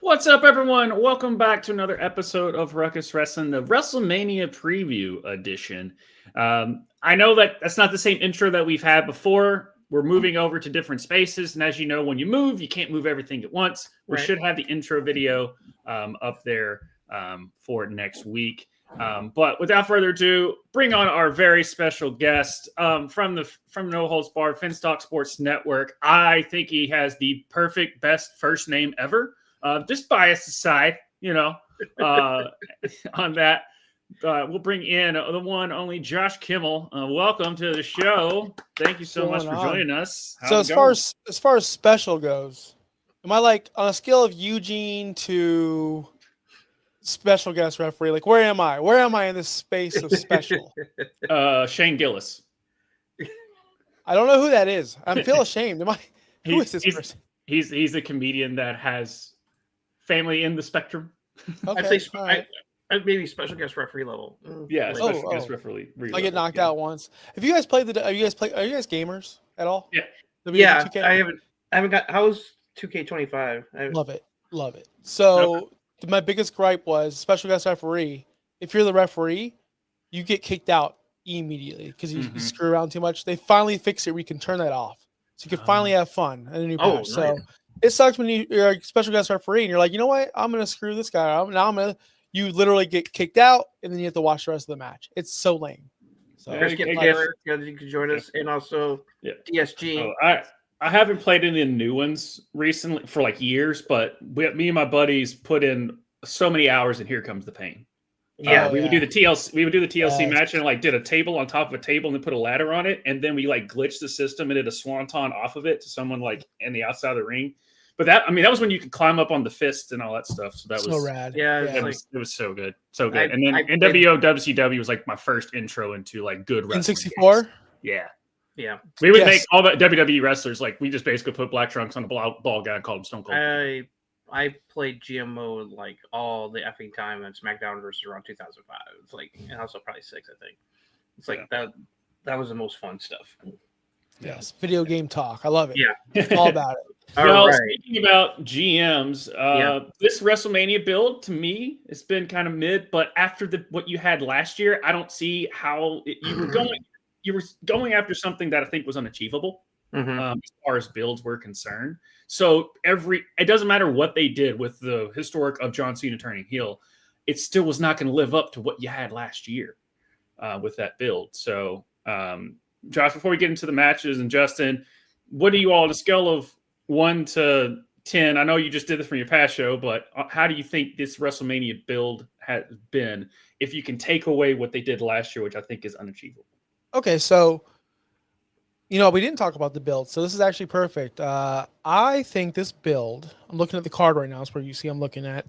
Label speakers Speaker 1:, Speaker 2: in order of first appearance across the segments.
Speaker 1: What's up, everyone? Welcome back to another episode of Ruckus Wrestling, the WrestleMania preview edition. I know that that's not the same intro that we've had before. We're moving over to different spaces, and as you know, when you move, you can't move everything at once. We should have the intro video up there for next week. But without further ado, bring on our very special guest from No Holds Barred Finstock Sports Network. I think he has the perfect, best first name ever. Just bias aside, on that, we'll bring in the one only Josh Kimmel. Welcome to the show. Thank you so much for joining us.
Speaker 2: How's so as far as special goes, am I like on a scale of Eugene to special guest referee? Like, where am I? Where am I in this space of special?
Speaker 1: Shane Gillis.
Speaker 2: I don't know who that is. I feel ashamed. Who is this person?
Speaker 1: He's a comedian that has family in the spectrum.
Speaker 3: Okay. I'd maybe special guest referee level.
Speaker 1: Yeah, special guest referee.
Speaker 2: I get knocked out once. Have you guys played Are you guys gamers at all?
Speaker 1: Yeah.
Speaker 3: Yeah, I haven't got. How's 2K25?
Speaker 2: Love it. So my biggest gripe was special guest referee. If you're the referee, you get kicked out immediately because you screw around too much. They finally fixed it where you can turn that off, so you can finally have fun in a new patch.
Speaker 3: Nice.
Speaker 2: So it sucks when you're a special guest referee and you're like, you know what? I'm gonna screw this guy out. You literally get kicked out and then you have to watch the rest of the match. It's so lame. So
Speaker 3: you can join us, and also DSG.
Speaker 1: Oh, I haven't played any of the new ones recently for like years, but me and my buddies put in so many hours, and here comes the pain.
Speaker 3: Yeah,
Speaker 1: we would do the TLC. We would do the TLC match and like did a table on top of a table and then put a ladder on it, and then we like glitched the system and did a swanton off of it to someone like in the outside of the ring. But that was when you could climb up on the fist and all that stuff. So that was
Speaker 2: so rad.
Speaker 3: Yeah,
Speaker 1: it was so good, so good. And then NWO WCW was like my first intro into like good wrestling.
Speaker 2: N64.
Speaker 1: Yeah.
Speaker 3: We
Speaker 1: would make all the WWE wrestlers like we just basically put black trunks on a ball guy and called him Stone Cold.
Speaker 3: I played GMO like all the effing time on SmackDown versus around 2005. It's like, and also probably 6, I think. It's like that was the most fun stuff.
Speaker 2: Yes, video game talk. I love it.
Speaker 3: Yeah,
Speaker 2: all about it.
Speaker 1: Speaking about GMs, this WrestleMania build to me it's been kind of mid. But after what you had last year, I don't see how you were going after something that I think was unachievable as far as builds were concerned. So it doesn't matter what they did with the historic of John Cena turning heel, it still was not going to live up to what you had last year with that build. So. Josh, before we get into the matches, and Justin, what do you all on a scale of 1 to 10? I know you just did this from your past show, but how do you think this WrestleMania build has been if you can take away what they did last year, which I think is unachievable?
Speaker 2: Okay, so, we didn't talk about the build, so this is actually perfect. I think this build, I'm looking at the card right now, that's where you see I'm looking at.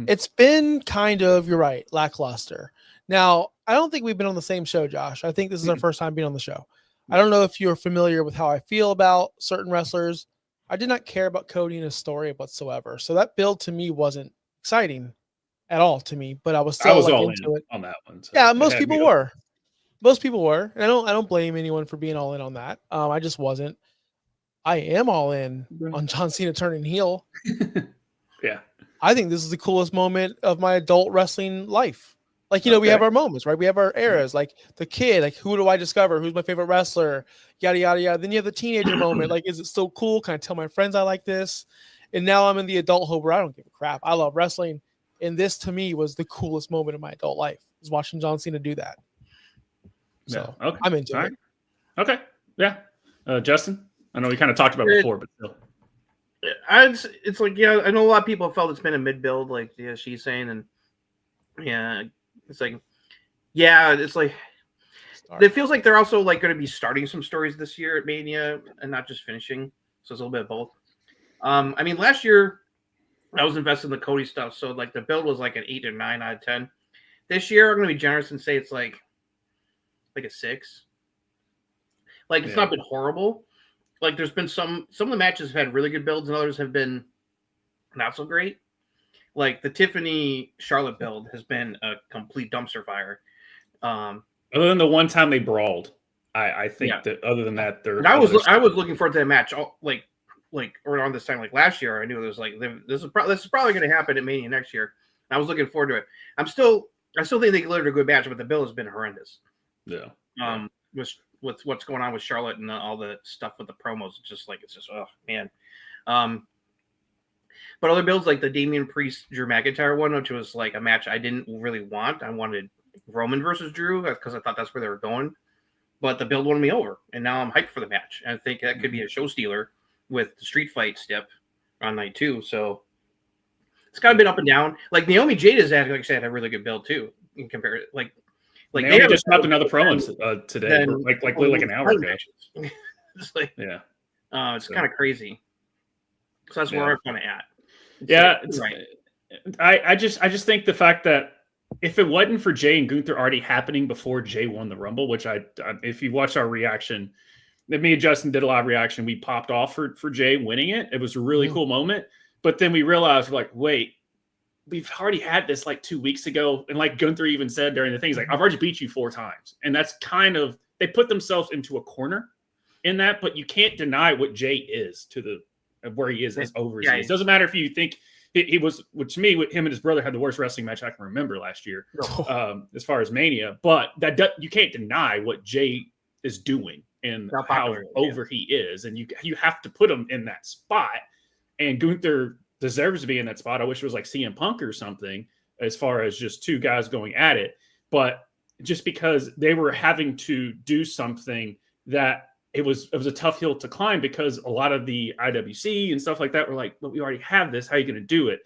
Speaker 2: It's been kind of, you're right, lackluster. Now, I don't think we've been on the same show, Josh. I think this is our first time being on the show. I don't know if you're familiar with how I feel about certain wrestlers. I did not care about Cody and his story whatsoever. So that build to me wasn't exciting at all to me, but I was still
Speaker 1: all
Speaker 2: into it
Speaker 1: on that one. So
Speaker 2: yeah, most people were. Most people were. And I don't blame anyone for being all in on that. I just wasn't. I am all in on John Cena turning heel.
Speaker 1: Yeah.
Speaker 2: I think this is the coolest moment of my adult wrestling life. Like, we have our moments, right? We have our eras, like the kid, like who do I discover? Who's my favorite wrestler? Yada, yada, yada. Then you have the teenager moment. Like, is it still cool? Can I tell my friends I like this? And now I'm in the adulthood where I don't give a crap. I love wrestling. And this to me was the coolest moment of my adult life, was watching John Cena do that. So I'm into it.
Speaker 1: Okay. Yeah. Justin, I know we kind of talked about it before, but still.
Speaker 3: It's like, I know a lot of people felt it's been a mid build, like she's saying, and it's like, it's like it feels like they're also like going to be starting some stories this year at Mania and not just finishing. So it's a little bit of both. I mean, last year I was invested in the Cody stuff, so like the build was like an 8 or 9 out of 10. This year I'm going to be generous and say it's like a 6. Like it's not been horrible. Like there's been some of the matches have had really good builds and others have been not so great. Like the Tiffany Charlotte build has been a complete dumpster fire.
Speaker 1: Other than the one time they brawled, I think that other than that,
Speaker 3: I was looking forward to that match. Like like around this time, like last year, I knew there was like this is probably going to happen at Mania next year. I was looking forward to it. I still think they delivered a good match, but the bill has been horrendous.
Speaker 1: Yeah.
Speaker 3: With what's going on with Charlotte and all the stuff with the promos, it's just oh man. But other builds like the Damian Priest Drew McIntyre one, which was like a match I didn't really want. I wanted Roman versus Drew because I thought that's where they were going. But the build won me over, and now I'm hyped for the match. And I think that could be a show stealer with the street fight step on night 2. So it's kind of been up and down. Like Naomi Jade has had, like I said, a really good build too. In comparison, like
Speaker 1: Naomi just dropped another promo today, like an hour ago.
Speaker 3: It's like,
Speaker 1: yeah,
Speaker 3: it's kind of crazy. So that's where I'm kind of at.
Speaker 1: It's right. I just think the fact that if it wasn't for Jay and Gunther already happening before Jay won the Rumble, which if you watch our reaction, me and Justin did a live reaction. We popped off for Jay winning it. It was a really cool moment. But then we realized, like, wait, we've already had this like 2 weeks ago. And like Gunther even said during the thing, he's like, I've already beat you 4 times. And that's kind of, they put themselves into a corner in that, but you can't deny what Jay is where he is as over as he is. It doesn't matter if you think he was, which to me, him and his brother had the worst wrestling match I can remember last year, as far as Mania. But you can't deny what Jay is doing and how over he is, and you have to put him in that spot. And Gunther deserves to be in that spot. I wish it was like CM Punk or something, as far as just 2 guys going at it. But just because they were having to do something that it was a tough hill to climb, because a lot of the IWC and stuff like that were like, but we already have this. How are you going to do it?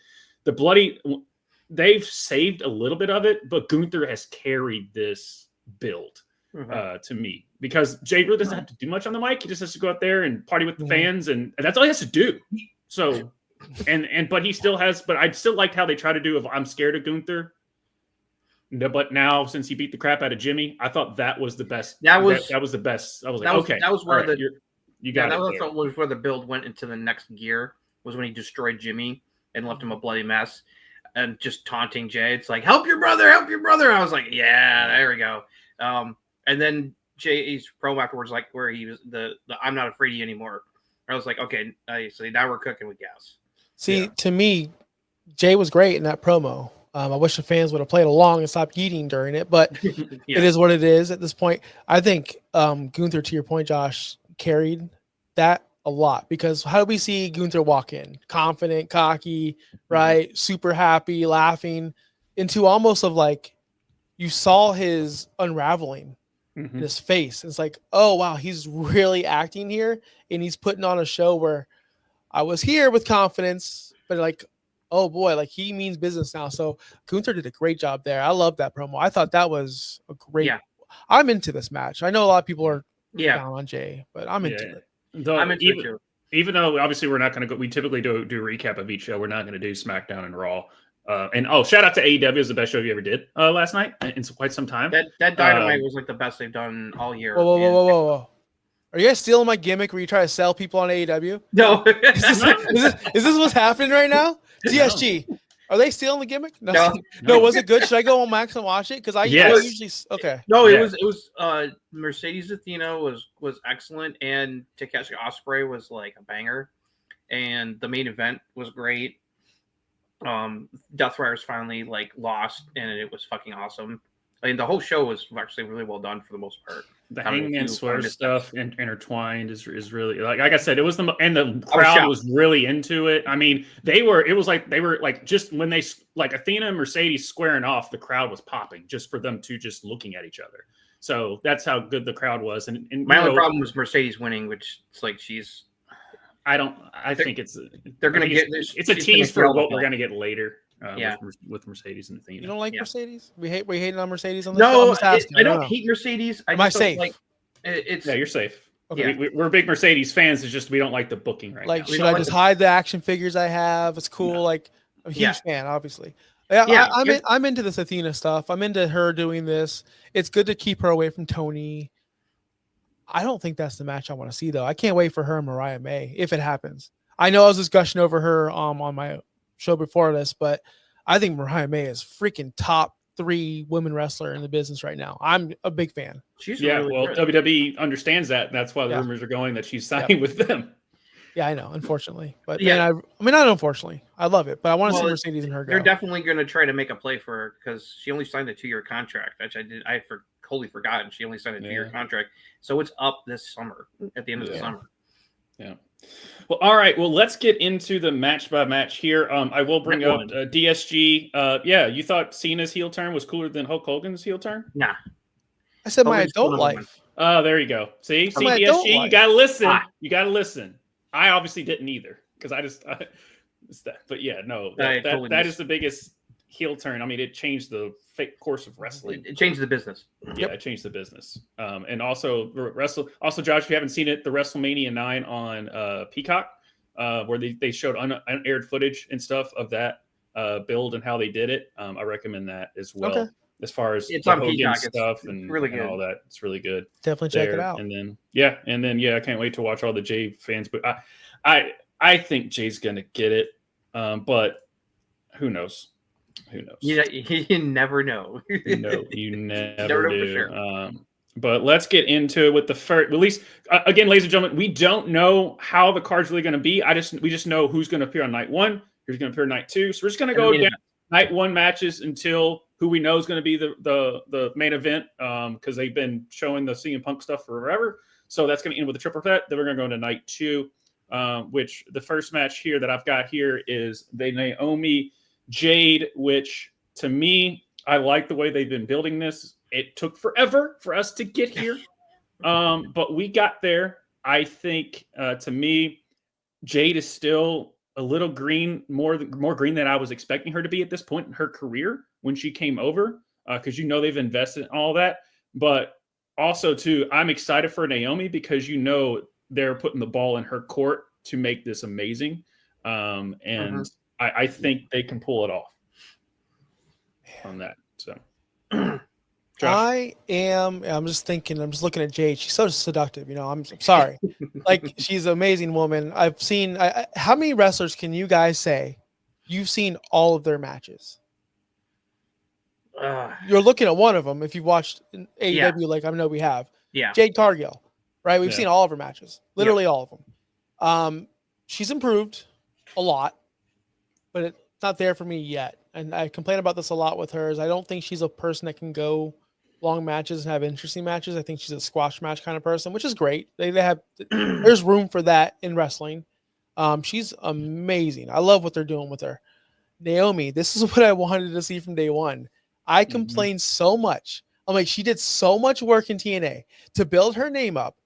Speaker 1: They've saved a little bit of it, but Gunther has carried this build to me, because Jay really doesn't have to do much on the mic. He just has to go out there and party with the fans, and that's all he has to do. So, but he still has, but I still liked how they try to do of I'm scared of Gunther. No, but now since he beat the crap out of Jimmy, I thought that was the best. That was the best. I was like, okay,
Speaker 3: that was where
Speaker 1: you got it.
Speaker 3: That was where the build went into the next gear. Was when he destroyed Jimmy and left him a bloody mess, and just taunting Jay. It's like, help your brother, help your brother. I was like, yeah, there we go. And then Jay's promo afterwards, like where he was the I'm not afraid of you anymore. I was like, okay, so now we're cooking with gas.
Speaker 2: See, to me, Jay was great in that promo. I wish the fans would have played along and stopped eating during it, but it is what it is at this point. I think Gunther, to your point, Josh, carried that a lot, because how do we see Gunther walk in? Confident, cocky, right? Super happy, laughing, into almost of like, you saw his unraveling in his face. It's like, oh, wow, he's really acting here, and he's putting on a show where I was here with confidence, but like, oh boy, like he means business now. So Gunther did a great job there. I love that promo. I thought that was a great. Yeah. I'm into this match. I know a lot of people are down on Jay, but I'm into it.
Speaker 3: I'm into it too.
Speaker 1: Even though obviously we're not going to go, we typically do a recap of each show. We're not going to do SmackDown and Raw. And shout out to AEW. It was the best show you ever did last night in quite some time.
Speaker 3: That Dynamite was like the best they've done all year.
Speaker 2: Whoa. Are you guys stealing my gimmick where you try to sell people on AEW?
Speaker 3: No.
Speaker 2: Is this what's happening right now? TSG. Are they stealing the gimmick? No. Was it good? Should I go on Max and watch it? Because I usually
Speaker 3: No, it was Mercedes Athena was excellent, and Takeshi Ospreay was like a banger, and the main event was great. Death Riders finally like lost, and it was fucking awesome. I mean, the whole show was actually really well done for the most part.
Speaker 1: The Hangman Swerve stuff intertwined is really, like I said, it was the crowd was really into it. I mean, they were just when they like Athena and Mercedes squaring off, the crowd was popping just for them to just looking at each other. So that's how good the crowd was. And
Speaker 3: my only problem was Mercedes winning, which it's like
Speaker 1: I think it's a tease for what we're gonna get later. With Mercedes and Athena.
Speaker 2: You don't like Mercedes? We hating on Mercedes on this?
Speaker 3: No, I don't hate Mercedes.
Speaker 2: Am I safe?
Speaker 1: Yeah, you're safe. Okay. We're big Mercedes fans. It's just we don't like the booking right now.
Speaker 2: Should I just hide the action figures I have? It's cool. No. Like, I'm a huge fan, obviously. I'm into this Athena stuff. I'm into her doing this. It's good to keep her away from Tony. I don't think that's the match I want to see, though. I can't wait for her and Mariah May if it happens. I know I was just gushing over her on my show before this, but I think Mariah May is freaking top 3 women wrestler in the business right now. I'm a big fan.
Speaker 3: She's really
Speaker 1: good. WWE understands that. That's why the rumors are going that she's signing with them.
Speaker 2: Yeah, I know. Unfortunately, but
Speaker 3: Yeah.
Speaker 2: man, I mean, not unfortunately. I love it, but I want to see
Speaker 3: Well,
Speaker 2: Mercedes and her go.
Speaker 3: They're definitely going to try to make a play for her because she only signed a 2-year contract, which I had totally forgotten. She only signed a 2-year contract, so it's up this summer at the end of the summer.
Speaker 1: Yeah. Well, all right. Well, let's get into the match by match here. I will bring up DSG. Yeah, you thought Cena's heel turn was cooler than Hulk Hogan's heel turn?
Speaker 3: Nah.
Speaker 2: I said my adult life.
Speaker 1: Oh, there you go. See, DSG, you gotta listen. You gotta listen. I obviously didn't either because but yeah, no, that is the biggest heel turn. I mean, it changed the course of wrestling.
Speaker 3: It changed the business.
Speaker 1: Yeah, it changed the business. And also Josh, if you haven't seen it, the WrestleMania 9 on Peacock, where they showed unaired footage and stuff of that build and how they did it. I recommend that as well. Okay. As far as
Speaker 3: it's on
Speaker 1: Hogan
Speaker 3: Peacock
Speaker 1: stuff and all that, it's really good.
Speaker 2: Definitely check it out.
Speaker 1: And then I can't wait to watch all the Jay fans. But I think Jay's gonna get it, but who knows? Who knows?
Speaker 3: You never know.
Speaker 1: No, you never do. For sure. But let's get into it with the first. At least, again, ladies and gentlemen, we don't know how the card's really going to be. We just know who's going to appear on night 1, who's going to appear night 2. So we're just going to go down night 1 matches until who we know is going to be the main event, because they've been showing the CM Punk stuff forever. So that's going to end with a triple threat. Then we're going to go into night 2, which the first match here that I've got here is the Naomi Jade, which to me, I like the way they've been building this. It took forever for us to get here, but we got there. I think, to me, Jade is still a little green, more green than I was expecting her to be at this point in her career when she came over, because they've invested in all that. But also, too, I'm excited for Naomi because they're putting the ball in her court to make this amazing, and I think they can pull it off on that. So.
Speaker 2: Josh? I'm just looking at Jade. She's so seductive. I'm sorry. Like, she's an amazing woman. I've seen, how many wrestlers can you guys say you've seen all of their matches? You're looking at one of them. If you've watched AEW, like I know we have.
Speaker 3: Yeah.
Speaker 2: Jade Cargill, right? We've seen all of her matches, literally all of them. She's improved a lot, but it's not there for me yet. And I complain about this a lot with her. I don't think she's a person that can go long matches and have interesting matches. I think she's a squash match kind of person, which is great. There's room for that in wrestling. She's amazing. I love what they're doing with her. Naomi, this is what I wanted to see from day one. I complained so much. I'm like, she did so much work in TNA to build her name up,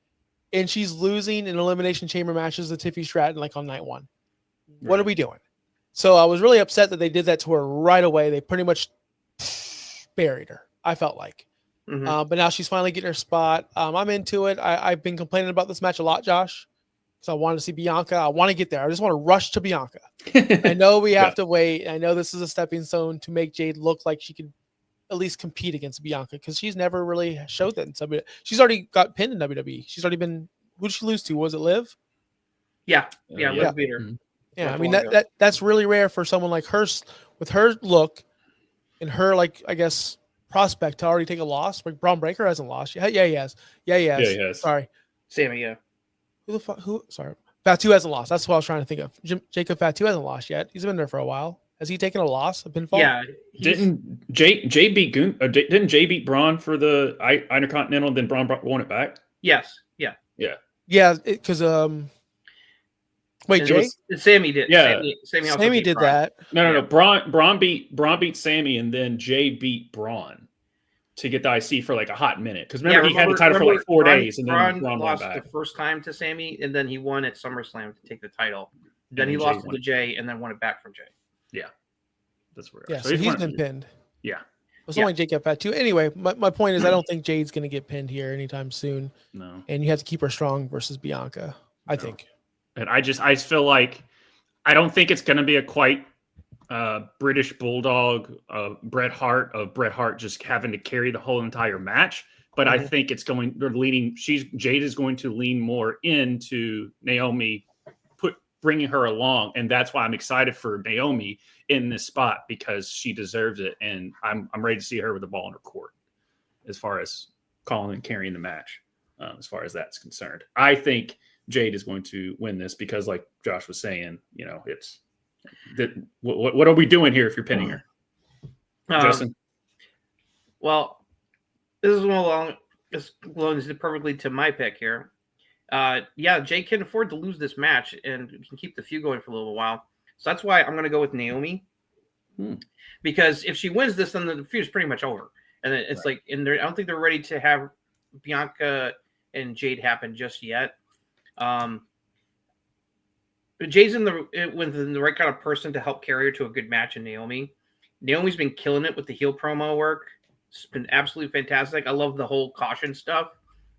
Speaker 2: and she's losing in Elimination Chamber matches to Tiffy Stratton like on night 1. Right. What are we doing? So I was really upset that they did that to her right away. They pretty much buried her, I felt like. But now she's finally getting her spot. I'm into it. I've been complaining about this match a lot, Josh, because I wanted to see Bianca. I want to get there. I just want to rush to Bianca. I know we have to wait. I know this is a stepping stone to make Jade look like she could at least compete against Bianca, because she's never really showed that in WWE. She's already got pinned in WWE. She's already been. Who did she lose to? Was it Liv?
Speaker 3: Yeah. Liv beat her.
Speaker 2: Yeah, I mean that's really rare for someone like her with her look and her, like, I guess, prospect to already take a loss. Like Braun Breaker hasn't lost. Yeah, he has. Yeah, he has. Sorry,
Speaker 3: Sammy. Yeah.
Speaker 2: Sorry, Fatu hasn't lost. That's what I was trying to think of. Jacob Fatu hasn't lost yet. He's been there for a while. Has he taken a loss? A pinfall?
Speaker 3: Yeah.
Speaker 1: Didn't Jay beat didn't Jay beat Braun for the Intercontinental, and then Braun won it back?
Speaker 3: Yes. Yeah.
Speaker 2: Yeah, because wait, Jay?
Speaker 3: Sammy did.
Speaker 1: Yeah,
Speaker 2: Sammy did that.
Speaker 1: No. Braun beat Sammy, and then Jay beat Braun to get the IC for like a hot minute. Because remember, he had the title for like 4 days, and then Braun
Speaker 3: lost
Speaker 1: won back.
Speaker 3: The first time to Sammy, and then he won at SummerSlam to take the title. Then he lost to Jay, and then won it back from Jay.
Speaker 1: Yeah, that's weird.
Speaker 2: Yeah, so he's been pinned.
Speaker 1: Yeah.
Speaker 2: It's only Jake got fat too. Anyway, my point is I don't think Jade's going to get pinned here anytime soon.
Speaker 1: No.
Speaker 2: And you have to keep her strong versus Bianca, I think.
Speaker 1: And I just feel like I don't think it's going to be a quite British Bulldog Bret Hart just having to carry the whole entire match. But I think it's Jade is going to lean more into Naomi bringing her along, and that's why I'm excited for Naomi in this spot, because she deserves it, and I'm ready to see her with the ball in her court as far as calling and carrying the match, as far as that's concerned. I think Jade is going to win this because, like Josh was saying, it's that. What are we doing here if you're pinning her, Justin?
Speaker 3: Well, this is this belongs perfectly to my pick here. Jade can afford to lose this match and can keep the feud going for a little while. So that's why I'm going to go with Naomi. Because if she wins this, then the feud is pretty much over. And it's right. I don't think they're ready to have Bianca and Jade happen just yet. But Jade's within the right kind of person to help carry her to a good match in Naomi. Naomi's been killing it with the heel promo work. It's been absolutely fantastic. I love the whole caution stuff.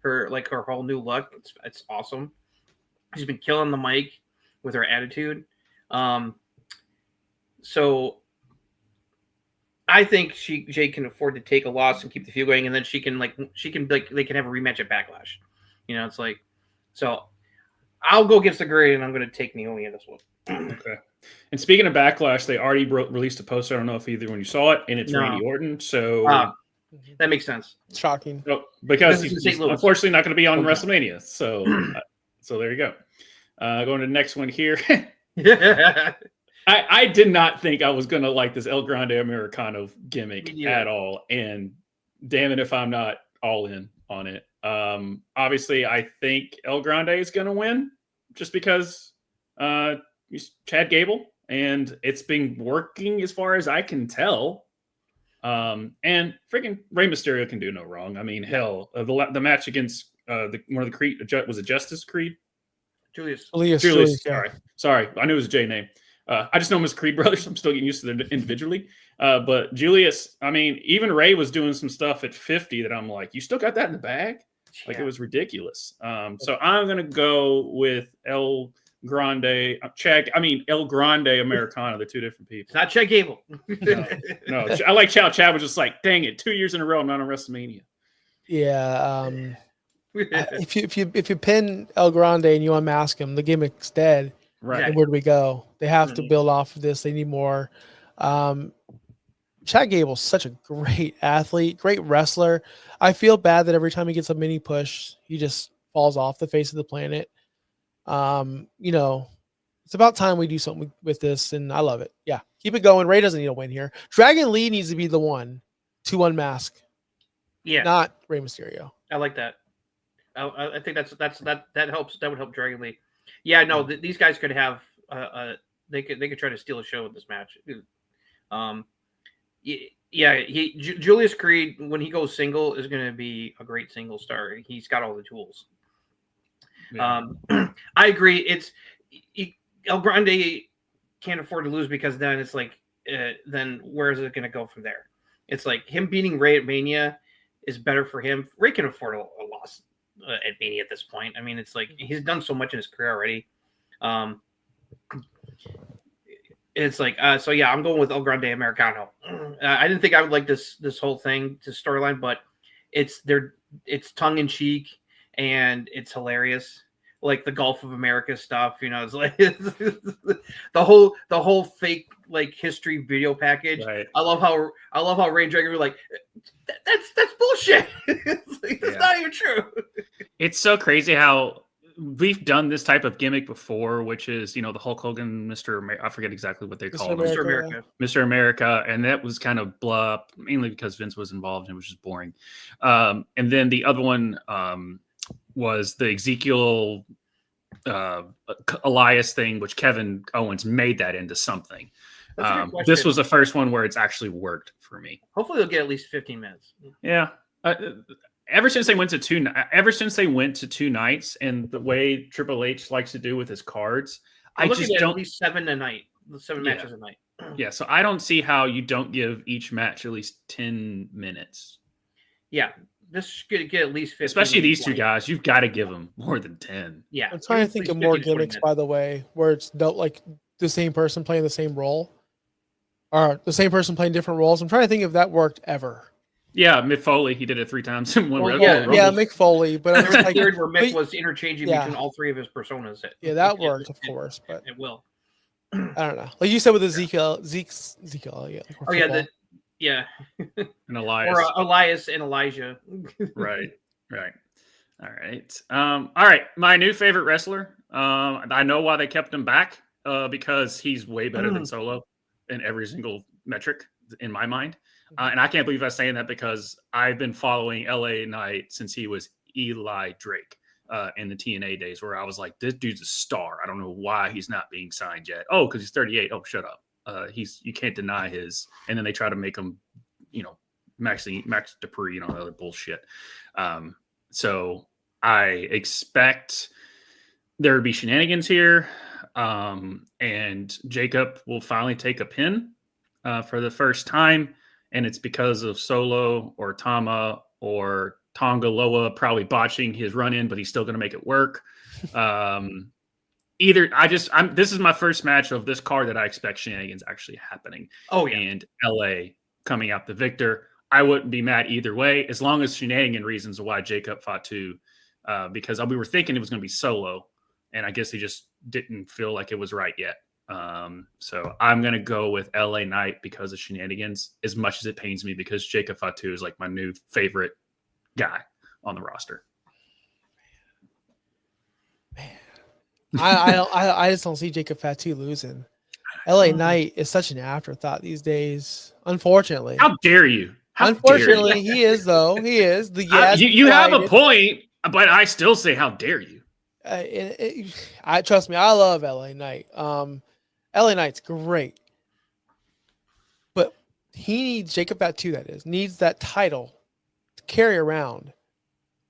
Speaker 3: Her whole new look. It's awesome. She's been killing the mic with her attitude. So I think Jade can afford to take a loss and keep the feud going, and then they can have a rematch at Backlash. It's like, so I'll go against the grain, and I'm going to take Naomi in this one.
Speaker 1: Okay. And speaking of Backlash, they already released a poster. I don't know if either one you saw it, and it's Randy Orton. So
Speaker 3: that makes sense.
Speaker 2: Shocking.
Speaker 1: Because he's unfortunately not going to be on WrestleMania. So, so there you go. Going to the next one here. I did not think I was going to like this El Grande Americano gimmick at all. And damn it if I'm not all in on it. Obviously, I think El Grande is going to win just because he's Chad Gable. And it's been working as far as I can tell. And freaking Rey Mysterio can do no wrong. I mean, hell, the match against one of the Creed, was it Justice Creed?
Speaker 3: Julius.
Speaker 1: Sorry. I knew it was a J name. I just know him as Creed brothers. I'm still getting used to them individually. But Julius, I mean, even Ray was doing some stuff at 50 that I'm like, you still got that in the bag? Like, it was ridiculous. So I'm going to go with El Grande Americana. They're two different people.
Speaker 3: It's not Chad Gable.
Speaker 1: No. I like Chow. Chad was just like, dang it, 2 years in a row, I'm not on WrestleMania.
Speaker 2: Yeah. If you pin El Grande and you unmask him, the gimmick's dead.
Speaker 1: Right.
Speaker 2: And where do we go? They have to build off of this. They need more. Chad Gable's such a great athlete, great wrestler. I feel bad that every time he gets a mini push, he just falls off the face of the planet. It's about time we do something with this, and I love it. Yeah, keep it going. Ray doesn't need a win here. Dragon Lee needs to be the one to unmask.
Speaker 3: Yeah,
Speaker 2: not Rey Mysterio.
Speaker 3: I like that. I think that helps. That would help Dragon Lee. Yeah, no, these guys could have. They could try to steal a show with this match. Julius Creed, when he goes single, is going to be a great single star. He's got all the tools. Yeah. I agree. El Grande can't afford to lose because then it's like, then where is it going to go from there? It's like him beating Ray at Mania is better for him. Ray can afford a loss at Mania at this point. I mean, it's like he's done so much in his career already. It's like, so yeah, I'm going with El Grande Americano. I didn't think I would like this whole thing, this storyline, but it's tongue in cheek and it's hilarious. Like the Gulf of America stuff, it's like the whole fake like history video package. Right. I love how Ray Dragon were like, that's bullshit. It's like, that's not even true.
Speaker 1: It's so crazy how we've done this type of gimmick before, which is, the Hulk Hogan, I forget exactly what they call him. Mr. America. And that was kind of blah, mainly because Vince was involved and it was just boring. And then the other one was the Ezekiel Elias thing, which Kevin Owens made that into something. This was the first one where it's actually worked for me.
Speaker 3: Hopefully they'll get at least 15 minutes.
Speaker 1: Yeah. Ever since they went to two nights, and the way Triple H likes to do with his cards,
Speaker 3: I just don't. At least 7 a night, 7 matches a night.
Speaker 1: Yeah, so I don't see how you don't give each match at least 10 minutes.
Speaker 3: Yeah, this should get at least 15.
Speaker 1: Especially these 20. Two guys, you've got to give them more than 10.
Speaker 3: Yeah,
Speaker 2: I'm trying to think of more gimmicks, by the way, where it's like the same person playing the same role, or the same person playing different roles. I'm trying to think if that worked ever.
Speaker 1: Yeah, Mick Foley, he did it 3 times in one round.
Speaker 2: Yeah, Mick Foley, but
Speaker 3: there was a period where Mick was interchanging between all 3 of his personas.
Speaker 2: That worked, of course, but
Speaker 3: it will.
Speaker 2: I don't know. Like you said with the Zeke,
Speaker 3: yeah.
Speaker 1: And Elias.
Speaker 3: Or Elias and Elijah.
Speaker 1: Right. All right. All right. My new favorite wrestler. I know why they kept him back. Because he's way better than Solo in every single metric in my mind. And I can't believe I'm saying that because I've been following LA Knight since he was Eli Drake in the TNA days, where I was like, this dude's a star. I don't know why he's not being signed yet. Oh, because he's 38. Oh, shut up. You can't deny his. And then they try to make him, Max Dupree and all that other bullshit. So I expect there would be shenanigans here. And Jacob will finally take a pin for the first time. And it's because of Solo or Tama or Tonga Loa probably botching his run in, but he's still going to make it work. This is my first match of this card that I expect shenanigans actually happening.
Speaker 3: Oh, yeah.
Speaker 1: And LA coming out the victor. I wouldn't be mad either way, as long as shenanigan reasons why Jacob fought too, because we were thinking it was going to be Solo, and I guess he just didn't feel like it was right yet. So I'm going to go with LA Knight because of shenanigans, as much as it pains me, because Jacob Fatu is like my new favorite guy on the roster.
Speaker 2: Man, I just don't see Jacob Fatu losing. LA Knight is such an afterthought these days, unfortunately.
Speaker 1: How dare you?
Speaker 2: Unfortunately, he is, though. He is.
Speaker 1: You have a point, but I still say, how dare you?
Speaker 2: I trust me, I love LA Knight. LA Knight's great, but he needs Jacob Fatu. Needs that title to carry around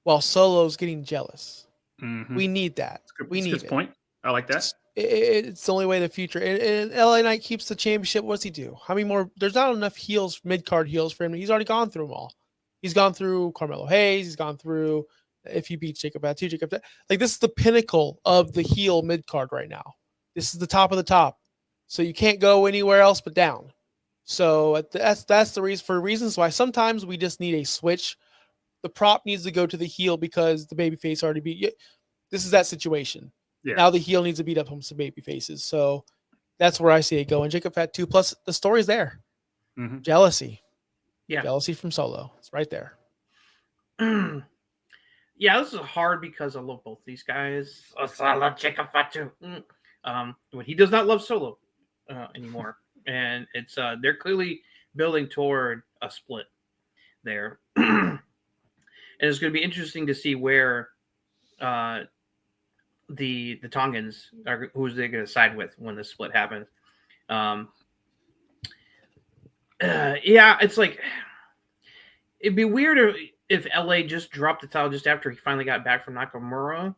Speaker 2: while Solo's getting jealous.
Speaker 1: Mm-hmm.
Speaker 2: We need that. We need
Speaker 1: it. Point. I like that.
Speaker 2: It's the only way the future. And LA Knight keeps the championship. What's he do? How many more? There's not enough heels, mid-card heels for him. He's already gone through them all. He's gone through Carmelo Hayes. He's gone through, if he beats Jacob Fatu, like this is the pinnacle of the heel mid-card right now. This is the top of the top. So you can't go anywhere else but down. So that's the reason, for reasons why sometimes we just need a switch. The prop needs to go to the heel because the babyface already beat you. This is that situation. Yeah. Now the heel needs to beat up some baby faces. So that's where I see it going. Jacob Fatu, plus the story's there. Mm-hmm. Jealousy. Yeah. Jealousy from Solo. It's right there.
Speaker 3: Yeah, this is hard because I love both these guys. I love Jacob Fatu. But he does not love Solo anymore. And it's they're clearly building toward a split there. And it's going to be interesting to see where the Tongans are, who's they going to side with when the split happens. Yeah, it's like it'd be weird if LA just dropped the title just after he finally got back from Nakamura.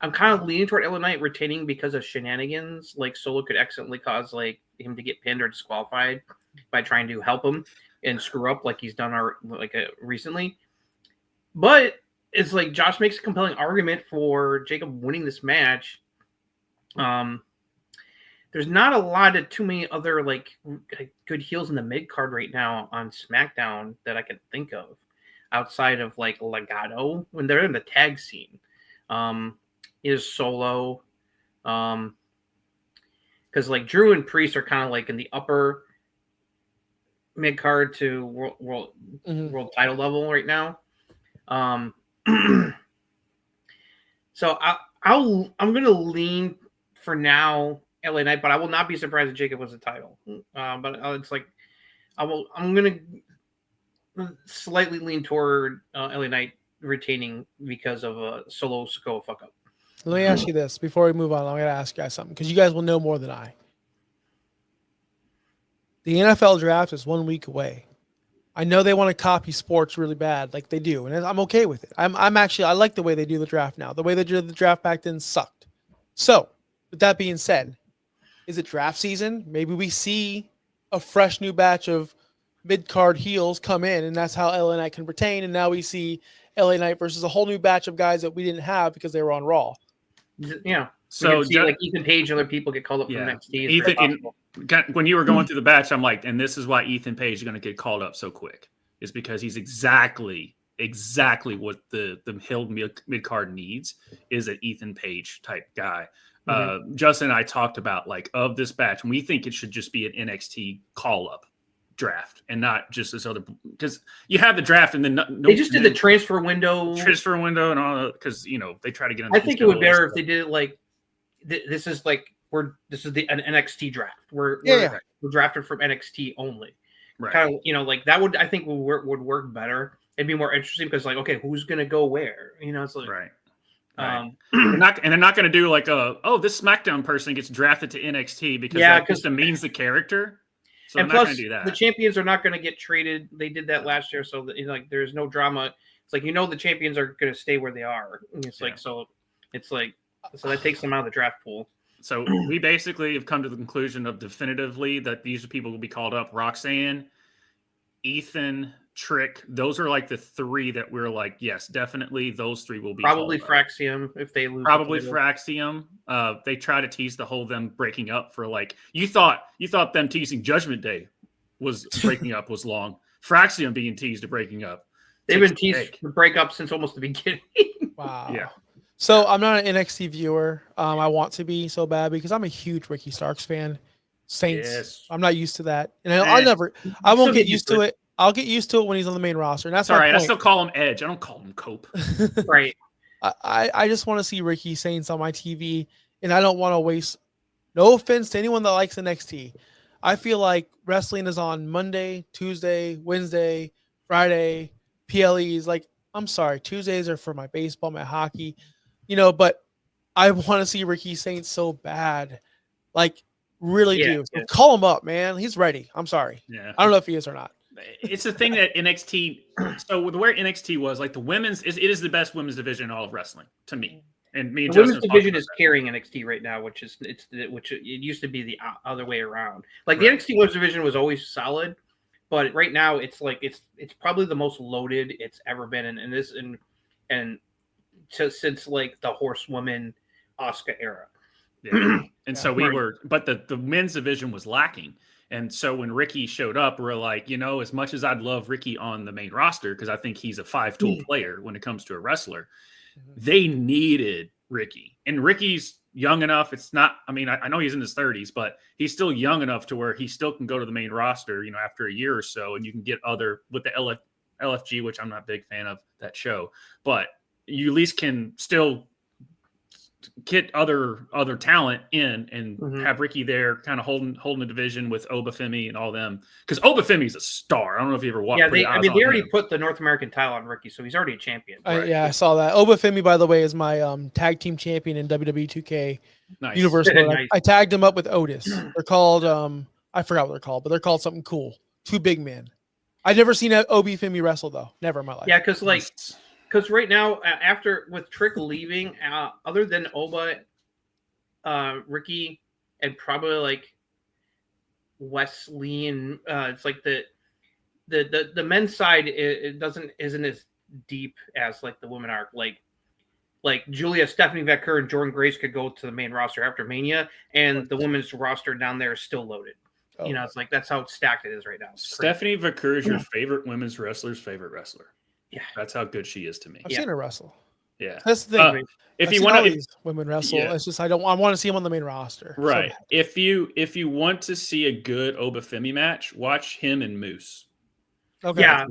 Speaker 3: I'm kind of leaning toward LA Knight retaining because of shenanigans. Like Solo could accidentally cause like him to get pinned or disqualified by trying to help him and screw up like he's done recently. But it's like Josh makes a compelling argument for Jacob winning this match. There's not a lot of too many other like good heels in the mid card right now on SmackDown that I can think of outside of like Legado when they're in the tag scene. Is Solo, because like Drew and Priest are kind of like in the upper mid card to world title level right now. So I'm gonna lean for now LA Knight, but I will not be surprised if Jacob wins the title. But it's like I'm gonna slightly lean toward LA Knight retaining because of Solo Sikoa fuck up.
Speaker 2: Let me ask you this before we move on. I'm gonna ask you guys something because you guys will know more than I. The NFL draft is 1 week away. I know they want to copy sports really bad, like they do, and I'm okay with it. I'm actually I like the way they do the draft now. The way they did the draft back then sucked. So, with that being said, is it draft season? Maybe we see a fresh new batch of mid-card heels come in, and that's how LA Knight can retain. And now we see LA Knight versus a whole new batch of guys that we didn't have because they were on Raw.
Speaker 3: Yeah. So see, like Ethan Page and other people get called up from NXT.
Speaker 1: Ethan, when you were going through the batch, I'm like, and this is why Ethan Page is going to get called up so quick. Is because he's exactly what the Hill mid-card needs is an Ethan Page type guy. Justin and I talked about like of this batch, and we think it should just be an NXT call up draft and not just this other, because you have the draft and then
Speaker 3: they just did the transfer window
Speaker 1: and all, because they try to get.
Speaker 3: I think it would be better if they did it like this is like this is an NXT draft. We're drafted from NXT only.
Speaker 1: Right.
Speaker 3: Kind of, like that would, I think, would work better. It'd be more interesting because, like, okay, who's gonna go where? It's like
Speaker 1: right. They're not going to do like this SmackDown person gets drafted to NXT because that just demeans the character. So
Speaker 3: and
Speaker 1: plus,
Speaker 3: not do that. The champions are not going to get traded. They did that last year, so that, like there's no drama. It's like the champions are going to stay where they are. And it's like so that takes them out of the draft pool.
Speaker 1: So we basically have come to the conclusion of definitively that these people will be called up. Roxanne, Ethan, Trick. Those are like the three that we're like, yes, definitely those three will be
Speaker 3: probably Fraxium if they lose.
Speaker 1: Probably Fraxium. They try to tease the whole them breaking up for like you thought them teasing Judgment Day was breaking up was long. Fraxium being teased to breaking up.
Speaker 3: They've been teased to break up since almost the beginning.
Speaker 2: Wow.
Speaker 1: Yeah.
Speaker 2: So I'm not an NXT viewer. I want to be so bad because I'm a huge Ricky Starks fan. Saints. Yes. I'm not used to that, and I won't get used to it. I'll get used to it when he's on the main roster, and that's
Speaker 1: all right. I still call him Edge. I don't call him Cope.
Speaker 3: Right.
Speaker 2: I just want to see Ricky Saints on my TV, and I don't want to waste. No offense to anyone that likes NXT. I feel like wrestling is on Monday, Tuesday, Wednesday, Friday, PLEs. Like, I'm sorry, Tuesdays are for my baseball, my hockey. But I want to see Ricky Saints so bad. Like, really do. So call him up, man. He's ready. I'm sorry.
Speaker 1: Yeah.
Speaker 2: I don't know if he is or not.
Speaker 1: It's the thing that NXT, so with where NXT was, like the women's, it is the best women's division in all of wrestling to me. And me and
Speaker 3: the women's division is carrying NXT right now, which it used to be the other way around. Like the NXT women's division was always solid, but right now it's like it's probably the most loaded it's ever been, since like the Horsewoman Asuka era.
Speaker 1: Yeah. And so we were, but the men's division was lacking. And so when Ricky showed up, we're like, as much as I'd love Ricky on the main roster, because I think he's a 5-tool player when it comes to a wrestler, they needed Ricky. And Ricky's young enough. It's not, I know he's in his 30s, but he's still young enough to where he still can go to the main roster, after a year or so, and you can get with the LFG, which I'm not a big fan of that show, but you at least can still get other talent in and have Ricky there kind of holding the division with Obafemi and all them, because Obafemi's a star. I don't know if you ever watched.
Speaker 3: Yeah, they already put the North American title on Ricky, so he's already a champion.
Speaker 2: I saw that. Obafemi, by the way, is my tag team champion in WWE 2K Universe. Nice. I tagged him up with Otis. They're called I forgot what they're called, but they're called something cool. Two big men. I've never seen Obafemi wrestle though. Never in my life.
Speaker 3: Yeah, because right now, with Trick leaving, other than Oba, Ricky, and probably like Wesley, and it's like the men's side isn't as deep as like the women are. Like Julia, Stephanie Vecker, and Jordan Grace could go to the main roster after Mania, and the women's roster down there is still loaded. Oh. It's like that's how stacked it is right now.
Speaker 1: Stephanie Vecker is your favorite women's wrestler's favorite wrestler. Yeah, that's how good she is to me.
Speaker 2: I've seen her wrestle.
Speaker 1: Yeah,
Speaker 2: that's the thing.
Speaker 1: If you want to,
Speaker 2: women wrestle, it's just I want to see them on the main roster.
Speaker 1: Right. So if you want to see a good Obafemi match, watch him and Moose.
Speaker 2: Okay.
Speaker 3: Yeah,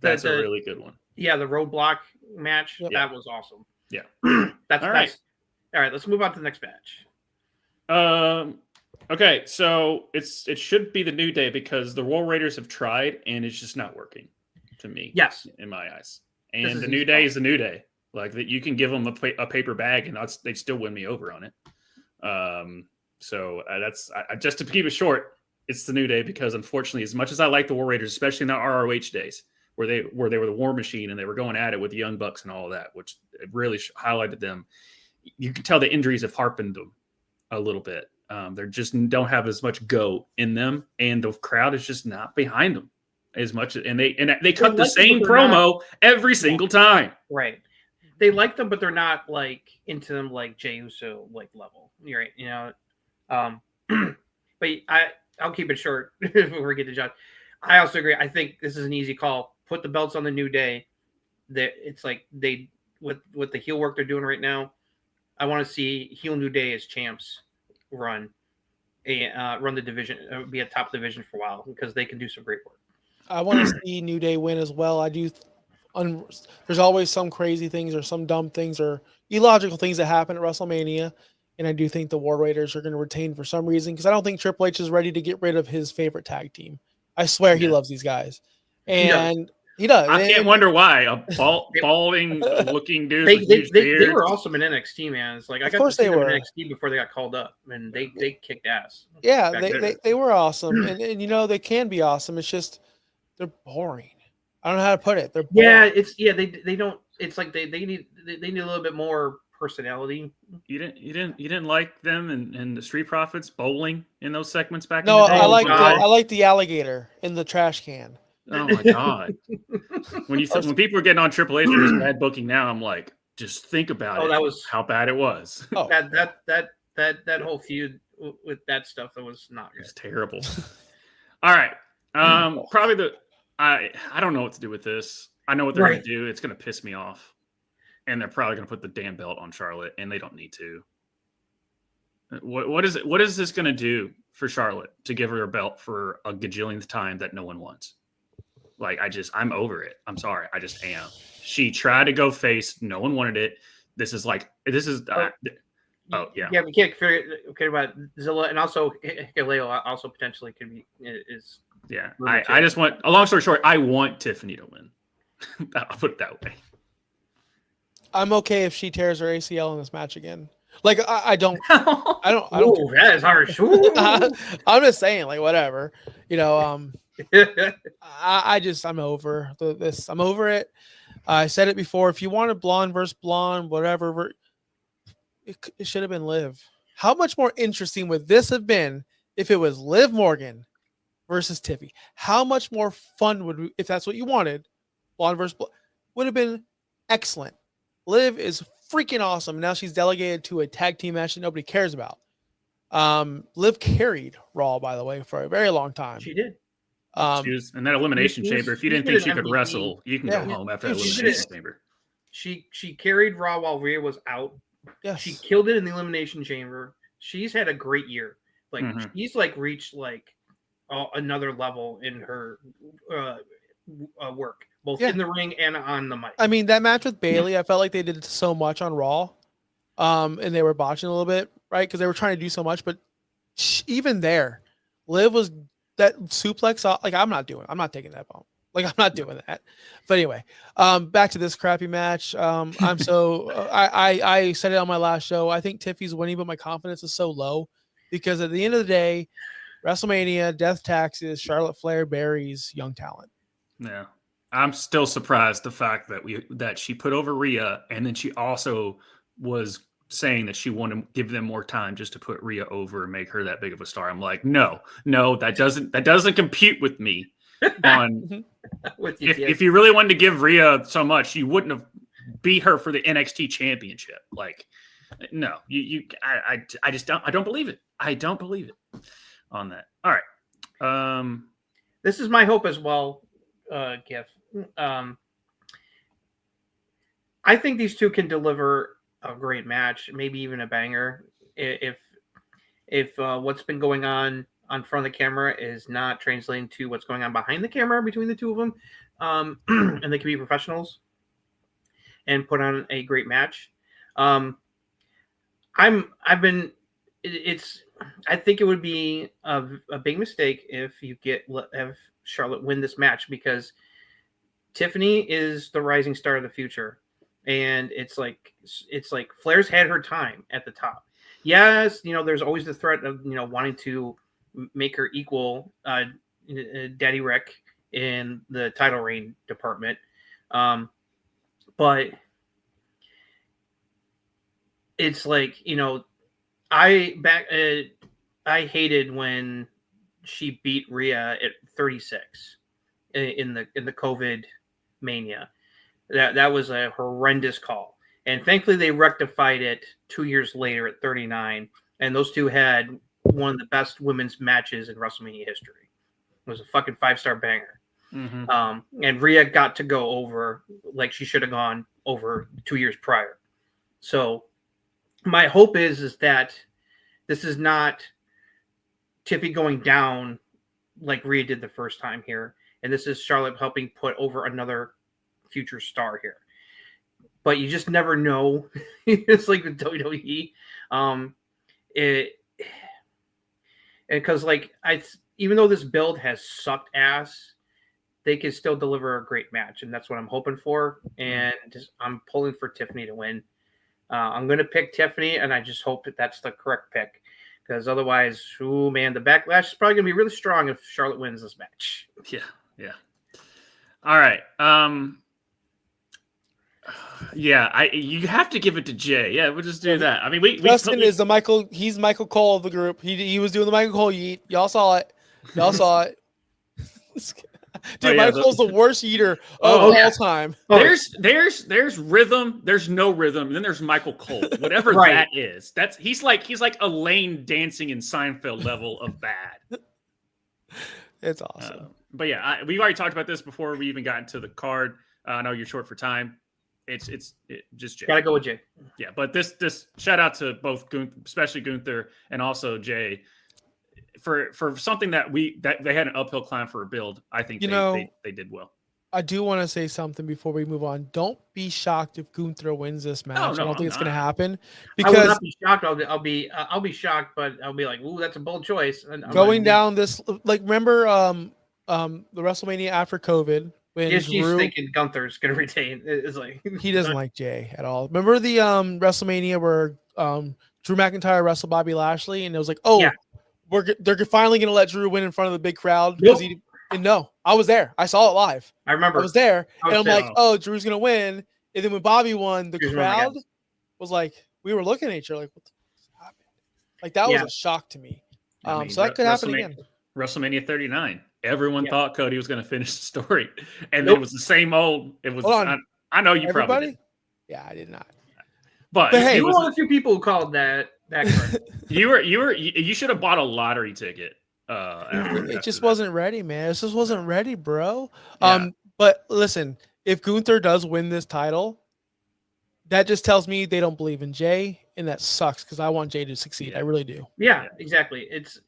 Speaker 1: that's a really good one.
Speaker 3: Yeah, the roadblock match that was awesome.
Speaker 1: Yeah,
Speaker 3: that's all right. All right, let's move on to the next match.
Speaker 1: Okay, so it should be the New Day because the War Raiders have tried and it's just not working. To me,
Speaker 3: yes,
Speaker 1: in my eyes, and the New Day is the New Day. Like that, you can give them a paper bag, and they'd still win me over on it. So that's just to keep it short. It's the New Day because, unfortunately, as much as I like the War Raiders, especially in the ROH days, where they were the War Machine and they were going at it with the Young Bucks and all of that, which really highlighted them. You can tell the injuries have harpened them a little bit. They just don't have as much go in them, and the crowd is just not behind them as much, and they cut the same promo every single time.
Speaker 3: Right. They like them, but they're not like into them like Jey Uso like level. You're right. But I'll keep it short before we get to John. I also agree. I think this is an easy call. Put the belts on the New Day. That it's like they with the heel work they're doing right now. I want to see heel New Day as champs run, run the division, be a top division for a while because they can do some great work.
Speaker 2: I want to see New Day win as well. I do. There's always some crazy things or some dumb things or illogical things that happen at WrestleMania, and I do think the War Raiders are going to retain for some reason because I don't think Triple H is ready to get rid of his favorite tag team. I swear he loves these guys, and he does.
Speaker 1: I can't wonder why a balding looking dude with huge
Speaker 3: they
Speaker 1: beard.
Speaker 3: were awesome in NXT, man. It's like I got to see them in NXT before they got called up, and they kicked ass.
Speaker 2: Yeah, they were awesome, and you know they can be awesome. It's just they're boring. I don't know how to put it. They're boring.
Speaker 3: They don't. It's like they need a little bit more personality.
Speaker 1: You didn't like them and the Street Profits bowling in those segments back
Speaker 2: No,
Speaker 1: in the day?
Speaker 2: I like the alligator in the trash can.
Speaker 1: Oh my god! When people are getting on Triple H for his bad booking now, I'm like, just think about it.
Speaker 3: That was
Speaker 1: how bad it was.
Speaker 3: Oh, that whole feud with that stuff, that was not good.
Speaker 1: It's terrible. All right, probably I don't know what to do with this. I know what they're going to do. It's going to piss me off, and they're probably going to put the damn belt on Charlotte, and they don't need to. What is this going to do for Charlotte to give her a belt for a gajillionth time that no one wants? Like, I'm over it. I'm sorry. I just am. She tried to go face. No one wanted it. Yeah.
Speaker 3: Yeah, we can't forget about Zilla, and also Hikuleo also potentially could be is.
Speaker 1: Yeah, I just want. A long story short, I want Tiffany to win. I'll put it that way.
Speaker 2: I'm okay if she tears her ACL in this match again. Like I don't.
Speaker 3: That is harsh.
Speaker 2: I'm just saying, like whatever, you know. I'm over this. I'm over it. I said it before. If you wanted blonde versus blonde, whatever, it should have been Liv. How much more interesting would this have been if it was Liv Morgan versus Tiffy? How much more fun if that's what you wanted, blonde versus blonde, would have been excellent. Liv is freaking awesome. Now she's delegated to a tag team match that nobody cares about. Liv carried Raw, by the way, for a very long time.
Speaker 3: She did.
Speaker 1: She was in that elimination chamber. If you didn't think she could wrestle, you can go home after that elimination chamber.
Speaker 3: She carried Raw while Rhea was out.
Speaker 2: Yes.
Speaker 3: She killed it in the elimination chamber. She's had a great year. Like she's like reached like another level in her work, both in the ring and on the mic.
Speaker 2: I mean, that match with Bayley, I felt like they did so much on Raw, and they were botching a little bit, right? Because they were trying to do so much. But even there, Liv was that suplex. Like I'm not taking that bump. Like I'm not doing that. But anyway, back to this crappy match. I'm so I said it on my last show. I think Tiffy's winning, but my confidence is so low because at the end of the day, WrestleMania, death taxes, Charlotte Flair buries young talent.
Speaker 1: Yeah, I'm still surprised the fact that she put over Rhea, and then she also was saying that she wanted to give them more time just to put Rhea over and make her that big of a star. I'm like, no, that doesn't compute with me. On if you really wanted to give Rhea so much, you wouldn't have beat her for the NXT championship. Like, no, I just don't believe it. I don't believe it on that. All right.
Speaker 3: This is my hope as well, Gif. I think these two can deliver a great match, maybe even a banger. If what's been going on front of the camera is not translating to what's going on behind the camera between the two of them, and they can be professionals and put on a great match. I think it would be a big mistake if you have Charlotte win this match, because Tiffany is the rising star of the future, and it's like Flair's had her time at the top. Yes, there's always the threat of wanting to make her equal Daddy Rick in the title reign department, but it's like I hated when she beat Rhea at 36 in the COVID Mania. That was a horrendous call, and thankfully they rectified it 2 years later at 39, and those two had one of the best women's matches in WrestleMania history. It was a fucking 5-star banger. And Rhea got to go over like she should have gone over 2 years prior. So my hope is that this is not Tiffany going down like Rhea did the first time here, and this is Charlotte helping put over another future star here. But you just never know. It's like with WWE, because like even though this build has sucked ass, they can still deliver a great match, and that's what I'm hoping for. And I'm pulling for Tiffany to win. I'm going to pick Tiffany, and I just hope that that's the correct pick, because otherwise, oh man, the backlash is probably going to be really strong if Charlotte wins this match.
Speaker 1: Yeah. All right. You have to give it to Jay. Yeah, we'll just do that. I mean,
Speaker 2: Justin is he's Michael Cole of the group. He was doing the Michael Cole yeet. Y'all saw it. Dude, Michael Cole's the worst eater of all time.
Speaker 1: There's rhythm, there's no rhythm, and then there's Michael Cole. Whatever that is. He's like Elaine dancing in Seinfeld level of bad.
Speaker 2: It's awesome.
Speaker 1: But yeah, we've already talked about this before we even got into the card. I know you're short for time. It's just Jay.
Speaker 3: Gotta go with Jay.
Speaker 1: Yeah, but this shout out to both especially Gunther and also Jay for something that they had an uphill climb for a build. I think they did well.
Speaker 2: I do want to say something before we move on. Don't be shocked if Gunther wins this match. I don't think it's going to happen. Because
Speaker 3: I will not be shocked. I'll be shocked, but I'll be like, ooh, that's a bold choice.
Speaker 2: Going down this, like, remember the WrestleMania after COVID when
Speaker 3: she's thinking Gunther's going to retain. It's like
Speaker 2: he doesn't like Jay at all. Remember the WrestleMania where Drew McIntyre wrestled Bobby Lashley, and it was like, they're finally going to let Drew win in front of the big crowd because no, I was there. I saw it live.
Speaker 3: I remember.
Speaker 2: I was there. And I'm like, Drew's going to win. And then when Bobby won, the crowd was like, we were looking at each other like, what the fuck happened? Like, that was a shock to me. So that could happen again.
Speaker 1: WrestleMania 39. Everyone thought Cody was going to finish the story. And it was the same old. It was. I know you probably did.
Speaker 2: Yeah, I did not.
Speaker 1: But
Speaker 3: hey, you were one of the few people who called that correct.
Speaker 1: You should have bought a lottery ticket.
Speaker 2: It just wasn't ready, man. It just wasn't ready, bro. But listen, if Gunther does win this title, that just tells me they don't believe in Jay, and that sucks because I want Jay to succeed. I really do.
Speaker 3: Yeah, exactly. It's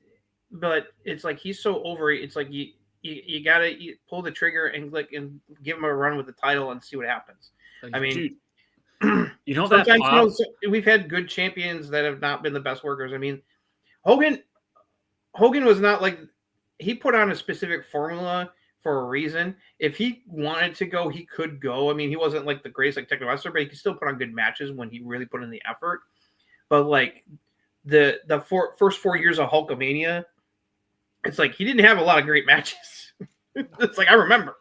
Speaker 3: like he's so over it. It's like you gotta pull the trigger and give him a run with the title and see what happens. I mean, dude, sometimes we've had good champions that have not been the best workers. I mean, Hogan was not like, he put on a specific formula for a reason. If he wanted to go, he could go. I mean, he wasn't like the greatest technical wrestler, but he could still put on good matches when he really put in the effort. But like the first 4 years of Hulkamania, it's like he didn't have a lot of great matches. It's like I remember.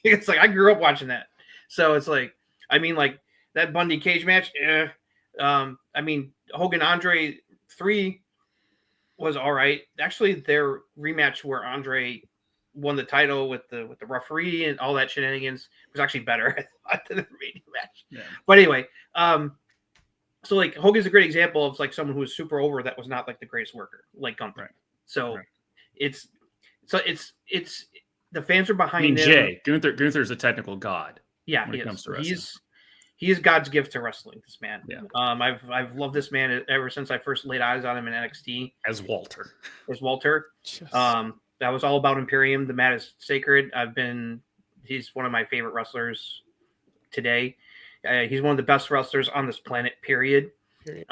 Speaker 3: It's like I grew up watching that. So it's like, I mean, like that Bundy cage match. I mean, Hogan Andre 3 was all right. Actually, their rematch where Andre won the title with the referee and all that shenanigans was actually better, I thought, than the remaining match. Yeah. But anyway, so like Hogan's a great example of like someone who was super over that was not like the greatest worker, like Gunther. Right. So it's the fans are behind him.
Speaker 1: Jay Gunther's a technical god.
Speaker 3: Yeah,
Speaker 1: when it comes to wrestling.
Speaker 3: He is God's gift to wrestling, this man.
Speaker 1: Yeah.
Speaker 3: I've loved this man ever since I first laid eyes on him in NXT.
Speaker 1: As Walter.
Speaker 3: That was all about Imperium. The mat is sacred. He's one of my favorite wrestlers today. He's one of the best wrestlers on this planet, period. It's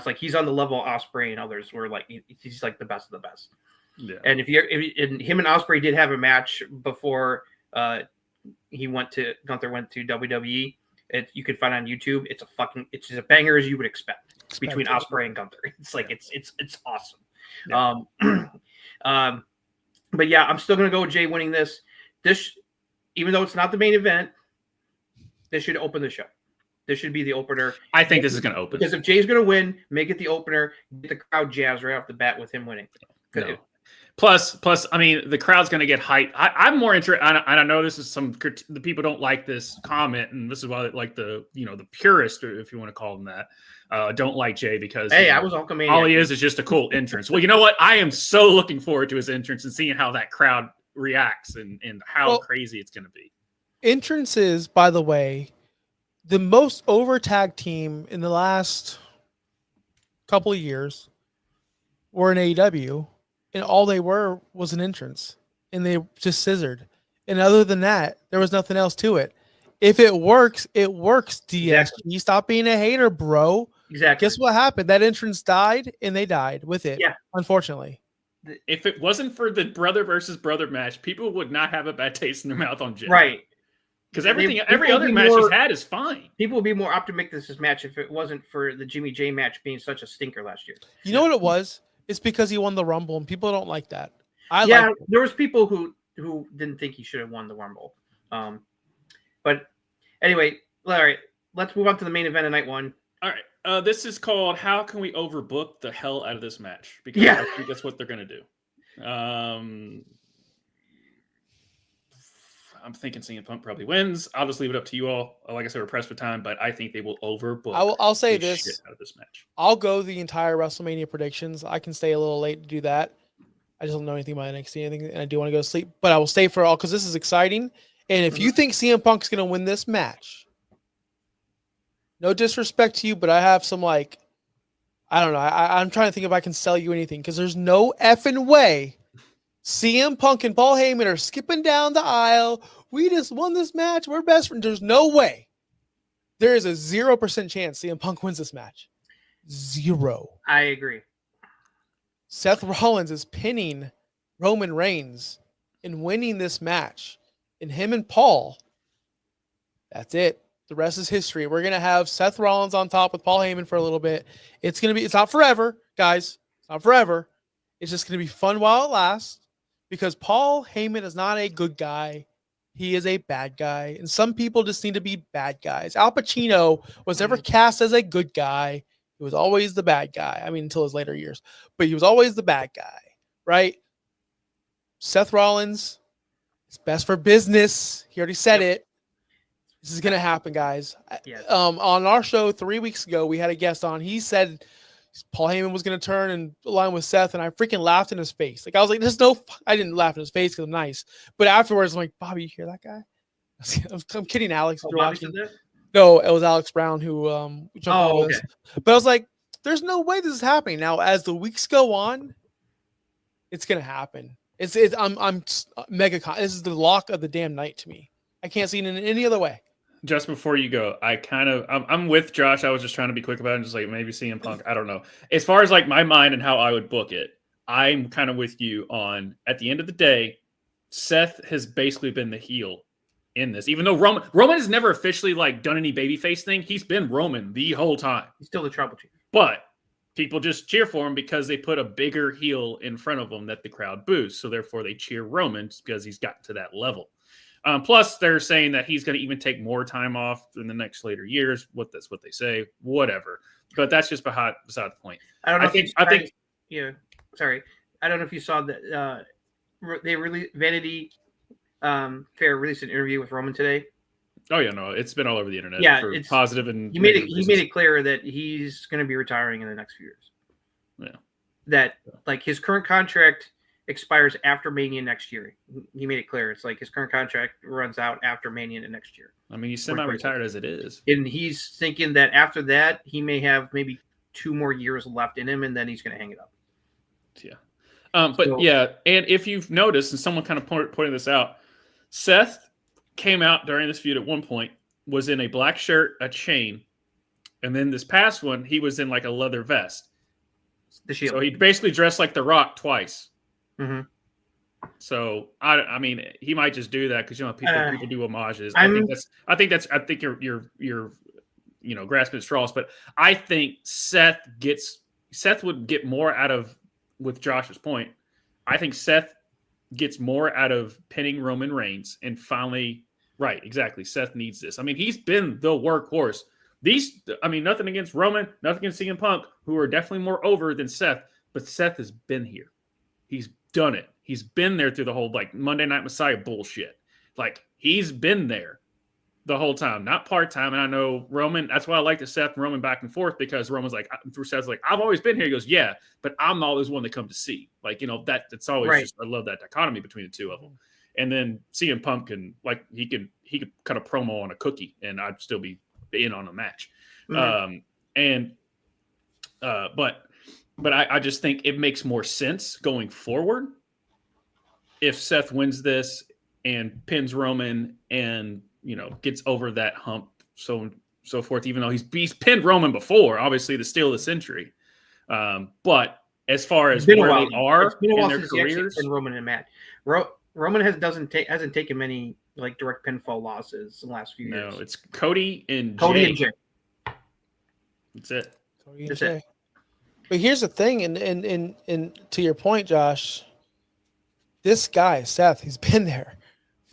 Speaker 3: like he's on the level of Ospreay and others where like he's like the best of the best. Yeah. And him and Ospreay did have a match before Gunther went to WWE. You could find on YouTube. It's just a banger as you would expect between Ospreay and Gunther. It's like it's awesome. Yeah. But yeah, I'm still gonna go with Jay winning this. Even though it's not the main event, this should open the show. This should be the opener.
Speaker 1: I think this is gonna open
Speaker 3: because if Jay's gonna win, make it the opener. Get the crowd jazzed right off the bat with him winning.
Speaker 1: No. Plus, I mean, the crowd's going to get hyped. I'm more interested, and I know this is the people don't like this comment, and this is why, like the purist, if you want to call them that, don't like Jay because
Speaker 3: I was
Speaker 1: all he is just a cool entrance. Well, you know what? I am so looking forward to his entrance and seeing how that crowd reacts and how crazy it's going to be.
Speaker 2: Entrances, by the way, the most over tag team in the last couple of years were in AEW, and all they were was an entrance, and they just scissored. And other than that, there was nothing else to it. If it works, it works. DSG,
Speaker 3: Exactly.
Speaker 2: Stop being a hater, bro.
Speaker 3: Exactly.
Speaker 2: Guess what happened? That entrance died, and they died with it.
Speaker 3: Yeah.
Speaker 2: Unfortunately.
Speaker 1: If it wasn't for the brother versus brother match, people would not have a bad taste in their mouth on Jay.
Speaker 3: Right.
Speaker 1: Because every other match he's had is fine.
Speaker 3: People would be more optimistic this match if it wasn't for the Jimmy J match being such a stinker last year.
Speaker 2: You know what it was? It's because he won the Rumble, and people don't like that.
Speaker 3: There was people who didn't think he should have won the Rumble. But anyway, all right, let's move on to the main event of night one.
Speaker 1: All right, this is called "How Can We Overbook the Hell Out of This Match?" Because I think that's what they're going to do. I'm thinking CM Punk probably wins. I'll just leave it up to you all. Like I said, we're pressed for time, but I think they will overbook.
Speaker 2: I'll say this
Speaker 1: shit out of this match.
Speaker 2: I'll go the entire WrestleMania predictions. I can stay a little late to do that. I just don't know anything about NXT, and I do want to go to sleep, but I will stay for all because this is exciting. And if you think CM Punk's going to win this match, no disrespect to you, but I have some I don't know. I'm trying to think if I can sell you anything because there's no effing way CM Punk and Paul Heyman are skipping down the aisle. We just won this match. We're best friends. There's no way. There is a 0% chance CM Punk wins this match. 0.
Speaker 3: I agree.
Speaker 2: Seth Rollins is pinning Roman Reigns and winning this match. And him and Paul, that's it. The rest is history. We're going to have Seth Rollins on top with Paul Heyman for a little bit. It's not forever, guys. It's not forever. It's just going to be fun while it lasts because Paul Heyman is not a good guy. He is a bad guy. And some people just need to be bad guys. Al Pacino was never cast as a good guy. He was always the bad guy. I mean, until his later years. But he was always the bad guy, right? Seth Rollins is best for business. He already said it. This is going to happen, guys.
Speaker 3: Yes.
Speaker 2: On our show 3 weeks ago, we had a guest on. He said Paul Heyman was going to turn and align with Seth, and I freaking laughed in his face. I was like, there's no – I didn't laugh in his face because I'm nice. But afterwards, I'm like, Bobby, you hear that guy? I'm kidding, Alex.
Speaker 3: Bobby said that?
Speaker 2: No, it was Alex Brown who jumped on
Speaker 3: okay.
Speaker 2: this. But I was like, there's no way this is happening. Now, as the weeks go on, it's going to happen. I'm mega – this is the lock of the damn night to me. I can't see it in any other way.
Speaker 1: Just before you go, I'm with Josh. I was just trying to be quick about it and just maybe CM Punk. I don't know. As far as my mind and how I would book it, I'm kind of with you on at the end of the day, Seth has basically been the heel in this. Even though Roman has never officially done any babyface thing. He's been Roman the whole time.
Speaker 3: He's still the Tribal Chief.
Speaker 1: But people just cheer for him because they put a bigger heel in front of him that the crowd boos. So therefore they cheer Roman because he's gotten to that level. Plus, they're saying that he's going to even take more time off in the next later years. That's what they say. Whatever. But that's just beside the point.
Speaker 3: I don't know. Yeah. Sorry. I don't know if you saw that they Vanity Fair released an interview with Roman today.
Speaker 1: Oh yeah, no, it's been all over the internet.
Speaker 3: Yeah,
Speaker 1: for
Speaker 3: it's
Speaker 1: positive and
Speaker 3: he made it clear that he's going to be retiring in the next few years.
Speaker 1: Yeah.
Speaker 3: That his current contract expires after Mania next year. He made it clear. It's his current contract runs out after Mania next year.
Speaker 1: I mean, he's semi-retired as it is.
Speaker 3: And he's thinking that after that, he may have maybe 2 more years left in him, and then he's going to hang it up.
Speaker 1: Yeah. And if you've noticed, and someone kind of pointed this out, Seth came out during this feud at one point, was in a black shirt, a chain, and then this past one, he was in a leather vest.
Speaker 3: The Shield.
Speaker 1: So he basically dressed like The Rock twice.
Speaker 3: Mm-hmm.
Speaker 1: So I mean, he might just do that because people do homages. I think you're grasping at straws, but I think Seth would get more out of, with Josh's point. I think Seth gets more out of pinning Roman Reigns and finally, right? Exactly. Seth needs this. I mean, he's been the workhorse. Nothing against Roman, nothing against CM Punk, who are definitely more over than Seth, but Seth has been here. He's done it. He's been there through the whole Monday Night Messiah bullshit. He's been there the whole time, not part-time. And I know Roman, that's why I like the Seth and Roman back and forth, because Roman's through Seth's I've always been here. He goes, yeah, but I'm always one that come to see. That's always
Speaker 3: right.
Speaker 1: Just, I love that dichotomy between the two of them. And then CM Punk can, he could cut a promo on a cookie and I'd still be in on a match.
Speaker 3: Mm-hmm.
Speaker 1: But But I just think it makes more sense going forward if Seth wins this and pins Roman and, gets over that hump, so forth, even though he's pinned Roman before, obviously the steal of the century. But as far as where they are in their careers,
Speaker 3: and Roman and Matt, Roman hasn't taken many like direct pinfall losses in the last few years.
Speaker 1: No, it's Cody and
Speaker 3: Jay.
Speaker 1: That's it.
Speaker 2: Cody and Jay. But here's the thing, and to your point, Josh, this guy Seth, he's been there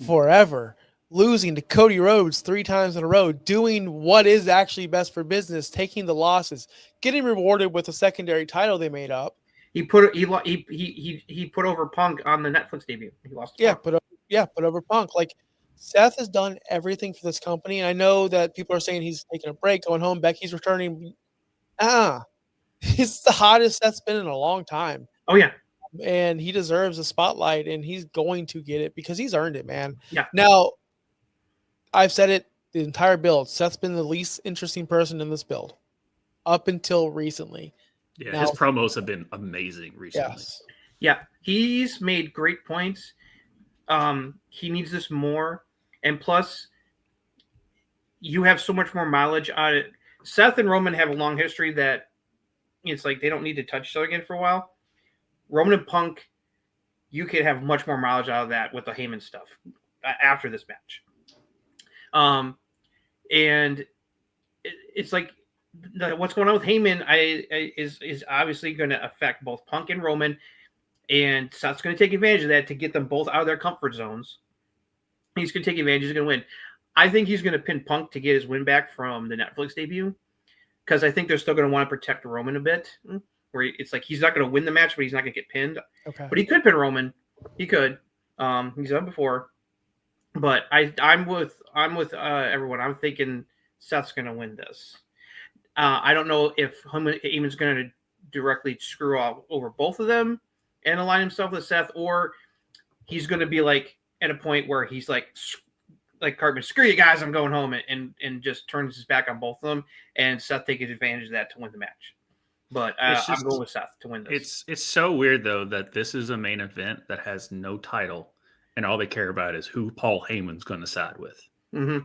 Speaker 2: forever, losing to Cody Rhodes 3 times in a row, doing what is actually best for business, taking the losses, getting rewarded with a secondary title they made up.
Speaker 3: He put over Punk on the Netflix debut. He lost.
Speaker 2: Put over Punk. Like, Seth has done everything for this company, and I know that people are saying he's taking a break, going home. Becky's returning. He's the hottest Seth's been in a long time.
Speaker 3: Oh yeah,
Speaker 2: and he deserves a spotlight, and he's going to get it because he's earned it, man.
Speaker 3: Yeah.
Speaker 2: Now, I've said it the entire build. Seth's been the least interesting person in this build up until recently.
Speaker 1: Yeah, his promos have been amazing recently.
Speaker 2: Yes.
Speaker 3: Yeah, he's made great points. He needs this more, and plus, you have so much more mileage on it. Seth and Roman have a long history that it's like they don't need to touch each other again for a while. Roman and Punk, you could have much more mileage out of that with the Heyman stuff after this match. And it's like what's going on with Heyman is obviously going to affect both Punk and Roman, and Seth's going to take advantage of that to get them both out of their comfort zones. He's going to take advantage. He's going to win. I think he's going to pin Punk to get his win back from the Netflix debut, because I think they're still going to want to protect Roman a bit. Where it's like he's not going to win the match, but he's not going to get pinned.
Speaker 2: Okay.
Speaker 3: But he could pin Roman. He could. He's done before. But I'm with everyone. I'm thinking Seth's going to win this. I don't know if Heyman's going to directly screw over both of them and align himself with Seth, or he's going to be like at a point where he's like Cartman, screw you guys, I'm going home, and just turns his back on both of them, and Seth takes advantage of that to win the match. But I'm going with Seth to win this.
Speaker 1: It's so weird, though, that this is a main event that has no title, and all they care about is who Paul Heyman's going to side with.
Speaker 3: Mm-hmm.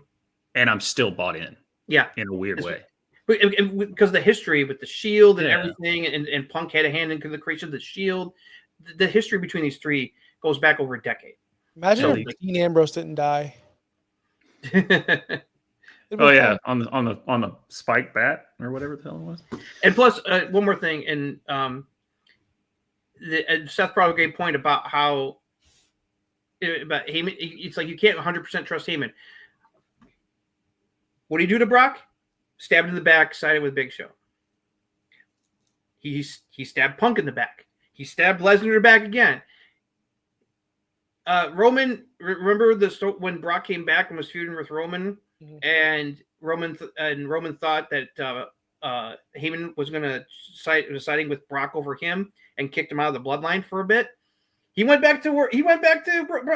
Speaker 1: And I'm still bought in.
Speaker 3: Yeah.
Speaker 1: In a weird way.
Speaker 3: Because the history with the Shield and everything, and Punk had a hand in the creation of the Shield. The history between these three goes back over a decade.
Speaker 2: Imagine if Dean Ambrose didn't die.
Speaker 1: Oh yeah, on the spike bat or whatever the hell it was.
Speaker 3: And plus, one more thing, and Seth probably gave a point about how about Heyman. It's like you can't 100% trust Heyman. What do you do to Brock? Stabbed in the back, sided with Big Show. He stabbed Punk in the back. He stabbed Lesnar in the back again. Roman, remember when Brock came back and was feuding with Roman, and Roman thought that Heyman was going to siding with Brock over him and kicked him out of the bloodline for a bit. He went back to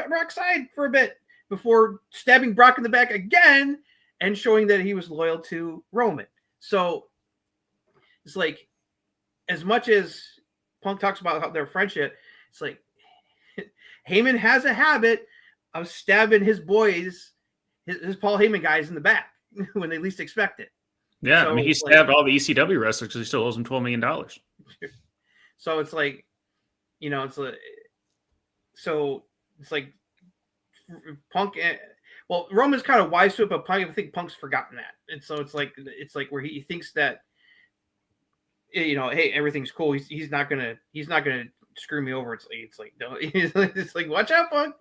Speaker 3: Brock's side for a bit before stabbing Brock in the back again and showing that he was loyal to Roman. So it's like, as much as Punk talks about their friendship, it's like Heyman has a habit of stabbing his boys, his Paul Heyman guys in the back when they least expect it.
Speaker 1: Yeah, so, I mean, he stabbed all the ECW wrestlers because he still owes them $12 million.
Speaker 3: So it's like, it's like Punk. Well, Roman's kind of wise to it, but I think Punk's forgotten that, and so it's like where he thinks that, hey, everything's cool. He's not gonna screw me over. It's like no, it's like watch out, Punk.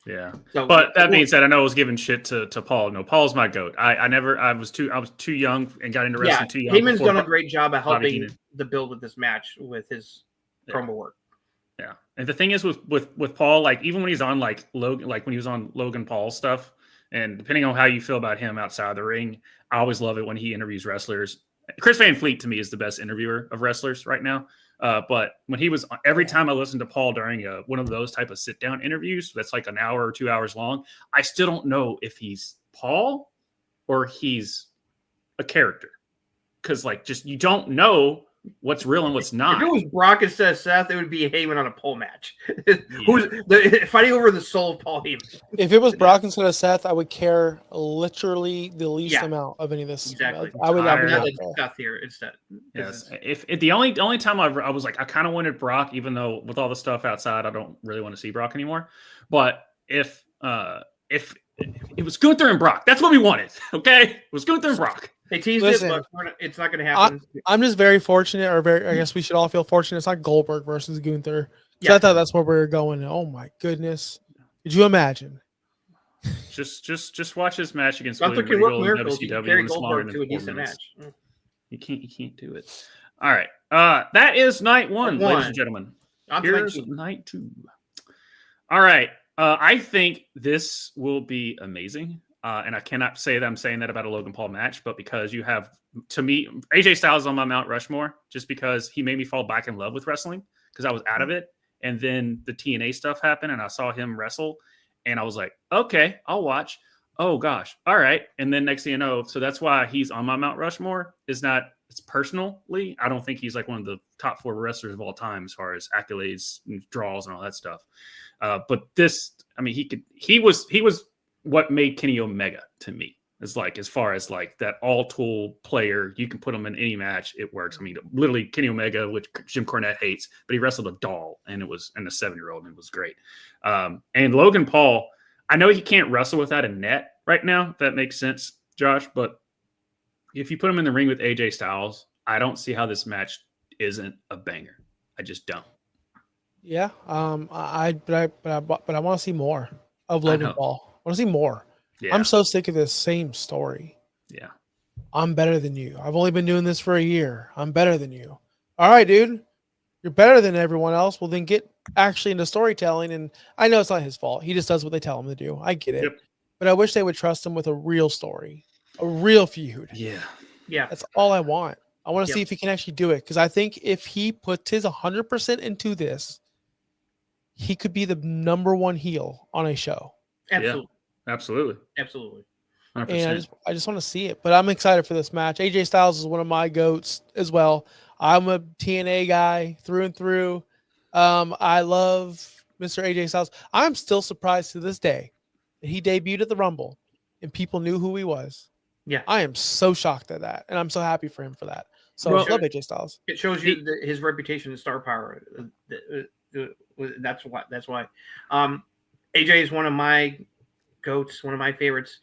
Speaker 1: Yeah. So, but that being said, I know I was giving shit to Paul. No, Paul's my GOAT. I was too young and got into wrestling too young.
Speaker 3: Heyman's done a great job at helping the build with this match with his promo work.
Speaker 1: Yeah. And the thing is with Paul, like even when he's on like Logan, like when he was on Logan Paul stuff, and depending on how you feel about him outside the ring, I always love it when he interviews wrestlers. Chris Van Fleet to me is the best interviewer of wrestlers right now. But when he was, every time I listened to Paul during one of those type of sit down interviews, that's like an hour or 2 hours long, I still don't know if he's Paul or he's a character. Cause like, just, you don't know what's real and what's not.
Speaker 3: If it was Brock instead of Seth, it would be Heyman on a pole match. Who's fighting over the soul of Paul Heyman?
Speaker 2: If it was Brock instead of Seth, I would care literally the least amount of any of this.
Speaker 3: Exactly.
Speaker 2: I would not
Speaker 3: Seth here instead.
Speaker 1: Yes. If the only time I was like, I kind of wanted Brock, even though with all the stuff outside, I don't really want to see Brock anymore. But if it was Gunther and Brock, that's what we wanted. Okay, it was Gunther and Brock.
Speaker 3: They teased it, but it's not going to happen.
Speaker 2: I'm just very fortunate, I guess we should all feel fortunate. It's not Goldberg versus Gunther. So I thought that's where we were going. Oh my goodness, could you imagine?
Speaker 1: Just watch this match against
Speaker 3: Gunther
Speaker 1: William
Speaker 3: can work
Speaker 1: Regal
Speaker 3: miracles.
Speaker 1: WCW.
Speaker 3: You can carry Goldberg to a decent match.
Speaker 1: You can't do it. All right, that is night one, ladies and gentlemen. Here's night two. All right, I think this will be amazing. And I cannot say that I'm saying that about a Logan Paul match, but because you have, to me, AJ Styles on my Mount Rushmore, just because he made me fall back in love with wrestling because I was out of it. And then the TNA stuff happened and I saw him wrestle and I was like, okay, I'll watch. Oh gosh. All right. And then next thing you know, so that's why he's on my Mount Rushmore. It's personally, I don't think he's like one of the top 4 wrestlers of all time as far as accolades and draws and all that stuff. But this, I mean, he was what made Kenny Omega to me. Is like, as far as like that all-tool player, you can put him in any match, it works. I mean, literally Kenny Omega, which Jim Cornette hates, but he wrestled a doll and it was in a 7-year-old and it was great. And Logan Paul, I know he can't wrestle without a net right now, if that makes sense, Josh, but if you put him in the ring with AJ Styles, I don't see how this match isn't a banger. I just don't.
Speaker 2: Yeah. But I want to see more of Logan Paul. I want to see more. Yeah. I'm so sick of this same story.
Speaker 1: Yeah.
Speaker 2: I'm better than you. I've only been doing this for a year. I'm better than you. All right, dude. You're better than everyone else. Well, then get actually into storytelling. And I know it's not his fault. He just does what they tell him to do. I get it. Yep. But I wish they would trust him with a real story, a real feud.
Speaker 1: Yeah.
Speaker 3: Yeah.
Speaker 2: That's all I want. I want to see if he can actually do it. Because I think if he puts his 100% into this, he could be the number 1 heel on a show.
Speaker 3: Absolutely.
Speaker 1: Yeah, absolutely.
Speaker 2: 100%. And I just want to see it. But I'm excited for this match. AJ Styles is one of my goats as well. I'm a TNA guy through and through. I love Mr. AJ Styles. I'm still surprised to this day that he debuted at the Rumble and people knew who he was.
Speaker 3: Yeah.
Speaker 2: I am so shocked at that. And I'm so happy for him for that. So I love AJ Styles.
Speaker 3: It shows you his reputation and star power. That's why. AJ is one of my goats, one of my favorites.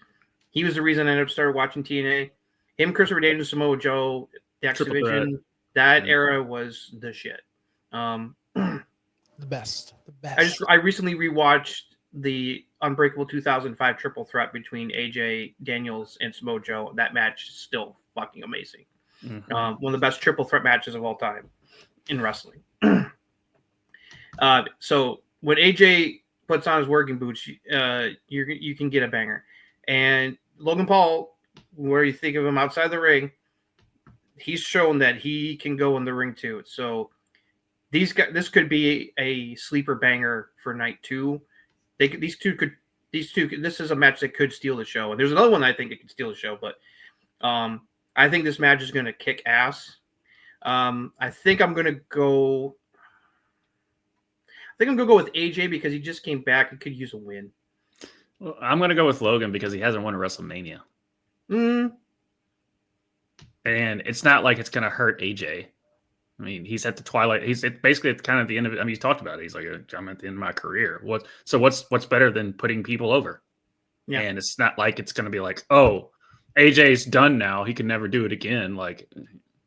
Speaker 3: He was the reason I ended up started watching TNA. Him, Christopher Daniels, Samoa Joe, the X Division, that era was the shit.
Speaker 2: The best.
Speaker 3: I recently rewatched the Unbreakable 2005 Triple Threat between AJ, Daniels, and Samoa Joe. That match is still fucking amazing. Mm-hmm. One of the best triple threat matches of all time in wrestling. So when AJ puts on his working boots, you can get a banger. And Logan Paul, where you think of him outside the ring, he's shown that he can go in the ring too. So this could be a sleeper banger for night 2. This is a match that could steal the show. And there's another one I think it could steal the show, but I think this match is going to kick ass. I think I'm going to go with AJ because he just came back and could use a win.
Speaker 1: Well, I'm going to go with Logan because he hasn't won a WrestleMania.
Speaker 3: And
Speaker 1: it's not like it's going to hurt AJ. I mean, he's at the twilight. He's basically at kind of the end of it. I mean, he's talked about it. He's like, I'm at the end of my career. What's better than putting people over? Yeah. And it's not like it's going to be like, oh, AJ's done now. He can never do it again. Like,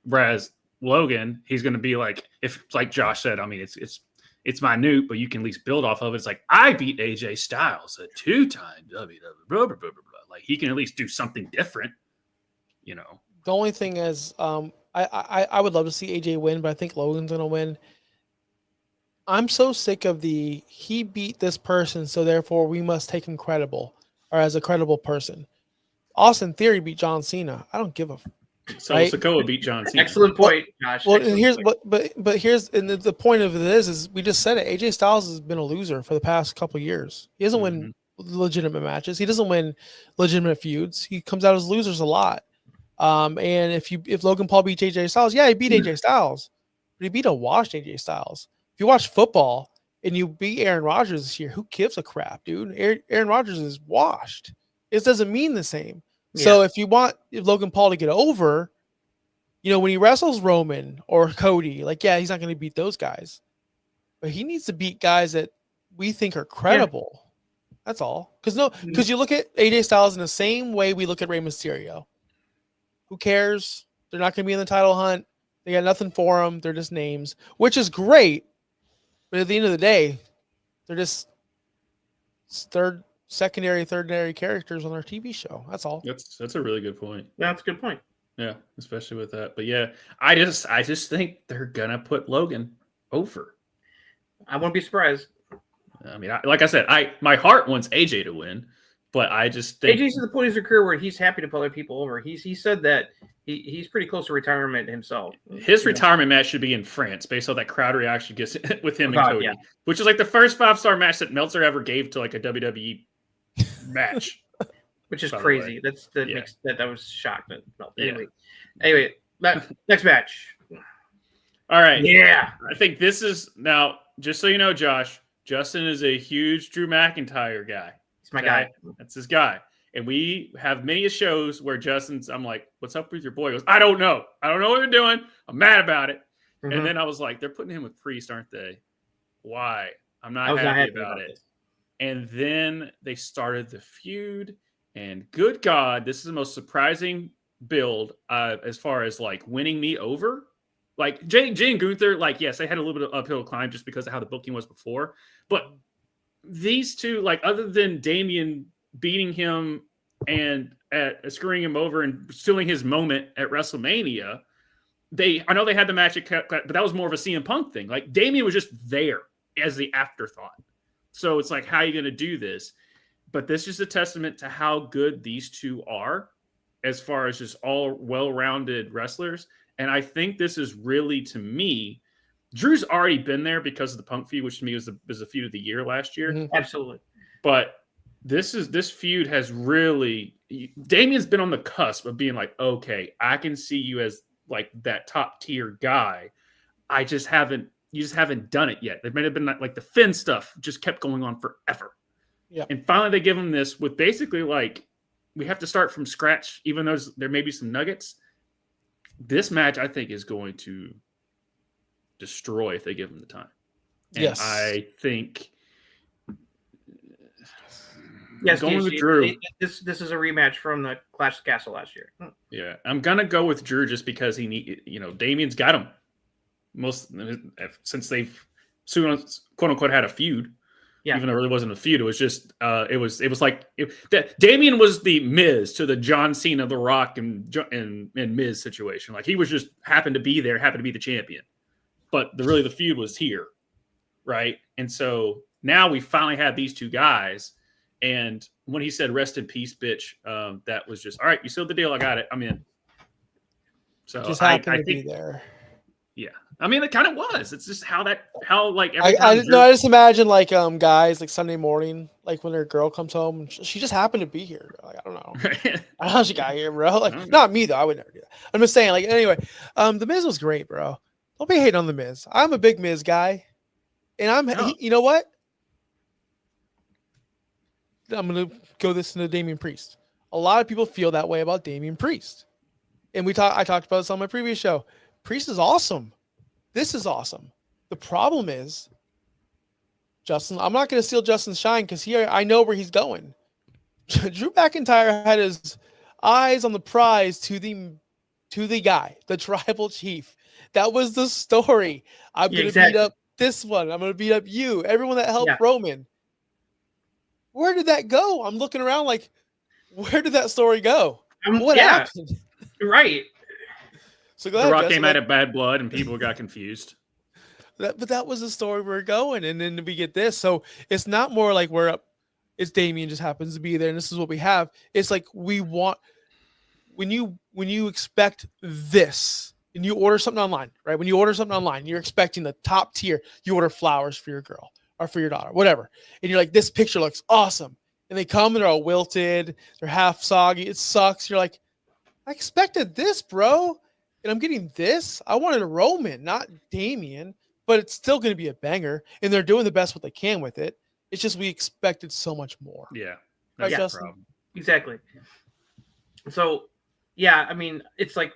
Speaker 1: whereas Logan, he's going to be like, if like Josh said, I mean, it's minute, but you can at least build off of it. It's like, I beat AJ Styles, a 2-time WWE, blah, blah, blah, blah, blah. Like, he can at least do something different, you know.
Speaker 2: The only thing is, I would love to see AJ win, but I think Logan's going to win. I'm so sick of he beat this person, so therefore we must take him credible or as a credible person. Austin Theory beat John Cena. I don't give a
Speaker 1: So Sikoa beat John Cena.
Speaker 3: Excellent point, Josh.
Speaker 2: Well, and here's but here's the point of this is we just said it. AJ Styles has been a loser for the past couple of years. He doesn't win legitimate matches. He doesn't win legitimate feuds. He comes out as losers a lot. And if Logan Paul beat AJ Styles, yeah, he beat AJ Styles, but he beat a washed AJ Styles. If you watch football and you beat Aaron Rodgers this year, who gives a crap, dude? Aaron Rodgers is washed. It doesn't mean the same. Yeah. So if Logan Paul to get over, when he wrestles Roman or Cody, like, yeah, he's not going to beat those guys, but he needs to beat guys that we think are credible. Yeah. That's all. Because you look at AJ Styles in the same way we look at Rey Mysterio. Who cares? They're not going to be in the title hunt. They got nothing for them. They're just names, which is great. But at the end of the day, they're just secondary, thirdary characters on their TV show. That's all.
Speaker 1: That's a really good point.
Speaker 3: That's a good point.
Speaker 1: Yeah, especially with that. But yeah, I just think they're gonna put Logan over.
Speaker 3: I wouldn't be surprised.
Speaker 1: I mean, like I said, my heart wants AJ to win, but I just think
Speaker 3: AJ's at the point in his career where he's happy to put other people over. He said that he's pretty close to retirement himself.
Speaker 1: His retirement match should be in France, based on that crowd reaction gets with him and Cody, which is like the first 5-star match that Meltzer ever gave to like a WWE match.
Speaker 3: Which is crazy. That was shocked. Anyway, next match.
Speaker 1: All right.
Speaker 3: Yeah.
Speaker 1: I think this is now, just so you know, Josh, Justin is a huge Drew McIntyre guy.
Speaker 3: He's my guy.
Speaker 1: That's his guy. And we have many shows where I'm like, what's up with your boy? He goes, I don't know. I don't know what they're doing. I'm mad about it. Mm-hmm. And then I was like, they're putting him with Priest, aren't they? Why? I'm not happy about it. And then they started the feud. And good God, this is the most surprising build as far as like winning me over. Like Jay and Gunther, like, yes, they had a little bit of uphill climb just because of how the booking was before. But these two, like, other than Damian beating him and screwing him over and stealing his moment at WrestleMania, I know they had the match at Cut, but that was more of a CM Punk thing. Like, Damian was just there as the afterthought. So it's like, how are you going to do this? But this is a testament to how good these two are as far as just all well-rounded wrestlers. And I think this is really, to me, Drew's already been there because of the Punk feud, which to me was the feud of the year last year.
Speaker 3: Mm-hmm. Absolutely.
Speaker 1: But this feud has really, Damian's been on the cusp of being like, okay, I can see you as like that top tier guy. You just haven't done it yet. There may have been like the Finn stuff just kept going on forever.
Speaker 2: Yeah.
Speaker 1: And finally they give him this with basically like, we have to start from scratch, even though there may be some nuggets. This match, I think, is going to destroy if they give him the time. And
Speaker 2: yes.
Speaker 1: I think
Speaker 3: going with Drew. This is a rematch from the Clash of Castle last year.
Speaker 1: Yeah, I'm gonna go with Drew just because Damian's got him since they've quote unquote had a feud. Yeah. Even though it really wasn't a feud, it was just it was like Damian was the Miz to the John Cena, The Rock, and Miz situation. Like he was just happened to be there, happened to be the champion. But the feud was here, right? And so now we finally have these two guys. And when he said "rest in peace, bitch," that was just all right. You sealed the deal. I got it. I'm in. So
Speaker 2: just happened to be there.
Speaker 1: Yeah, I mean, it kind of was. It's just how like every
Speaker 2: I just imagine like guys like Sunday morning, like when their girl comes home, and she just happened to be here. Like, I don't know. I don't know how she got here, bro. Like not me though. I would never do that. I'm just saying. Like anyway, the Miz was great, bro. Don't be hating on the Miz. I'm a big Miz guy, and you know what? I'm gonna go this into Damian Priest. A lot of people feel that way about Damian Priest, and I talked about this on my previous show. Priest is awesome. This is awesome. The problem is, Justin, I'm not going to steal Justin's shine because I know where he's going. Drew McIntyre had his eyes on the prize to the guy, the tribal chief. That was the story. I'm going to beat up this one. I'm going to beat up you. Everyone that helped Roman. Where did that go? I'm looking around like, where did that story go? What happened?
Speaker 3: Right.
Speaker 2: So go ahead,
Speaker 1: The Rock came out of Bad Blood and people got confused.
Speaker 2: But that was the story we're going, and then we get this. So it's not more like we're up. It's Damian just happens to be there, and this is what we have. It's like we want when you expect this, and you order something online, right? When you order something online, you're expecting the top tier. You order flowers for your girl or for your daughter, whatever, and you're like, this picture looks awesome, and they come and they're all wilted, they're half soggy, it sucks. You're like, I expected this, bro. And I'm getting this. I wanted a Roman, not Damian, but it's still going to be a banger. And they're doing the best what they can with it. It's just we expected so much more.
Speaker 1: Yeah.
Speaker 2: Right,
Speaker 3: Yeah.
Speaker 2: Justin?
Speaker 1: Problem.
Speaker 3: Exactly. So, yeah, I mean, it's like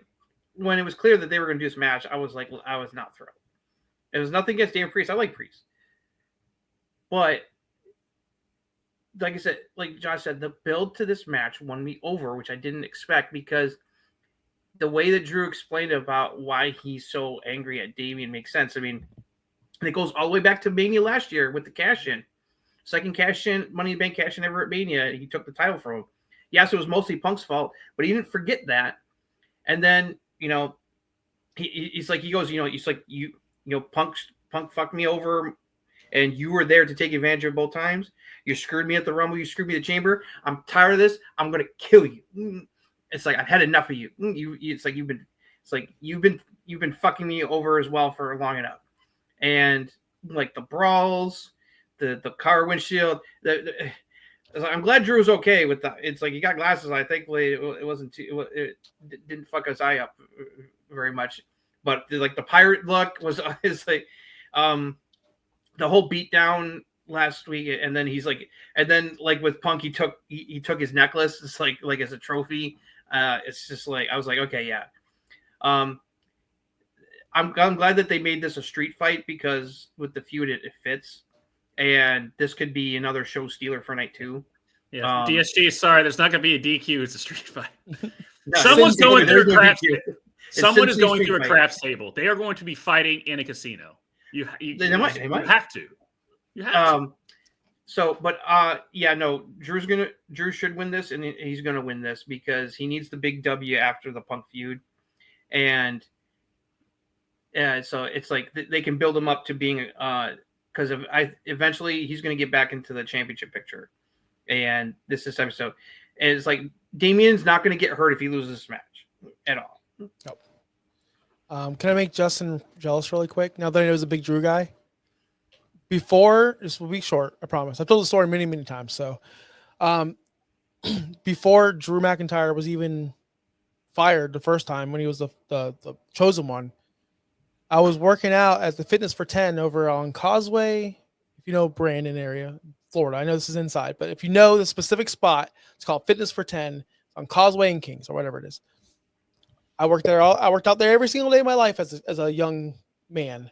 Speaker 3: when it was clear that they were going to do this match, I was not thrilled. It was nothing against Damian Priest. I like Priest. But, like I said, like Josh said, the build to this match won me over, which I didn't expect because the way that Drew explained about why he's so angry at Damian makes sense. I mean, and it goes all the way back to Mania last year with the cash-in. Second cash-in, Money in the Bank cash-in ever at Mania. He took the title from him. Yes, it was mostly Punk's fault, but he didn't forget that. And then, he's like, he goes, he's like, Punk fucked me over, and you were there to take advantage of both times. You screwed me at the Rumble. You screwed me at the Chamber. I'm tired of this. I'm gonna kill you. It's like I've had enough of you. You've been fucking me over as well for long enough. And like the brawls, the car windshield, I'm glad Drew was okay with that. It's like he got glasses. I thankfully it wasn't too. It didn't fuck his eye up very much. But the pirate look was is like, the whole beatdown last week, and then with Punk he took his necklace. It's like as a trophy. It's just like I was like, okay, yeah. I'm glad that they made this a street fight because with the feud it fits. And this could be another show stealer for night 2.
Speaker 1: Yeah, DSG. Sorry, there's not going to be a DQ. It's a street fight.
Speaker 3: No,
Speaker 1: Someone's going through a craps. Someone is going through a
Speaker 3: fight.
Speaker 1: craps table. They are going to be fighting in a casino. You have to. You have to.
Speaker 3: So, but no. Drew should win this, and he's gonna win this because he needs the big W after the Punk feud, and so it's like they can build him up to being because eventually he's going to get back into the championship picture, and this is time. So, and it's like Damian's not going to get hurt if he loses this match at all.
Speaker 2: Nope. Can I make Justin jealous really quick? Now that I know he's a big Drew guy. Before, this will be short, I promise. I've told the story many, many times. So, before Drew McIntyre was even fired the first time when he was the chosen one, I was working out at the Fitness for 10 over on Causeway, if you know Brandon area, Florida. I know this is inside, but if you know the specific spot, it's called Fitness for 10 on Causeway and Kings or whatever it is. I worked out there every single day of my life as a young man.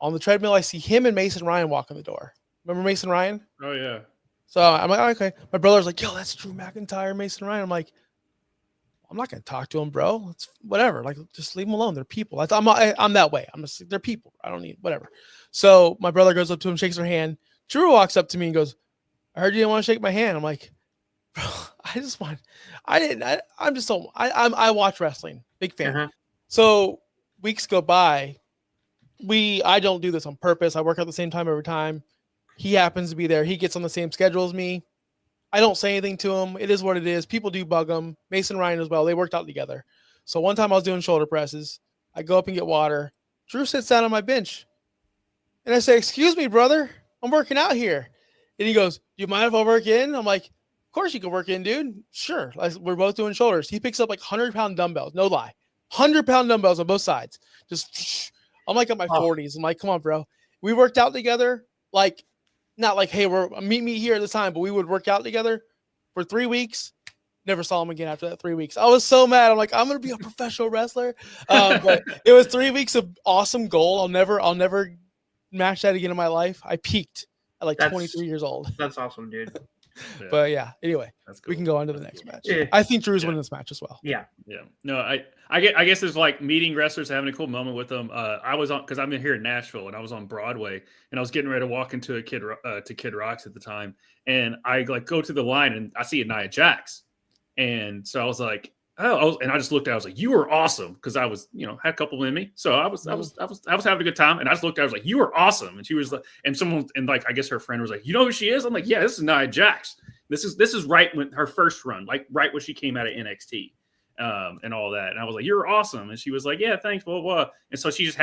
Speaker 2: On the treadmill, I see him and Mason Ryan walk in the door. Remember Mason Ryan?
Speaker 1: Oh, yeah.
Speaker 2: So I'm like, okay. My brother's like, yo, that's Drew McIntyre, Mason Ryan. I'm like, I'm not going to talk to him, bro. It's whatever. Like, just leave them alone. They're people. I'm that way. I'm just, they're people. I don't need whatever. So my brother goes up to him, shakes her hand. Drew walks up to me and goes, I heard you didn't want to shake my hand. I'm like, bro, I watch wrestling. Big fan.
Speaker 3: Uh-huh.
Speaker 2: So weeks go by. I don't do this on purpose. I work at the same time every time. He happens to be there. He gets on the same schedule as me. I don't say anything to him. It is what it is. People do bug him. Mason Ryan as well. They worked out together. So one time I was doing shoulder presses. I go up and get water. Drew sits down on my bench. And I say, excuse me, brother. I'm working out here. And he goes, do you mind if I work in? I'm like, of course you can work in, dude. Sure. We're both doing shoulders. He picks up like 100-pound dumbbells. No lie. 100-pound dumbbells on both sides. Just, I'm like in my 40s. I'm like, come on, bro. We worked out together. Like, not like, hey, meet me here at this time, but we would work out together for 3 weeks. Never saw him again after that 3 weeks. I was so mad. I'm like, I'm going to be a professional wrestler. But it was 3 weeks of awesome goal. I'll never match that again in my life. I peaked at like 23 years old.
Speaker 3: That's awesome, dude.
Speaker 2: Yeah. But yeah, anyway, cool. We can go on to the next match. Yeah. I think Drew's winning this match as well.
Speaker 3: Yeah.
Speaker 1: Yeah. No, I guess there's like meeting wrestlers, having a cool moment with them. I was on, because I'm here in Nashville, and I was on Broadway, and I was getting ready to walk into Kid Rock's at the time, and I like go to the line, and I see a Nia Jax, and so I was like, and I just looked at, I was like, you were awesome, because I was, had a couple in me, so I was having a good time, and I just looked at, I was like, you were awesome, and she was like, I guess her friend was like, you know who she is? I'm like, yeah, this is Nia Jax. This is right when her first run, like right when she came out of NXT. And all that. And I was like, you're awesome. And she was like, yeah, thanks, blah, blah, blah. And so she just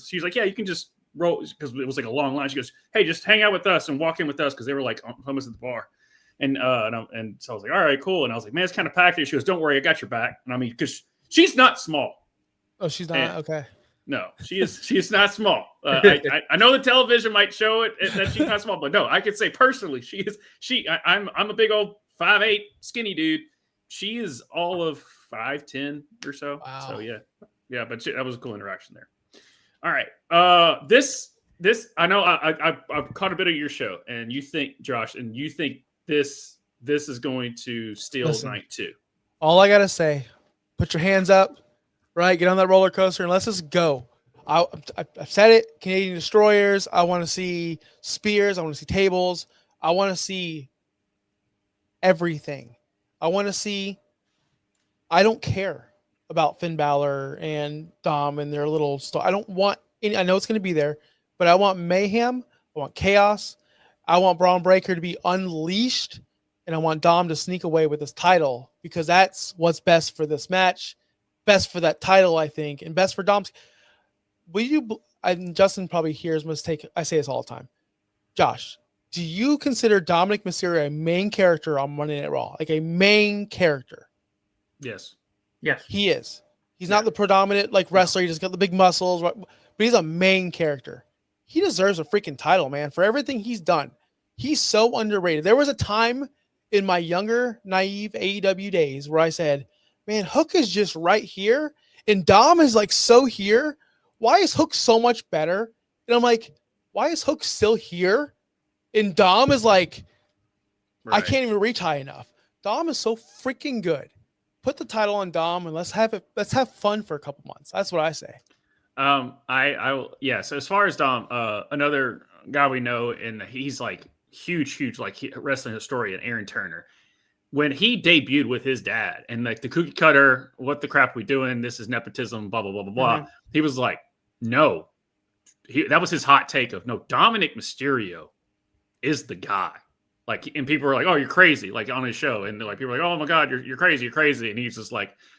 Speaker 1: she's like, yeah, you can just roll, because it was like a long line. She goes, hey, just hang out with us and walk in with us, because they were like almost at the bar. And so I was like, all right, cool. And I was like, man, it's kind of packed here. She goes, don't worry, I got your back. And I mean, because she's not small.
Speaker 2: Oh, she's not? Okay.
Speaker 1: No, she is not small. I know the television might show it that she's not small, but no, I could say personally, I'm a big old 5'8" skinny dude. She is all of 5'10" or so.
Speaker 2: Wow.
Speaker 1: So yeah, but that was a cool interaction there. All right, this I know I've caught a bit of your show, and you think, Josh, and you think this is going to steal night 2.
Speaker 2: All I gotta say, put your hands up, right? Get on that roller coaster and let's just go. I've said it. Canadian destroyers. I want to see spears. I want to see tables. I want to see everything. I don't care about Finn Balor and Dom and their little stuff. I don't want any. I know it's going to be there, but I want mayhem. I want chaos. I want Braun Breaker to be unleashed, and I want Dom to sneak away with his title because that's what's best for this match, best for that title, I think, and best for Dom's. Justin probably hears mistake. I say this all the time. Josh, do you consider Dominic Mysterio a main character on Monday Night Raw? Like a main character?
Speaker 1: Yes.
Speaker 2: He is. He's not the predominant wrestler. He just got the big muscles, but he's a main character. He deserves a freaking title, man, for everything he's done. He's so underrated. There was a time in my younger, naive AEW days where I said, man, Hook is just right here, and Dom is so here. Why is Hook so much better? And I'm like, why is Hook still here? And Dom is right. I can't even reach high enough. Dom is so freaking good. Put the title on Dom and let's have fun for a couple months. That's what I say.
Speaker 1: I will. Yeah. So as far as Dom, another guy we know, and he's huge, wrestling historian, Aaron Turner. When he debuted with his dad and the cookie cutter, what the crap we doing? This is nepotism, blah, blah, blah, blah, blah. He was like, no, that was his hot take of no, Dominic Mysterio is the guy. And people were like, oh, you're crazy, on his show. And people were like, oh my God, you're crazy, you're crazy. And he's just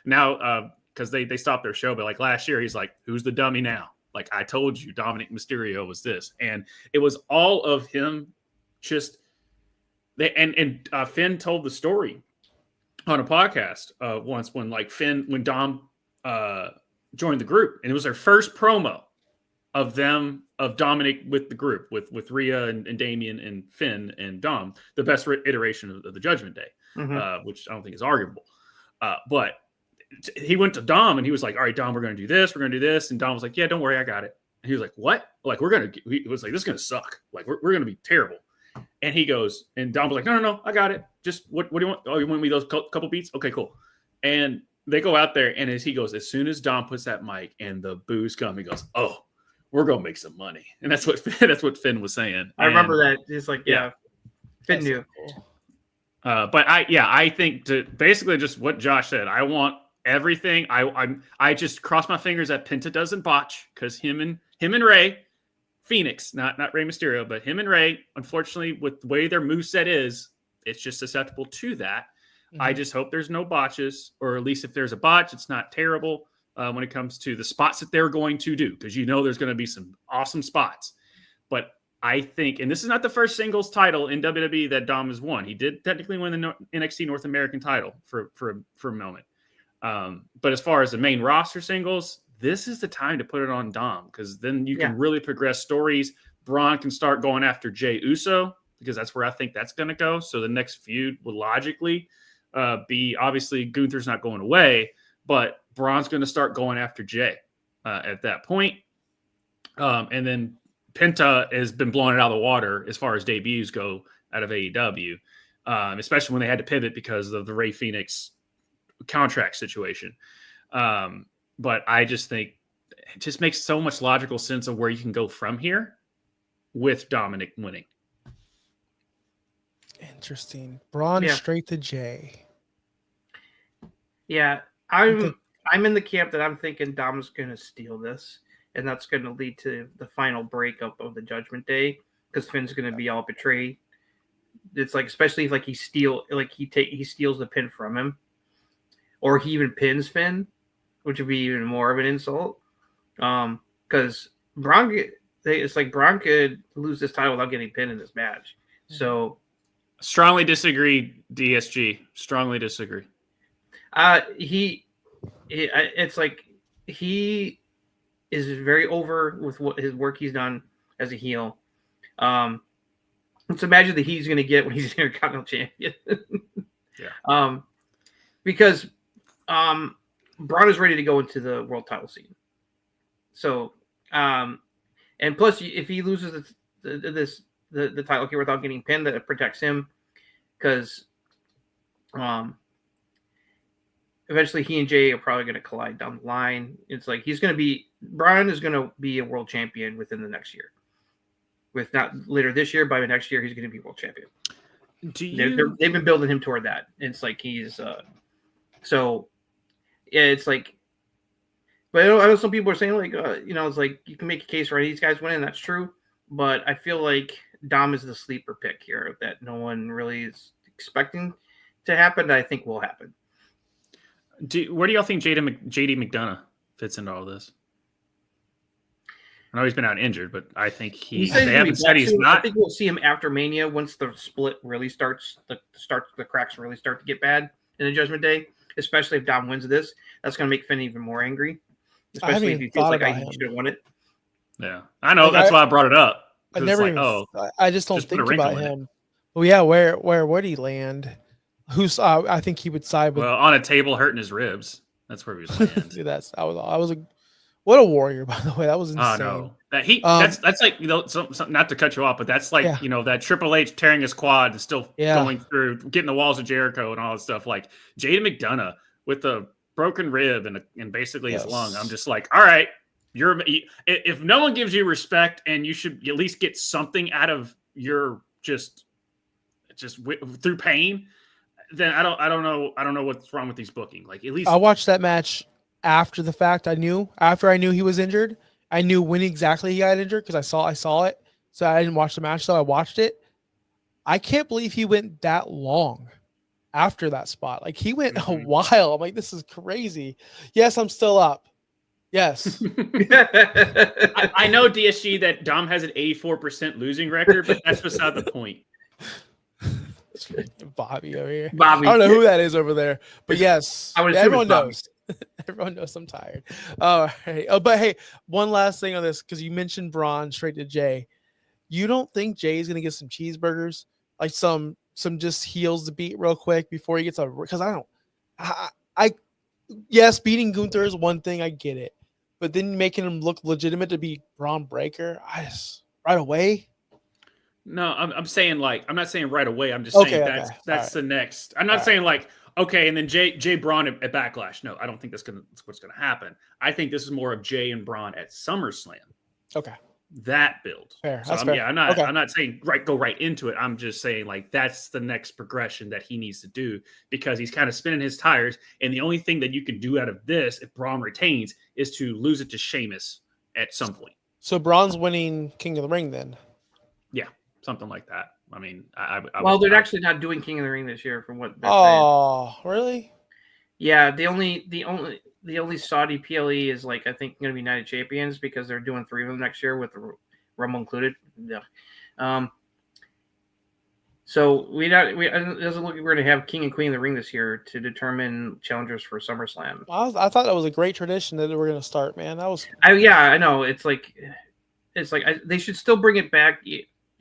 Speaker 1: now, because they stopped their show, but last year, he's like, who's the dummy now? I told you, Dominic Mysterio was this. And it was all of him just, Finn told the story on a podcast once when Dom joined the group, and it was their first promo of Dominic with the group with Rhea and Damian and Finn and Dom, the best iteration of the Judgment Day, which I don't think is arguable. But he went to Dom and he was like, all right, Dom, we're going to do this. And Dom was like, yeah, don't worry, I got it. And he was like, what? He was like, this is going to suck. We're going to be terrible. And he goes, and Dom was like, no, I got it. Just what do you want? Oh, you want me those couple beats? Okay, cool. And they go out there, and as soon as Dom puts that mic and the boos come, he goes, oh, we're gonna make some money. And that's what Finn was saying.
Speaker 3: I remember that. It's Finn knew.
Speaker 2: Cool.
Speaker 1: But I think to basically just what Josh said, I want everything. I just cross my fingers that Penta doesn't botch, because him and Rey Phoenix, not Rey Mysterio, but him and Rey, unfortunately, with the way their moveset is, it's just susceptible to that. I just hope there's no botches, or at least if there's a botch, it's not terrible when it comes to the spots that they're going to do, because there's going to be some awesome spots. But I think, and this is not the first singles title in WWE that Dom has won. He did technically win the NXT North American title for a moment. But as far as the main roster singles, this is the time to put it on Dom, because then you can really progress stories. Braun can start going after Jey Uso, because that's where I think that's going to go. So the next feud would logically be, obviously Gunther's not going away, but Braun's going to start going after Jey at that point. And then Penta has been blowing it out of the water as far as debuts go out of AEW, especially when they had to pivot because of the Rey Fenix contract situation. But I just think it just makes so much logical sense of where you can go from here with Dominic winning.
Speaker 2: Interesting. Braun straight to Jey.
Speaker 3: Yeah, I'm in the camp that I'm thinking Dom's going to steal this, and that's going to lead to the final breakup of the Judgment Day, because Finn's going to be all betrayed. It's especially if he steals the pin from him, or he even pins Finn, which would be even more of an insult. Because Braun could lose this title without getting pinned in this match. So
Speaker 1: Strongly disagree, DSG. Strongly disagree.
Speaker 3: It's like he is very over with what his work he's done as a heel. Let's imagine that he's going to get when he's Intercontinental Champion.
Speaker 1: Yeah.
Speaker 3: Because Braun is ready to go into the world title scene. So, and plus, if he loses the title here without getting pinned, that protects him. Because eventually he and Jay are probably going to collide down the line. It's like Braun is going to be a world champion within the next year. With not later this year, by next year, he's going to be world champion. They've been building him toward that. It's like he's so yeah. It's like, but I know some people are saying like it's like you can make a case for these guys winning. That's true, but I feel like Dom is the sleeper pick here that no one really is expecting to happen. That I think will happen.
Speaker 1: Where do y'all think JD McDonough fits into all this? I know he's been out injured, but I think they haven't said he's not.
Speaker 3: I think we'll see him after Mania once the split really starts. The cracks really start to get bad in the Judgment Day, especially if Dom wins this. That's going to make Finn even more angry, especially if he feels like he should have won it.
Speaker 1: Yeah, I know. That's why I brought it up.
Speaker 2: I never I just don't think about him. Well, yeah, where would he land? I think he would side with.
Speaker 1: Well, on a table hurting his ribs. That's where he was landing.
Speaker 2: What a warrior, by the way. That was insane.
Speaker 1: Oh no, that's like not to cut you off, but that's like that Triple H tearing his quad and still going through getting the walls of Jericho and all that stuff. Like Jada McDonough with a broken rib and basically his lung. I'm just like, all right, if no one gives you respect and you should at least get something out of your just through pain, then I don't know what's wrong with these booking. Like at least
Speaker 2: I watched that match. After the fact, after I knew he was injured, I knew when exactly he got injured because I saw it. So I didn't watch the match, so I watched it. I can't believe he went that long after that spot. Like he went a while. I'm like, this is crazy. Yes, I'm still up. Yes.
Speaker 1: I know DSG that Dom has an 84% losing record, but that's beside the point.
Speaker 2: Bobby over here. I don't know who that is over there, but yes, everyone knows. Everyone knows I'm tired. All right. But hey, one last thing on this, because you mentioned Braun straight to Jay. You don't think Jay's gonna get some cheeseburgers, like some just heels to beat real quick before he gets a? Because yes, beating Gunther is one thing, I get it, but then making him look legitimate to be Braun Breaker, right away.
Speaker 1: No, I'm saying like I'm not saying right away. I'm just saying that's the next. I'm not saying like. Okay, and then Jay Braun at Backlash. No, I don't think that's what's gonna happen. I think this is more of Jay and Braun at SummerSlam.
Speaker 2: Okay,
Speaker 1: that build.
Speaker 2: Fair.
Speaker 1: So
Speaker 2: fair.
Speaker 1: I'm not saying go right into it. I'm just saying like that's the next progression that he needs to do because he's kind of spinning his tires, and the only thing that you can do out of this if Braun retains is to lose it to Sheamus at some point.
Speaker 2: So Braun's winning King of the Ring then.
Speaker 1: Yeah, something like that. I mean,
Speaker 3: they're actually not doing King of the Ring this year, from what.
Speaker 2: Really?
Speaker 3: Yeah, the only Saudi PLE is like I think going to be United Champions because they're doing 3 of them next year with the Rumble included. Yeah. So it doesn't look like we're going to have King and Queen of the Ring this year to determine challengers for SummerSlam.
Speaker 2: I thought that was a great tradition that we're going to start, man. That was.
Speaker 3: I know. It's like they should still bring it back.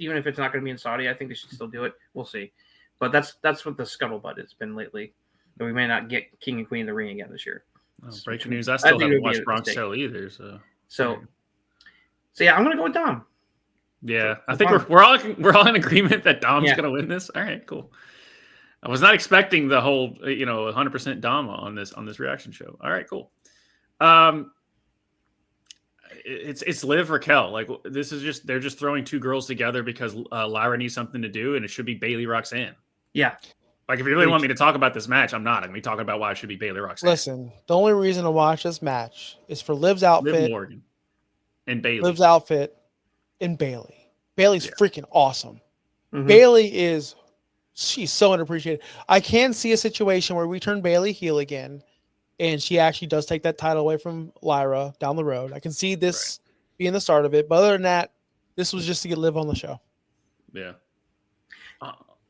Speaker 3: Even if it's not going to be in Saudi, I think they should still do it. We'll see. But that's what the scuttlebutt has been lately. That we may not get King and Queen of the Ring again this year.
Speaker 1: Oh, breaking news. I still haven't watched Bronx Tale either. So
Speaker 3: yeah, I'm going to go with Dom.
Speaker 1: Yeah, I think we're all in agreement that Dom's going to win this. All right, cool. I was not expecting the whole 100% Dom on this reaction show. All right, cool. It's Liv Raquel. Like they're just throwing 2 girls together because Lyra needs something to do, and it should be Bayley Roxanne.
Speaker 3: Yeah.
Speaker 1: Like if you really want me to talk about this match, I'm not. I'm gonna be talking about why it should be Bayley Roxanne.
Speaker 2: Listen, the only reason to watch this match is for Liv's outfit,
Speaker 1: Liv Morgan, and Bayley.
Speaker 2: Liv's outfit, and Bayley. Bayley's freaking awesome.
Speaker 3: Mm-hmm.
Speaker 2: Bayley she's so underappreciated. I can see a situation where we turn Bayley heel again. And she actually does take that title away from Lyra down the road. I can see this being the start of it. But other than that, this was just to get Liv on the show.
Speaker 1: Yeah.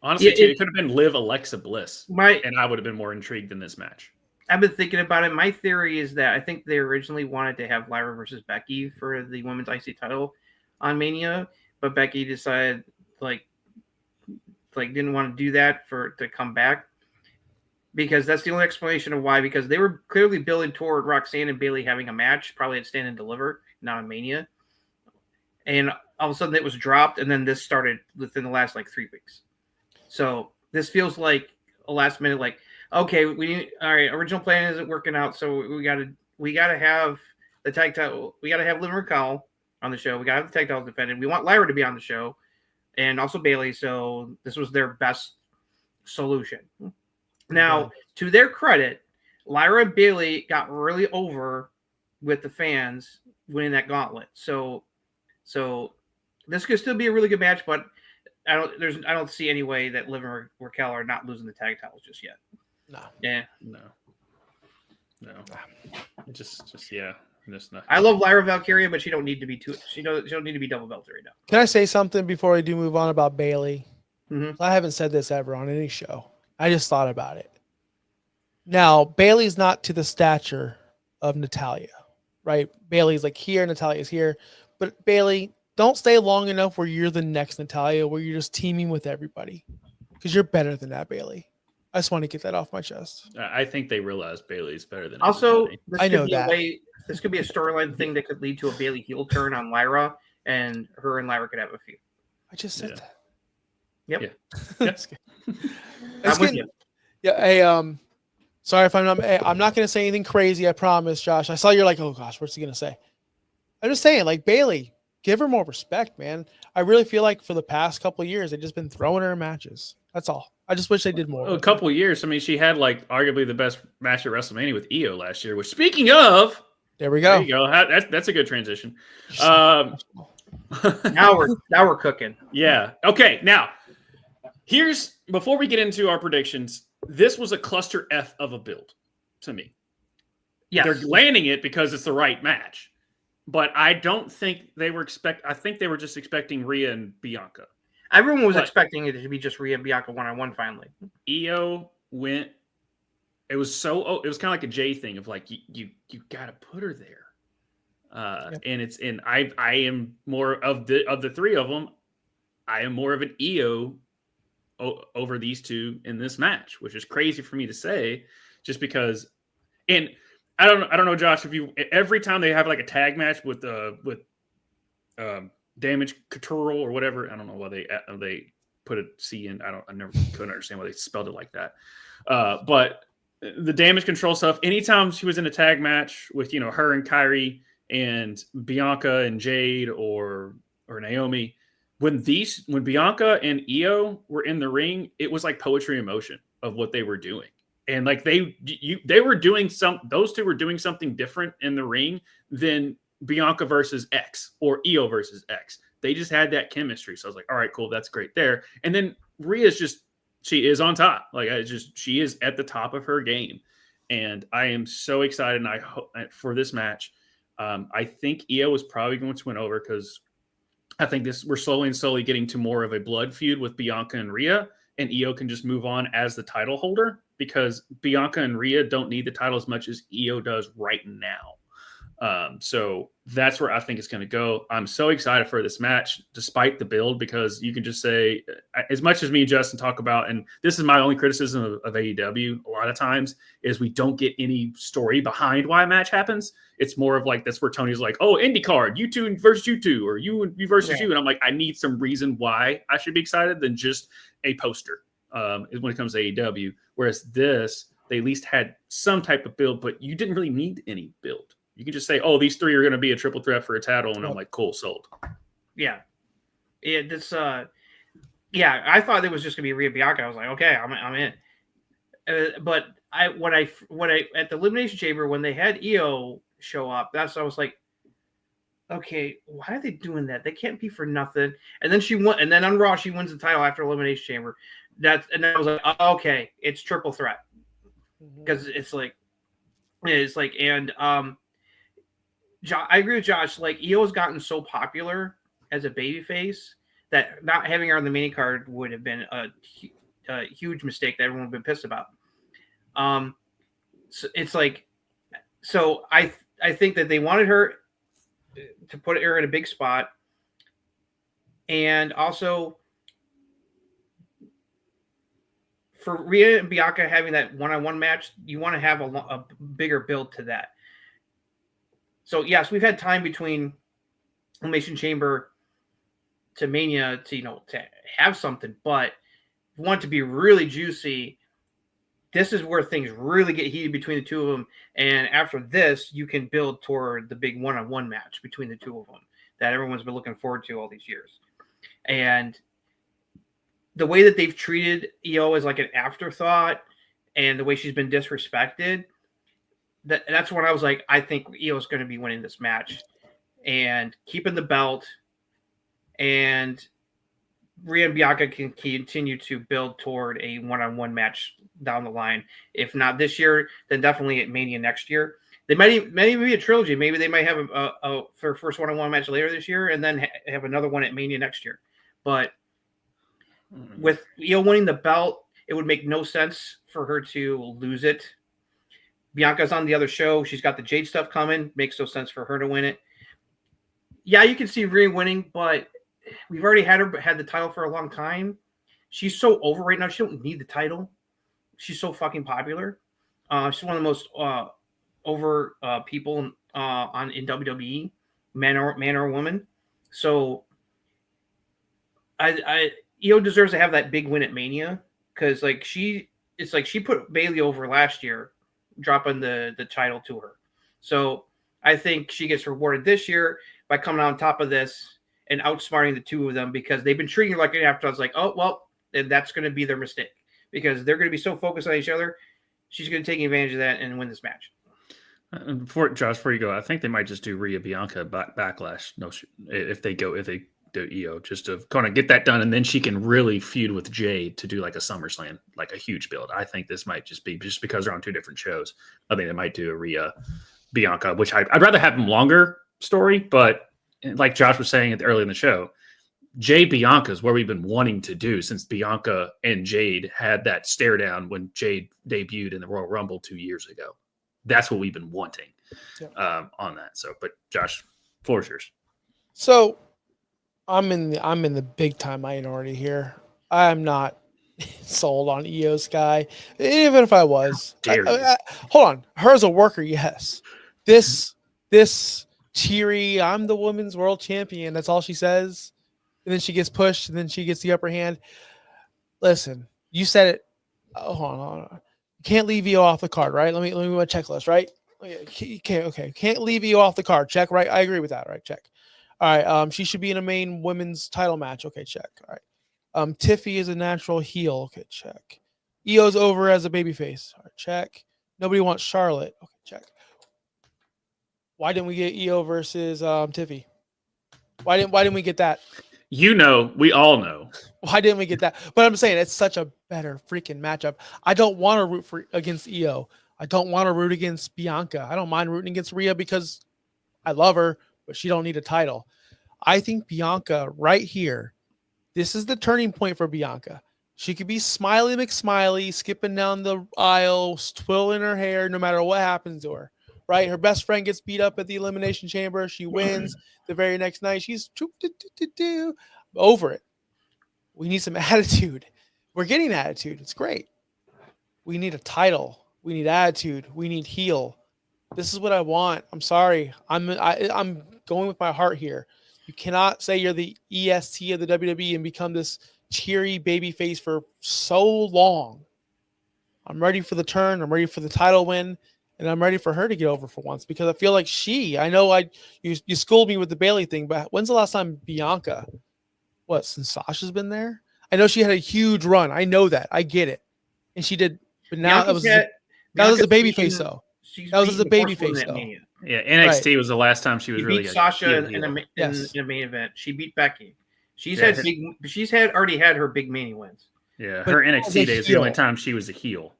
Speaker 1: Honestly, too, it could have been Liv Alexa Bliss, and I would have been more intrigued in this match.
Speaker 3: I've been thinking about it. My theory is that I think they originally wanted to have Lyra versus Becky for the women's IC title on Mania, but Becky decided didn't want to do that to come back, because that's the only explanation of why. Because they were clearly building toward Roxanne and Bayley having a match, probably at Stand and Deliver, not on Mania, and all of a sudden it was dropped, and then this started within the last 3 weeks. So this feels like a last minute, okay, all right, original plan isn't working out, so we gotta have the tag title. We gotta have Liv and Raquel on the show. We gotta have the tag titles defended. We want Lyra to be on the show, and also Bayley. So this was their best solution. Now, to their credit, Lyra and Bayley got really over with the fans winning that gauntlet. So this could still be a really good match, but I don't see any way that Liv and Raquel are not losing the tag titles just yet.
Speaker 1: No.
Speaker 3: Yeah.
Speaker 1: No. Just yeah. Just not.
Speaker 3: I love Lyra Valkyria, but she don't need to be she don't need to be double belted right now.
Speaker 2: Can I say something before we do move on about Bayley?
Speaker 3: Mm-hmm.
Speaker 2: I haven't said this ever on any show. I just thought about it. Now, Bayley's not to the stature of Natalya, right? Bayley's here, Natalya's here. But Bayley, don't stay long enough where you're the next Natalya, where you're just teaming with everybody. Because you're better than that, Bayley. I just want to get that off my chest.
Speaker 1: I think they realize Bayley's better than
Speaker 3: also.
Speaker 1: Everybody.
Speaker 3: This could be a storyline thing that could lead to a Bayley heel turn on Lyra, and her and Lyra could have a feud.
Speaker 2: I just said that.
Speaker 3: Yep.
Speaker 1: Yeah.
Speaker 3: I'm with you.
Speaker 2: Yeah. Hey, sorry if I'm not going to say anything crazy. I promise, Josh. I saw you're oh gosh, what's he going to say? I'm just saying, Bayley, give her more respect, man. I really feel like for the past couple of years, they've just been throwing her in matches. That's all. I just wish they did more.
Speaker 1: A couple of years. I mean, she had arguably the best match at WrestleMania with Io last year. Which, speaking of,
Speaker 2: there we go.
Speaker 1: There you go. That's a good transition.
Speaker 3: Now we're cooking.
Speaker 1: Yeah. Okay. Now, before we get into our predictions, this was a cluster F of a build to me.
Speaker 3: Yes.
Speaker 1: They're landing it because it's the right match. But I don't think they were I think they were just expecting Rhea and Bianca.
Speaker 3: Everyone was expecting it to be just Rhea and Bianca one-on-one finally.
Speaker 1: Io went. It was kind of like a Jay thing of you got to put her there. And I am more of the three of them. I am more of an Io over these two in this match, which is crazy for me to say, just because. And I don't know, Josh, every time they have a tag match with Damage Control or whatever, I don't know why they put a C in. I never couldn't understand why they spelled it like that. But the Damage Control stuff, anytime she was in a tag match with her and Kairi and Bianca and Jade or Naomi, when Bianca and Io were in the ring, it was like poetry in motion of what they were doing. And they were doing those two were doing something different in the ring than Bianca versus X or Io versus X. They just had that chemistry. So I was like, all right, cool. That's great there. And then Rhea's she is on top. She is at the top of her game. And I am so excited. And I hope for this match, I think Io is probably going to win over because I think we're slowly getting to more of a blood feud with Bianca and Rhea, and Io can just move on as the title holder because Bianca and Rhea don't need the title as much as Io does right now. So that's where I think it's going to go. I'm so excited for this match, despite the build, because you can just say, as much as me and Justin talk about, and this is my only criticism of AEW a lot of times, is we don't get any story behind why a match happens. It's more of that's where Tony's oh, Indie card, you two versus you two, or you versus you. And I'm I need some reason why I should be excited than just a poster when it comes to AEW. Whereas this, they at least had some type of build, but you didn't really need any build. You can just say, oh, these three are going to be a triple threat for a title. And I'm cool, sold.
Speaker 3: Yeah. I thought it was just going to be Rhea Bianca. I was okay, I'm in. But when I at the Elimination Chamber, when they had Io show up, I was okay, why are they doing that? They can't be for nothing. And then she won. And then on Raw, she wins the title after Elimination Chamber. And then I was okay, it's triple threat. Because I agree with Josh. Io has gotten so popular as a babyface that not having her on the main card would have been a huge mistake that everyone would have been pissed about. So it's like, so I think that they wanted her to put her in a big spot, and also for Rhea and Bianca having that one-on-one match, you want to have a bigger build to that. So yes, we've had time between Elimination Chamber to Mania to have something, but if you want it to be really juicy, this is where things really get heated between the two of them. And after this, you can build toward the big one-on-one match between the two of them that everyone's been looking forward to all these years. And the way that they've treated Io as like an afterthought, and the way she's been disrespected, that's when I was like, I think Io's going to be winning this match and keeping the belt, and Rhea and Bianca can continue to build toward a one-on-one match down the line. If not this year, then definitely at Mania next year. They might even be a trilogy. Maybe they might have a first one-on-one match later this year, and then have another one at Mania next year. But with Io winning the belt, it would make no sense for her to lose it. Bianca's on the other show. She's got the Jade stuff coming. Makes no sense for her to win it. Yeah, you can see Rhea winning, but we've already had the title for a long time. She's so over right now. She don't need the title. She's so fucking popular. She's one of the most over people in WWE, man or woman. So Io deserves to have that big win at Mania, because it's like she put Bayley over last year, dropping the title to her. So I think she gets rewarded this year by coming on top of this and outsmarting the two of them, because they've been treating her like an afterthought. I was like, oh, well, then that's going to be their mistake, because they're going to be so focused on each other. She's going to take advantage of that and win this match.
Speaker 4: Before you go, I think they might just do Rhea Bianca backlash. No, if they do Io, just to kind of get that done, and then she can really feud with Jade to do like a SummerSlam, like a huge build. I think this might just be because they're on two different shows. I think they might do a Rhea Bianca, which I'd rather have them longer story, but like Josh was saying early in the show, Jade Bianca is where we've been wanting to do since Bianca and Jade had that stare down when Jade debuted in the Royal Rumble 2 years ago. That's what we've been wanting on that. So, but Josh, floor is yours.
Speaker 2: So I'm in the big time minority here. I'm not sold on Io Sky, even if I was. Hold on, her as a worker, yes. This cheery, I'm the women's world champion. That's all she says, and then she gets pushed, and then she gets the upper hand. Listen, you said it. Oh, hold on. You can't leave Io off the card, right? Let me my checklist, right? Okay. Can't leave Io off the card. Check, right? I agree with that, right? Check. All right. She should be in a main women's title match. Okay, check. All right. Tiffy is a natural heel. Okay, check. Io's over as a babyface. All right, check. Nobody wants Charlotte. Okay, check. Why didn't we get Io versus Tiffy? Why didn't we get that?
Speaker 4: We all know.
Speaker 2: Why didn't we get that? But I'm saying it's such a better freaking matchup. I don't want to root against Io. I don't want to root against Bianca. I don't mind rooting against Rhea because I love her, but she don't need a title. I think Bianca right here, this is the turning point for Bianca. She could be Smiley McSmiley, skipping down the aisle, twirling her hair, no matter what happens to her. Right? Her best friend gets beat up at the Elimination Chamber. She wins the very next night. She's over it. We need some attitude. We're getting attitude. It's great. We need a title. We need attitude. We need heel. This is what I want. I'm sorry. I'm going with my heart here. You cannot say you're the EST of the WWE and become this cheery baby face for so long. I'm ready for the turn. I'm ready for the title win. And I'm ready for her to get over for once, because I feel like you schooled me with the Bayley thing, but when's the last time Bianca, since Sasha's been there? I know she had a huge run. I know that. I get it. And she did, but now that was a baby face though. That was a baby face though.
Speaker 4: Yeah, NXT was the last time she was really
Speaker 3: beat Sasha in a main event. She beat Becky. She's already had her big mania wins.
Speaker 4: Yeah, her NXT days the only time she was a heel.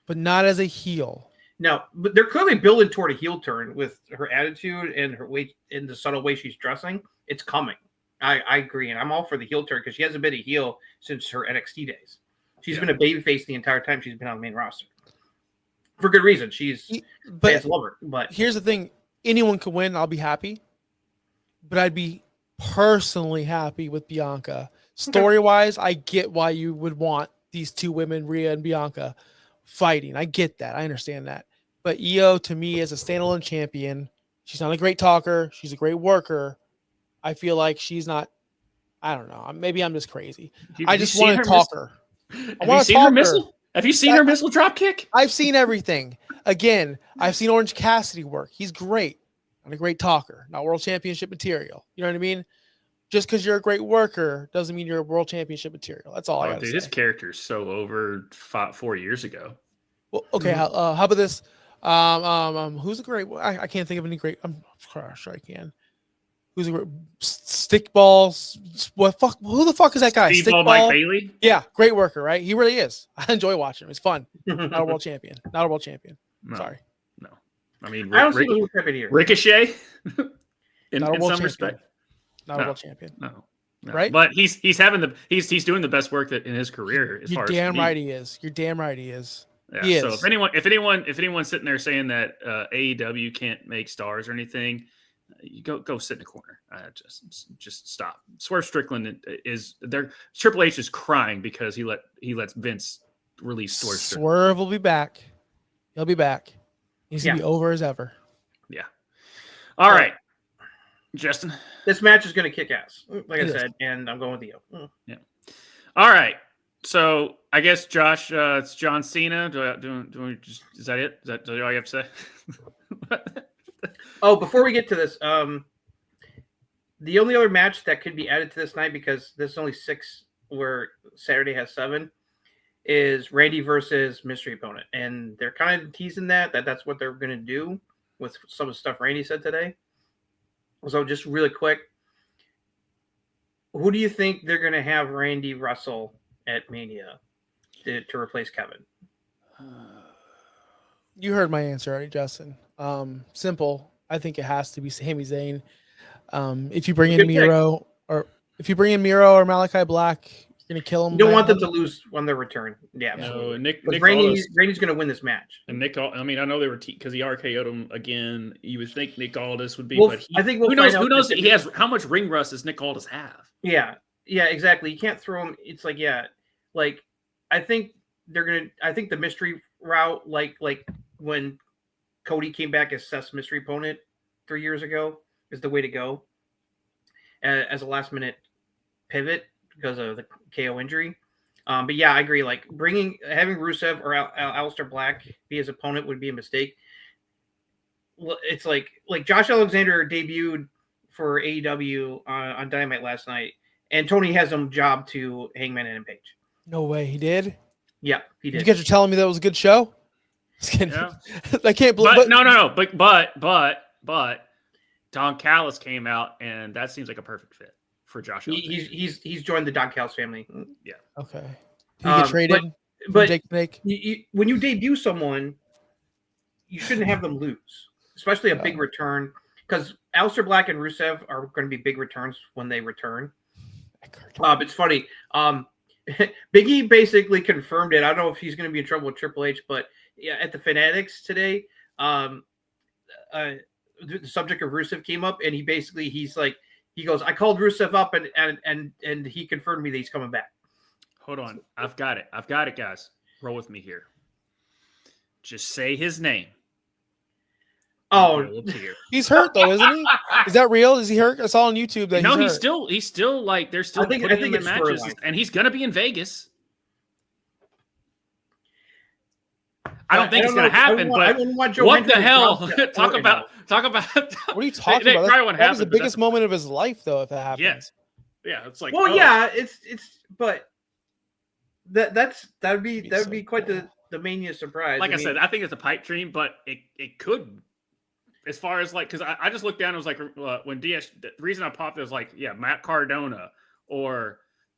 Speaker 2: But not as a heel.
Speaker 3: No, but they're clearly building toward a heel turn with her attitude and her way, in the subtle way she's dressing. It's coming. I agree, and I'm all for the heel turn because she hasn't been a heel since her NXT days. She's been a babyface the entire time she's been on the main roster. For good reason. Fans love her. But
Speaker 2: here's the thing. Anyone can win. I'll be happy. But I'd be personally happy with Bianca. Story-wise, I get why you would want these two women, Rhea and Bianca, fighting. I get that. I understand that. But Io, to me, is a standalone champion. She's not a great talker. She's a great worker. I feel like she's not. I don't know. Maybe I'm just crazy. I just want to talk her.
Speaker 4: Have you seen her missile? Have you seen her missile drop kick?
Speaker 2: I've seen everything. Again, I've seen Orange Cassidy work. He's great. Not a great talker. Not world championship material. You know what I mean? Just because you're a great worker doesn't mean you're a world championship material. That's all I got to say.
Speaker 4: His character is so over 4 years ago.
Speaker 2: Well, okay. How about this? Who's a great? I can't think of any great. I'm sure I can. Who's a great stickballs? What fuck? Who the fuck is that guy?
Speaker 4: Stickball Mike Bailey.
Speaker 2: Yeah, great worker, right? He really is. I enjoy watching him. It's fun. Not a world champion. Not a world champion.
Speaker 4: No,
Speaker 2: Sorry.
Speaker 4: No. I mean,
Speaker 3: I don't see the champion here.
Speaker 4: Ricochet. in some
Speaker 2: champion.
Speaker 4: respect.
Speaker 2: Not a world champion.
Speaker 4: No.
Speaker 2: Right?
Speaker 4: But he's doing the best work that in his career.
Speaker 2: You're damn right he is. You're damn right he is.
Speaker 4: Yeah,
Speaker 2: he
Speaker 4: so
Speaker 2: is.
Speaker 4: if anyone's sitting there saying that AEW can't make stars or anything, you go sit in the corner. Just stop. Swerve Strickland is there. Triple H is crying because he lets Vince release Swerve Strickland.
Speaker 2: Swerve will be back. He'll be back. He's gonna be over as ever.
Speaker 4: Yeah. All right, Justin.
Speaker 3: This match is gonna kick ass, like I said, and I'm going with Io.
Speaker 4: Yeah. All right. So I guess Josh, it's John Cena. Is that it? Is that all you have to say?
Speaker 3: Oh, before we get to this, the only other match that could be added to this night, because there's only 6 where Saturday has 7, is Randy versus mystery opponent. And they're kind of teasing that's what they're going to do with some of the stuff Randy said today. So just really quick, who do you think they're going to have Randy wrestle at Mania to replace Kevin?
Speaker 2: You heard my answer already, Justin. Simple. I think it has to be Sami Zayn. If you bring in Miro or Malachi Black, you're gonna kill him.
Speaker 3: You don't want them to lose on their return. Yeah,
Speaker 4: absolutely.
Speaker 3: No, Randy's going to win this match.
Speaker 4: And I know they were because he RKO'd him again. You would think Nick Aldis would be,
Speaker 3: well,
Speaker 4: but
Speaker 3: I think who
Speaker 4: knows? He has how much ring rust does Nick Aldis have?
Speaker 3: Yeah, exactly. You can't throw him. It's like I think I think the mystery route, like when Cody came back as Seth's mystery opponent 3 years ago, is the way to go as a last minute pivot because of the KO injury. But yeah, I agree. Like having Rusev or Aleister Black be his opponent would be a mistake. It's like Josh Alexander debuted for AEW on Dynamite last night, and Tony has him jobbed to Hangman and Page.
Speaker 2: No way, he did.
Speaker 3: Yeah, he did.
Speaker 2: You guys are telling me that was a good show?
Speaker 4: Yeah.
Speaker 2: I can't believe.
Speaker 4: But no. But Don Callis came out, and that seems like a perfect fit for Josh.
Speaker 3: He's joined the Don Callis family.
Speaker 4: Yeah.
Speaker 2: Okay. Did he get traded?
Speaker 3: But
Speaker 2: Jake Snake?
Speaker 3: When you debut someone, you shouldn't have them lose, especially a big return, because Aleister Black and Rusev are going to be big returns when they return. It's funny. Big E basically confirmed it. I don't know if he's going to be in trouble with Triple H, but yeah, at the Fanatics today, the subject of Rusev came up, and he goes, I called Rusev up, and he confirmed me that he's coming back.
Speaker 4: Hold on, I've got it, guys. Roll with me here. Just say his name.
Speaker 3: Oh,
Speaker 2: he's hurt though, isn't he? Is that real? Is he hurt? I saw on YouTube that
Speaker 4: he's still like they're still putting him in matches, and he's gonna be in Vegas. I don't think it's gonna happen, but what the hell? Talk about.
Speaker 2: What are you talking about? That was the biggest moment of his life, though. If that happens,
Speaker 4: yeah, it's like.
Speaker 3: Well, yeah, it's but that'd be quite the Mania surprise.
Speaker 4: Like I said, I think it's a pipe dream, but it could. As far as because I just looked down, it was like when DS. The reason I popped it was like Matt Cardona or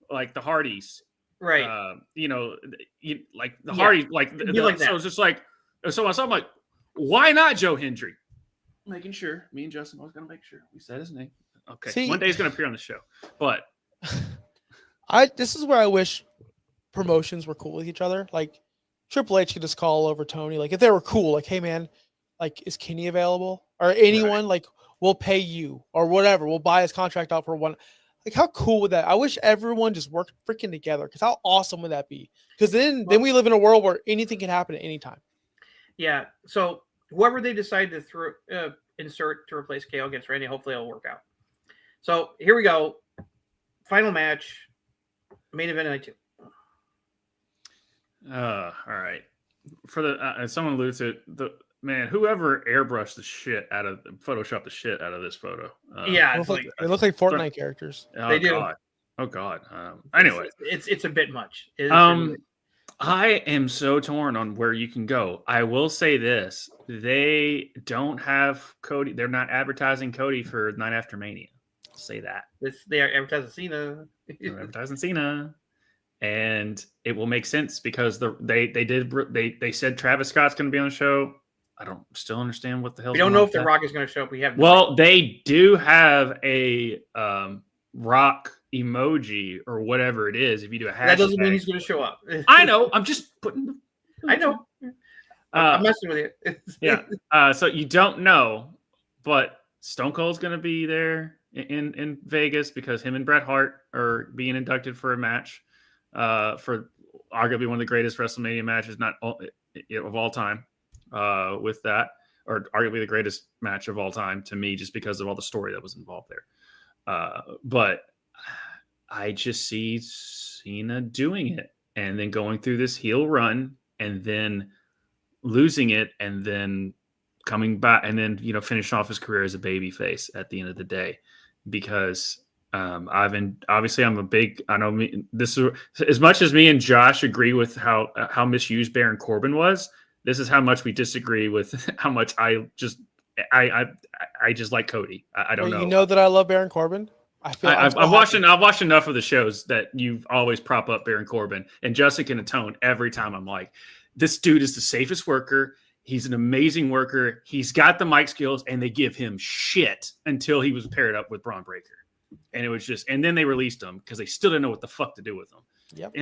Speaker 4: like the Hardys,
Speaker 3: right?
Speaker 4: Like the Hardys, so it's just like so I'm like, why not Joe Hendry? Making sure me and Justin was gonna make sure we said his name. Okay,
Speaker 2: See,
Speaker 4: one day he's going to appear on the show, but
Speaker 2: this is where I wish promotions were cool with each other. Like Triple H could just call over Tony. Like if they were cool, like, hey man, like is Kenny available or anyone?
Speaker 4: Right.
Speaker 2: Like we'll pay you or whatever. We'll buy his contract out for one. Like how cool would that? I wish everyone just worked freaking together. Because how awesome would that be? Because then we live in a world where anything can happen at any time.
Speaker 3: Yeah. So whoever they decide to insert to replace KO against Randy, hopefully it'll work out. So here we go. Final match. Main event night 2.
Speaker 4: all right. For the someone alluded to it, the man, whoever airbrushed the shit out of photoshopped the shit out of this photo.
Speaker 3: Yeah, it's like
Speaker 2: they look like Fortnite characters.
Speaker 4: Oh,
Speaker 3: they do.
Speaker 4: God. Oh God. Anyway,
Speaker 3: it's a bit much.
Speaker 4: I am so torn on where you can go. I will say this: they don't have Cody. They're not advertising Cody for Night After Mania. I'll say that.
Speaker 3: They are advertising Cena.
Speaker 4: They're advertising Cena, and it will make sense because they said Travis Scott's going to be on the show. I don't still understand what the hell.
Speaker 3: We don't know if The Rock is going to show up. We have
Speaker 4: they do have a rock emoji or whatever it is. If you do a hashtag,
Speaker 3: that doesn't mean he's going to show up.
Speaker 4: I know. I'm just putting.
Speaker 3: I know. I'm messing with you.
Speaker 4: Yeah. So you don't know, but Stone Cold's going to be there in Vegas because him and Bret Hart are being inducted for a match for arguably one of the greatest WrestleMania matches, of all time. With that, or arguably the greatest match of all time to me, just because of all the story that was involved there. But I just see Cena doing it and then going through this heel run and then losing it and then coming back and then, finish off his career as a babyface at the end of the day. Because I'm a big, I know this is as much as me and Josh agree with how misused Baron Corbin was. This is how much we disagree with how much I just like Cody. I don't know.
Speaker 2: You know that I love Baron Corbin.
Speaker 4: I've watched enough of the shows that you always prop up Baron Corbin, and Justin can atone every time. I'm like, this dude is the safest worker. He's an amazing worker. He's got the mic skills, and they give him shit until he was paired up with Braun Breaker, and it was just. And then they released him because they still didn't know what the fuck to do with him.
Speaker 2: Yep.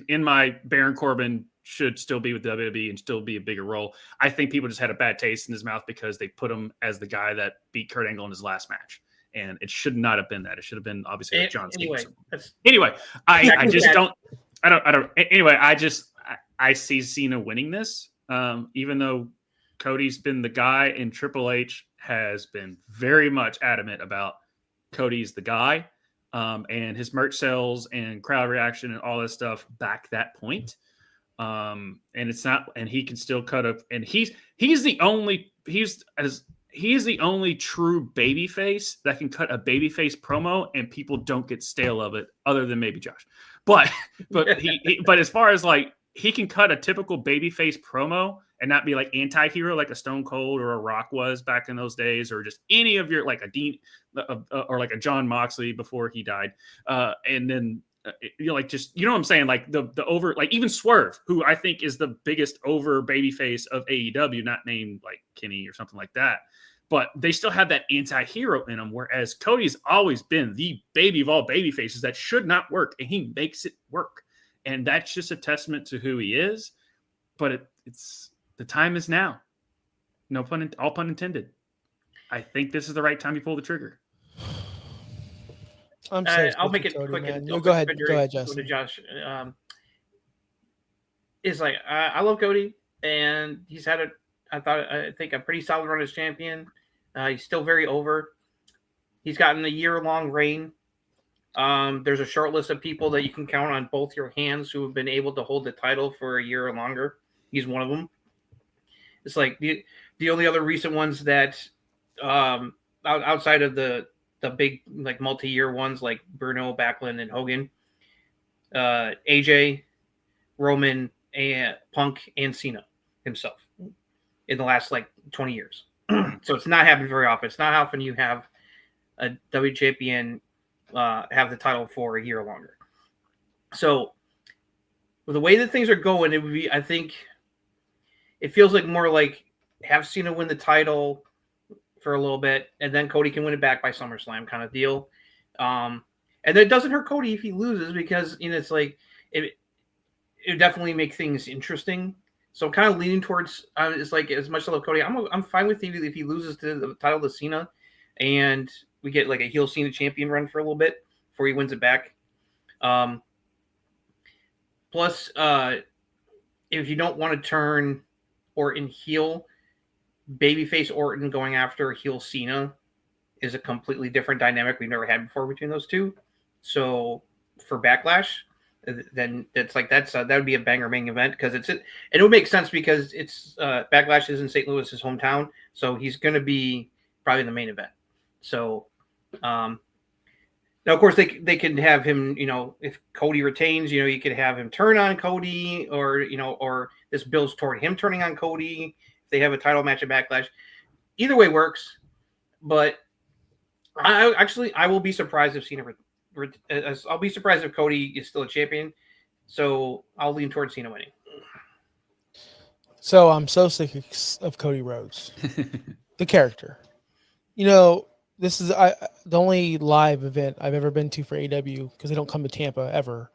Speaker 4: In my Baron Corbin should still be with WWE and still be a bigger role. I think people just had a bad taste in his mouth because they put him as the guy that beat Kurt Angle in his last match. And it should not have been that. It should have been obviously like John Cena. Anyway, I just don't. Anyway, I see Cena winning this, even though Cody's been the guy and Triple H has been very much adamant about Cody's the guy. And his merch sales and crowd reaction and all that stuff back that point. And it's not, and he can still cut up. And he's the only true babyface that can cut a babyface promo and people don't get stale of it, other than maybe Josh. But as far as like he can cut a typical babyface promo and not be like anti-hero like a Stone Cold or a Rock was back in those days, or just any of your like a Dean or like a John Moxley before he died, and then. Like just what I'm saying, like the over, like even Swerve, who I think is the biggest over babyface of AEW, not named like Kenny or something like that, but they still have that anti-hero in them. Whereas Cody's always been the baby of all baby faces that should not work, and he makes it work, and that's just a testament to who he is. But it's the time is now. All pun intended. I think this is the right time to pull the trigger.
Speaker 3: I'll make it Cody, quick.
Speaker 2: Go ahead. Go ahead, Justin.
Speaker 3: Josh. It's like I love Cody, and he's had I think a pretty solid run as champion. He's still very over. He's gotten a year-long reign. There's a short list of people that you can count on both your hands who have been able to hold the title for a year or longer. He's one of them. It's like the only other recent ones that outside of the big like multi-year ones like Bruno, Backlund, and Hogan, AJ, Roman, and Punk, and Cena himself in the last like 20 years. So it's not happening very often. It's not often you have a W champion have the title for a year or longer. So with the way that things are going, it would be, I think it feels like more like have Cena win the title for a little bit, and then Cody can win it back by SummerSlam kind of deal. And then it doesn't hurt Cody if he loses because it's like it definitely make things interesting. So I'm kind of leaning towards it's like as much as I love Cody, I'm fine with if he loses to the title to Cena, and we get like a heel Cena champion run for a little bit before he wins it back. Plus, if you don't want to turn Orton heel, babyface Orton going after heel Cena is a completely different dynamic we've never had before between those two. So for Backlash, then that would be a banger main event because it would make sense because it's Backlash is in St. Louis, his hometown, so he's going to be probably in the main event. So now of course they can have him, if Cody retains, you could have him turn on Cody, or this builds toward him turning on Cody if they have a title match at Backlash. Either way works, but I will be surprised if Cena. I'll be surprised if Cody is still a champion. So I'll lean towards Cena winning.
Speaker 2: So I'm so sick of Cody Rhodes, the character. This is the only live event I've ever been to for AEW because they don't come to Tampa ever.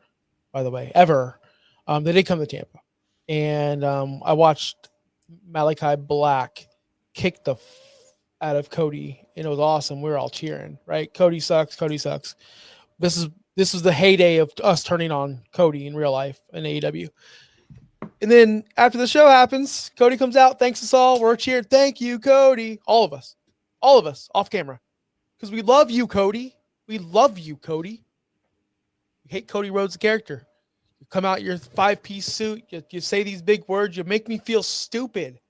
Speaker 2: By the way, ever. They did come to Tampa, and I watched Malachi Black kick the out of Cody, and it was awesome. We were all cheering, right? Cody sucks. Cody sucks. This was the heyday of us turning on Cody in real life in AEW. And then after the show happens, Cody comes out, thanks us all. We're cheering. Thank you, Cody. All of us off camera. Because we love you, Cody. We love you, Cody. We hate Cody Rhodes, the character. You come out in your 5-piece suit. You say these big words. You make me feel stupid.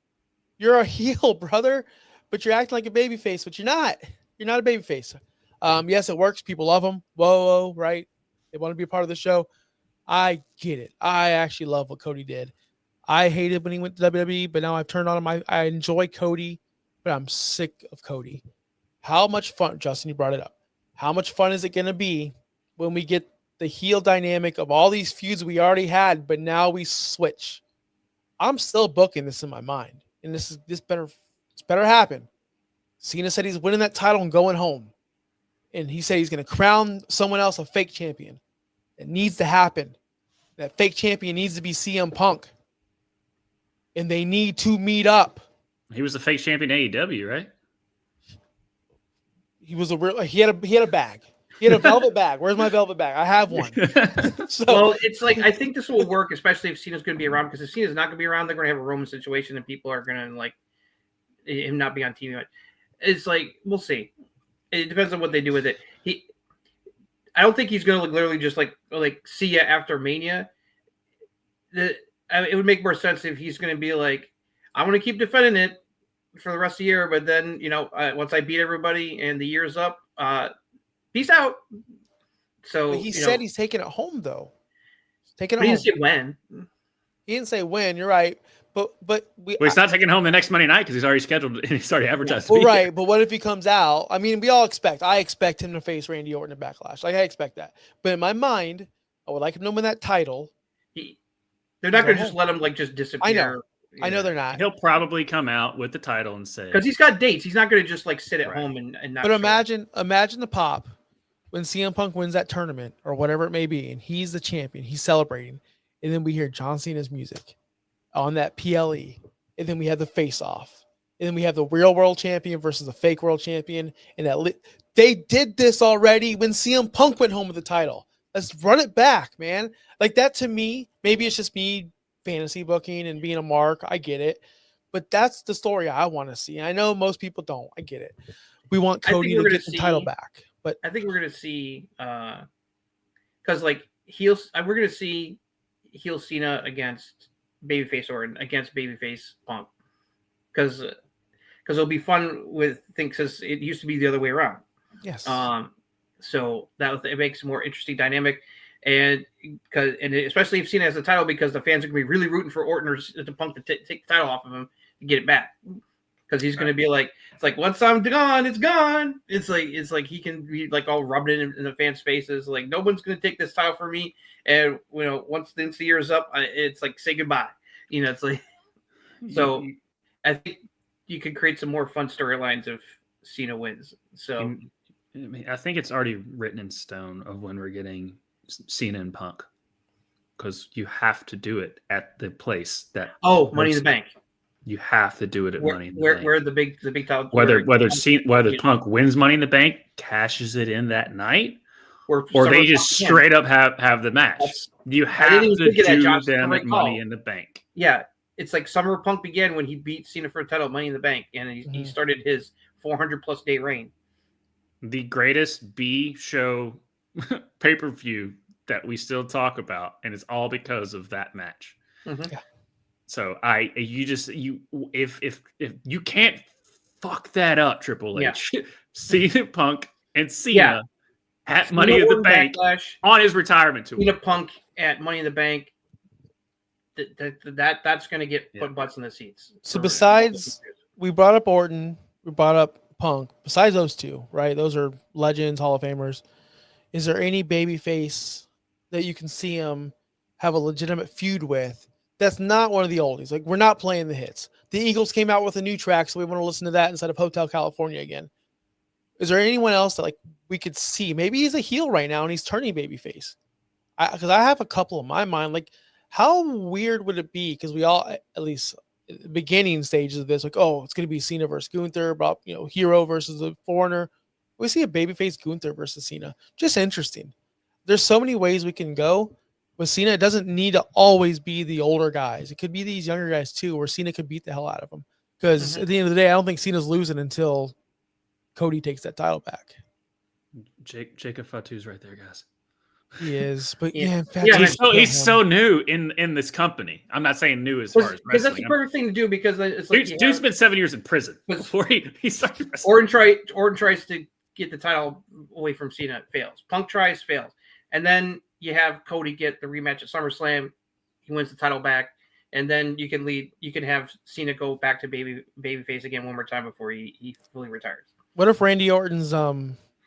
Speaker 2: You're a heel, brother. But you're acting like a babyface, but you're not. You're not a babyface. Yes, it works. People love him. Whoa, right? They want to be a part of the show. I get it. I actually love what Cody did. I hated when he went to WWE, but now I've turned on him. I enjoy Cody, but I'm sick of Cody. How much fun, Justin, you brought it up. How much fun is it going to be when we get the heel dynamic of all these feuds we already had, but now we switch? I'm still booking this in my mind, and this better happen. Cena said he's winning that title and going home. And he said he's going to crown someone else a fake champion. It needs to happen. That fake champion needs to be CM Punk. And they need to meet up.
Speaker 4: He was the fake champion AEW, right?
Speaker 2: He was he had a bag. He had a velvet bag. Where's my velvet bag? I have one.
Speaker 3: Well, it's like I think this will work, especially if Cena's going to be around, because if Cena's not going to be around, they're going to have a Roman situation and people are going to like him not be on TV. It's like we'll see. It depends on what they do with it. I don't think he's going to literally just like see ya after Mania. It would make more sense if he's going to be like, I'm going to keep defending it for the rest of the year, but then once I beat everybody and the year's up, peace out. So
Speaker 2: but he said he's taking it home though.
Speaker 3: He didn't say when.
Speaker 2: He didn't say when. You're right. But
Speaker 4: he's not taking home the next Monday night because he's already scheduled and he's already advertised.
Speaker 2: Well, right. But what if he comes out? I mean, I expect him to face Randy Orton in Backlash. Like I expect that. But in my mind, I would like him to win that title.
Speaker 3: They're not going to just let him just disappear.
Speaker 2: I know they're not.
Speaker 4: He'll probably come out with the title and say,
Speaker 3: because he's got dates. He's not going to just sit at home and not.
Speaker 2: But imagine the pop when CM Punk wins that tournament or whatever it may be, and he's the champion. He's celebrating, and then we hear John Cena's music on that PLE, and then we have the face-off, and then we have the real world champion versus the fake world champion, and they did this already when CM Punk went home with the title. Let's run it back, man. Like that to me, maybe it's just me fantasy booking and being a mark. I get it, but that's the story I want to see. I know most people don't. I get it. We want Cody to get the title back, but
Speaker 3: I think we're going to see because heels. We're going to see heel Cena against babyface Orton against babyface Punk because it'll be fun with things because it used to be the other way around.
Speaker 2: Yes.
Speaker 3: So it makes a more interesting dynamic, and especially if Cena has the title, because the fans are going to be really rooting for Orton or to Punk to take the title off of him to get it back, because he's going to be like, it's like once I'm gone, it's gone. It's like he can be all rubbed in the fans' faces, like no one's going to take this title from me, and once the year's up, it's like say goodbye. It's like so. I think you could create some more fun storylines Cena wins. So
Speaker 4: I think it's already written in stone of when we're getting Cena and Punk, because you have to do it at the place that.
Speaker 3: Money in the Bank.
Speaker 4: You have to do it at Money in the Bank.
Speaker 3: Where the big title.
Speaker 4: Whether Punk wins Money in the Bank, cashes it in that night, or they just straight up have the match. You have to do them at Money in the Bank.
Speaker 3: Yeah, it's like Summer Punk began when he beat Cena for a title, Money in the Bank, and he started his 400+ day reign.
Speaker 4: The greatest B show pay-per-view that we still talk about, and it's all because of that match.
Speaker 3: Mm-hmm.
Speaker 2: Yeah.
Speaker 4: So if you can't fuck that up, Triple H, Cena Punk and Cena at Money in the Bank on his retirement tour.
Speaker 3: Cena Punk at Money in the Bank. That's going to get put butts in the seats.
Speaker 2: So besides, we brought up Orton, we brought up Punk. Besides those two, right? Those are legends, Hall of Famers. Is there any babyface that you can see him have a legitimate feud with that's not one of the oldies? Like, we're not playing the hits. The Eagles came out with a new track, so we want to listen to that instead of Hotel California again. Is there anyone else that like we could see? Maybe he's a heel right now and he's turning babyface. Because I have a couple in my mind. Like, how weird would it be? Because we all, at least at the beginning stages of this, like, oh, it's going to be Cena versus Gunther, Hero versus the Foreigner. We see a babyface Gunther versus Cena. Just interesting. There's so many ways we can go. With Cena, it doesn't need to always be the older guys. It could be these younger guys too, where Cena could beat the hell out of them. Because at the end of the day, I don't think Cena's losing until Cody takes that title back.
Speaker 4: Jacob Fatu's right there, guys.
Speaker 2: He is, but
Speaker 4: he's so new in this company. I'm not saying new as far as wrestling.
Speaker 3: Because that's the perfect thing to do. Because it's like
Speaker 4: dude spent 7 years in prison before he started
Speaker 3: wrestling. Orton tries to get the title away from Cena, fails. Punk tries, fails, and then you have Cody get the rematch at SummerSlam. He wins the title back, and then you can have Cena go back to babyface again one more time before he fully retires.
Speaker 2: What if Randy Orton's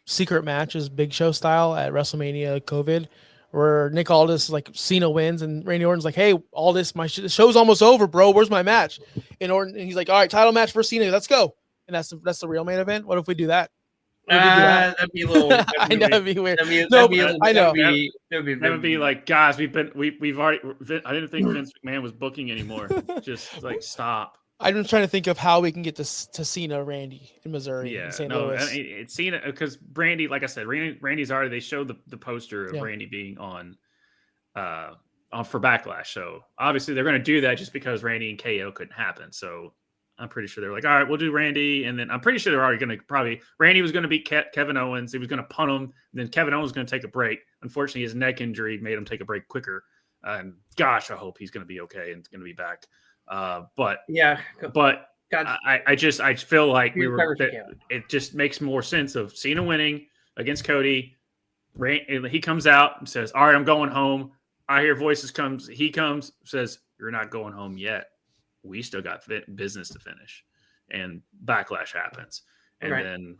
Speaker 2: secret match is Big Show style at WrestleMania COVID, where Nick Aldis like Cena wins and Randy Orton's like, hey, Aldis, the show's almost over, bro. Where's my match? And he's like, all right, title match for Cena. Let's go. And that's the real main event. What if we do that?
Speaker 3: That'd be a little.
Speaker 2: I know it'd be weird.
Speaker 3: That
Speaker 4: would be like, guys, we've already. I didn't think Vince McMahon was booking anymore. Just like stop.
Speaker 2: I'm just trying to think of how we can get to Cena, Randy in Missouri, in St. Louis.
Speaker 4: It's Cena because Randy, like I said, Randy's already. They showed the poster of Randy being on for Backlash. So obviously they're going to do that just because Randy and KO couldn't happen. So I'm pretty sure they're like, all right, we'll do Randy. And then I'm pretty sure they're already going to Randy was going to beat Kevin Owens. He was going to punt him. And then Kevin Owens was going to take a break. Unfortunately, his neck injury made him take a break quicker. And gosh, I hope he's going to be okay and going to be back. I feel like it just makes more sense of Cena winning against Cody. He comes out and says, all right, I'm going home. I hear voices he comes, says, you're not going home yet. We still got business to finish, and Backlash happens, and then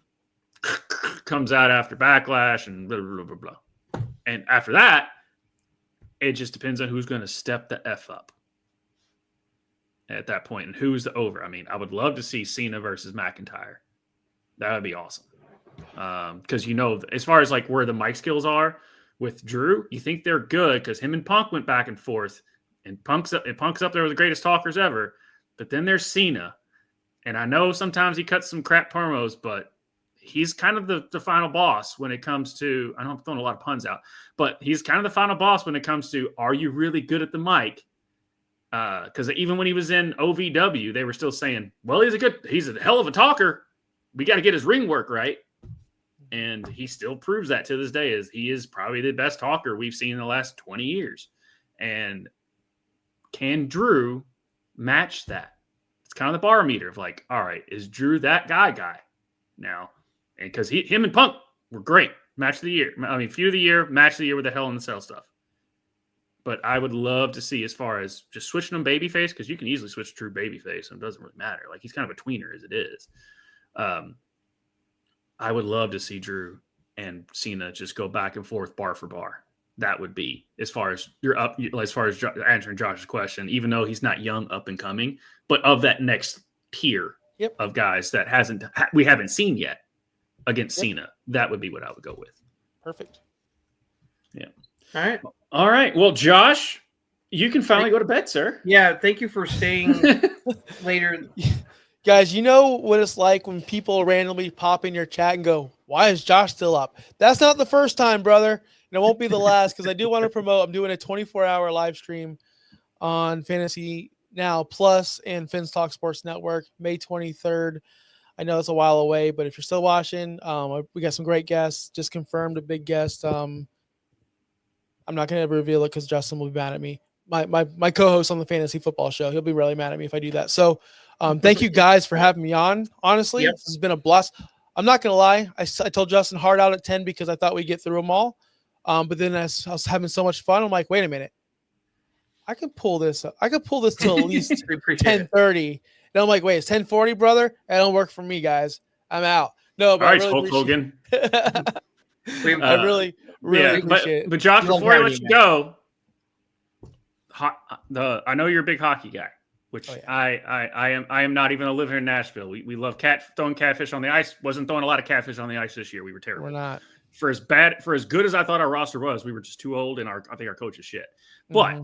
Speaker 4: comes out after Backlash, and blah, blah, blah, blah, blah. And after that, it just depends on who's going to step the F up at that point and who's the over. I mean, I would love to see Cena versus McIntyre. That would be awesome. Because as far as like where the mic skills are with Drew, you think they're good because him and Punk went back and forth. And Punk's up there with the greatest talkers ever. But then there's Cena. And I know sometimes he cuts some crap promos, but he's kind of the final boss when it comes to, I know I'm throwing a lot of puns out, but he's kind of the final boss when it comes to, are you really good at the mic? Because even when he was in OVW, they were still saying, well, he's a hell of a talker. We got to get his ring work right. And he still proves that to this day, as he is probably the best talker we've seen in the last 20 years. And can Drew match that? It's kind of the barometer of like, all right, is Drew that guy now? And because him and Punk were great. Match of the year. I mean, feud of the year, match of the year with the Hell in the Cell stuff. But I would love to see as far as just switching them babyface, because you can easily switch Drew babyface and it doesn't really matter. Like, he's kind of a tweener as it is. I would love to see Drew and Cena just go back and forth bar for bar. That would be, as far as answering Josh's question, even though he's not young, up and coming, but of that next tier of guys that we haven't seen yet against Cena. That would be what I would go with.
Speaker 2: Perfect.
Speaker 3: All right.
Speaker 4: All right. Well, Josh, you can finally go to bed, sir.
Speaker 3: Yeah. Thank you for staying later.
Speaker 2: Guys, you know what it's like when people randomly pop in your chat and go, "Why is Josh still up?" That's not the first time, brother. And it won't be the last, because I do want to promote. I'm doing a 24-hour live stream on Fantasy Now Plus and Finn's Talk Sports Network, May 23rd. I know it's a while away, but if you're still watching, we got some great guests. Just confirmed a big guest. I'm not going to reveal it because Justin will be mad at me. My co-host on the Fantasy Football Show, he'll be really mad at me if I do that. So thank you guys for having me on. Honestly, This has been a blast. I'm not going to lie. I told Justin hard out at 10 because I thought we'd get through them all. But then as I was having so much fun, I'm like, wait a minute. I can pull this up. I could pull this to at least 10:30. And I'm like, wait, it's 10:40, brother? That don't work for me, guys. I'm out. No, but
Speaker 4: all right,
Speaker 2: I really
Speaker 4: Hulk Hogan.
Speaker 2: I really appreciate it.
Speaker 4: But Josh, before I let you go, I know you're a big hockey guy, which I am not even a live here in Nashville. We love throwing catfish on the ice. Wasn't throwing a lot of catfish on the ice this year. We were terrible.
Speaker 2: We're not.
Speaker 4: For as good as I thought our roster was, we were just too old, and I think our coach is shit. But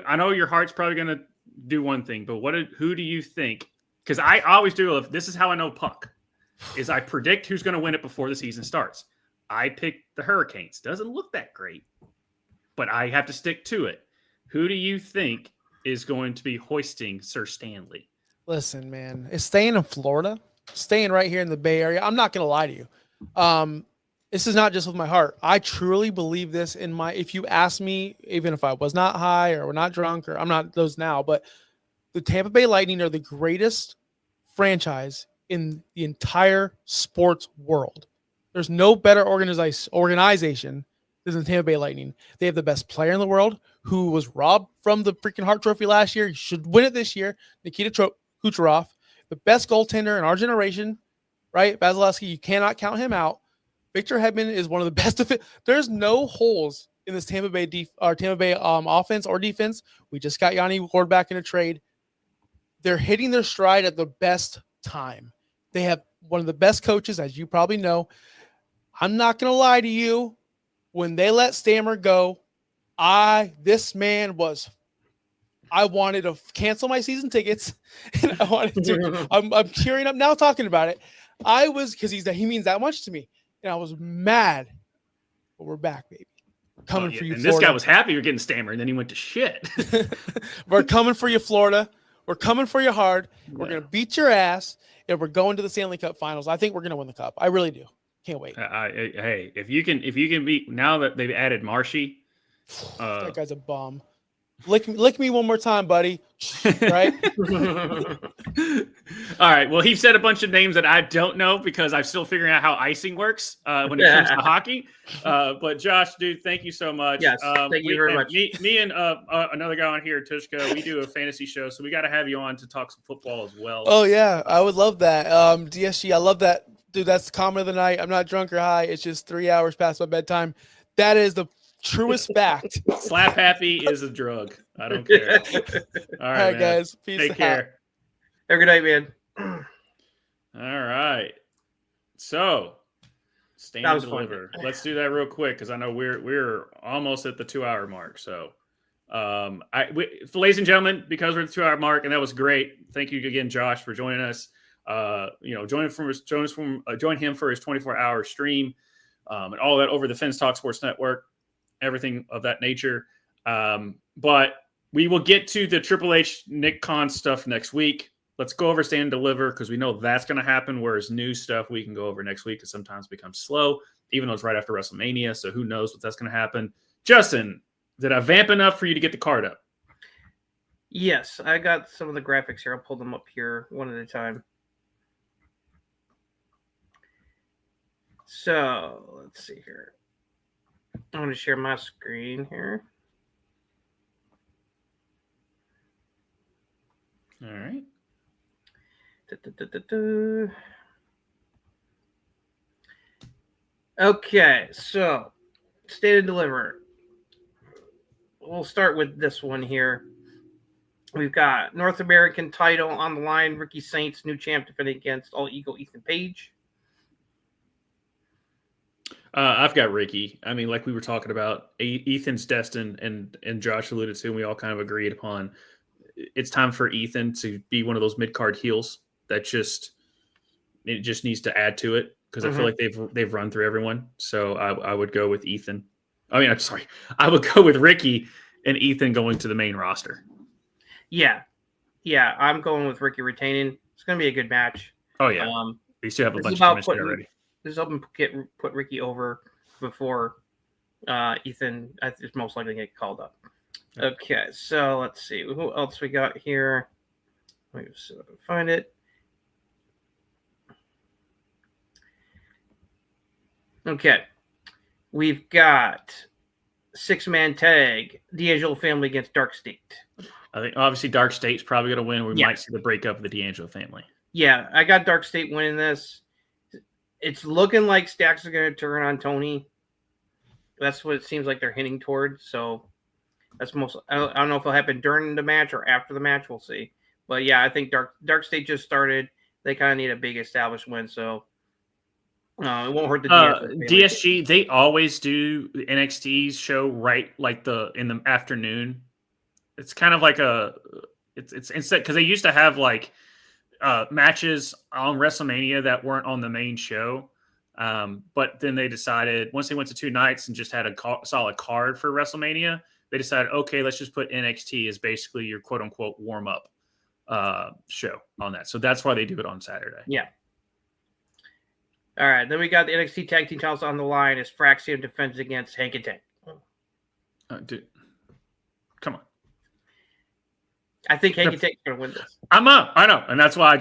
Speaker 4: I know your heart's probably going to do one thing, but who do you think? Because I always do. This is how I know puck. Is I predict who's going to win it before the season starts. I picked the Hurricanes. Doesn't look that great, but I have to stick to it. Who do you think is going to be hoisting Sir Stanley?
Speaker 2: Listen, man, it's staying in Florida, staying right here in the Bay Area. I'm not going to lie to you. This is not just with my heart. I truly believe this if you ask me, even if I was not high or not drunk, or I'm not those now, but the Tampa Bay Lightning are the greatest franchise in the entire sports world. There's no better organization than the Tampa Bay Lightning. They have the best player in the world who was robbed from the freaking Hart Trophy last year. He should win it this year. Nikita Kucherov, the best goaltender in our generation, right? Vasilevsky, you cannot count him out. Victor Hedman is one of the best. There's no holes in this Tampa Bay offense or defense. We just got Yanni Ward back in a trade. They're hitting their stride at the best time. They have one of the best coaches, as you probably know. I'm not going to lie to you. When they let Stammer go, I wanted to cancel my season tickets, and I wanted to. I'm tearing up now talking about it. Because he means that much to me. And I was mad, but we're back, baby. Coming for you,
Speaker 4: and
Speaker 2: Florida.
Speaker 4: This guy was happy you're getting Stammer, and then he went to shit.
Speaker 2: We're coming for you, Florida. We're coming for you hard. We're going to beat your ass, and we're going to the Stanley Cup Finals. I think we're going to win the cup. I really do. Can't wait.
Speaker 4: Hey, if you can beat, now that they've added Marshy,
Speaker 2: that guy's a bum. Lick me one more time, buddy. Right?
Speaker 4: All right. Well, he said a bunch of names that I don't know because I'm still figuring out how icing works when it comes to hockey. But Josh, dude, thank you so much.
Speaker 3: Yes, thank you very much.
Speaker 4: Me and another guy on here, Tushka, we do a fantasy show, so we got to have you on to talk some football as well.
Speaker 2: Oh yeah, I would love that. DSG, I love that, dude. That's the comment of the night. I'm not drunk or high. It's just 3 hours past my bedtime. That is the truest fact.
Speaker 4: Slap happy is a drug. I don't care. All right,
Speaker 2: guys. Peace.
Speaker 4: Take care.
Speaker 3: Have a good night, man.
Speaker 4: All right. So, stand and deliver. Let's do that real quick because I know we're almost at the 2 hour mark. So, ladies and gentlemen, because we're at the 2 hour mark, and that was great. Thank you again, Josh, for joining us. Join him for his 24-hour stream, and all that over the Finn's Talk Sports Network. Everything of that nature. But we will get to the Triple H Nick Khan stuff next week. Let's go over Stand and Deliver because we know that's going to happen, whereas new stuff we can go over next week because sometimes it becomes slow, even though it's right after WrestleMania. So who knows what that's going to happen. Justin, did I vamp enough for you to get the card up?
Speaker 3: Yes, I got some of the graphics here. I'll pull them up here one at a time. So let's see here. I'm going to share my screen here.
Speaker 4: All right.
Speaker 3: Okay, so Stand and Deliver. We'll start with this one here. We've got North American title on the line. Ricky Saints, new champ, defending against All Eagle Ethan Page.
Speaker 4: I've got Ricky. I mean, like we were talking about, Ethan's destined, and Josh alluded to, and we all kind of agreed upon. It's time for Ethan to be one of those mid card heels that just needs to add to it, because I feel like they've run through everyone. So I would go with Ethan. I mean, I'm sorry, I would go with Ricky and Ethan going to the main roster.
Speaker 3: Yeah, I'm going with Ricky retaining. It's going to be a good match.
Speaker 4: Oh yeah, we still have a bunch of chemistry already.
Speaker 3: This is hoping to put Ricky over before Ethan is most likely going to get called up. Okay, so let's see who else we got here. Let me just see if I can find it. Okay, we've got 6-man tag, D'Angelo family against Dark State.
Speaker 4: I think obviously Dark State's probably going to win. We might see the breakup of the D'Angelo family.
Speaker 3: Yeah, I got Dark State winning this. It's looking like Stacks is going to turn on Tony. That's what it seems like they're hinting toward. So that's most. I don't know if it'll happen during the match or after the match. We'll see. But yeah, I think Dark State just started. They kind of need a big established win, so it won't hurt the
Speaker 4: DSG. They always do the NXT show right like in the afternoon. It's kind of like it's instead, because they used to have like matches on WrestleMania that weren't on the main show. But then they decided, once they went to 2 nights and just had a solid card for WrestleMania, they decided, okay, let's just put NXT as basically your quote unquote warm up show on that. So that's why they do it on Saturday.
Speaker 3: Yeah. All right. Then we got the NXT tag team titles on the line as Fraxium defends against Hank and Tank.
Speaker 4: Dude, come on.
Speaker 3: I think Hank and Tank's going to win this.
Speaker 4: I'm up. I know. And that's why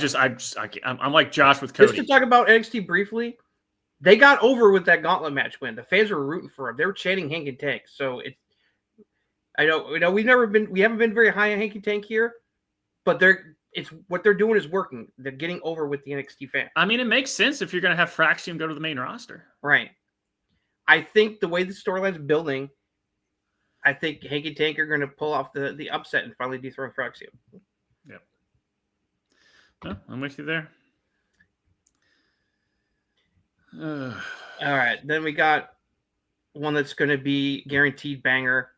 Speaker 4: I'm like Josh with Cody.
Speaker 3: Just to talk about NXT briefly, they got over with that gauntlet match win. The fans were rooting for him. They were chanting Hank and Tank. So I know we haven't been very high on Hank and Tank here, but what they're doing is working. They're getting over with the NXT fans.
Speaker 4: I mean, it makes sense if you're going to have Fraxium go to the main roster.
Speaker 3: Right. I think the way the storyline's building, I think Hank and Tank are going to pull off the upset and finally dethrone Fraxium.
Speaker 4: Yep. No, I'm with you there.
Speaker 3: All right. Then we got one that's going to be guaranteed banger.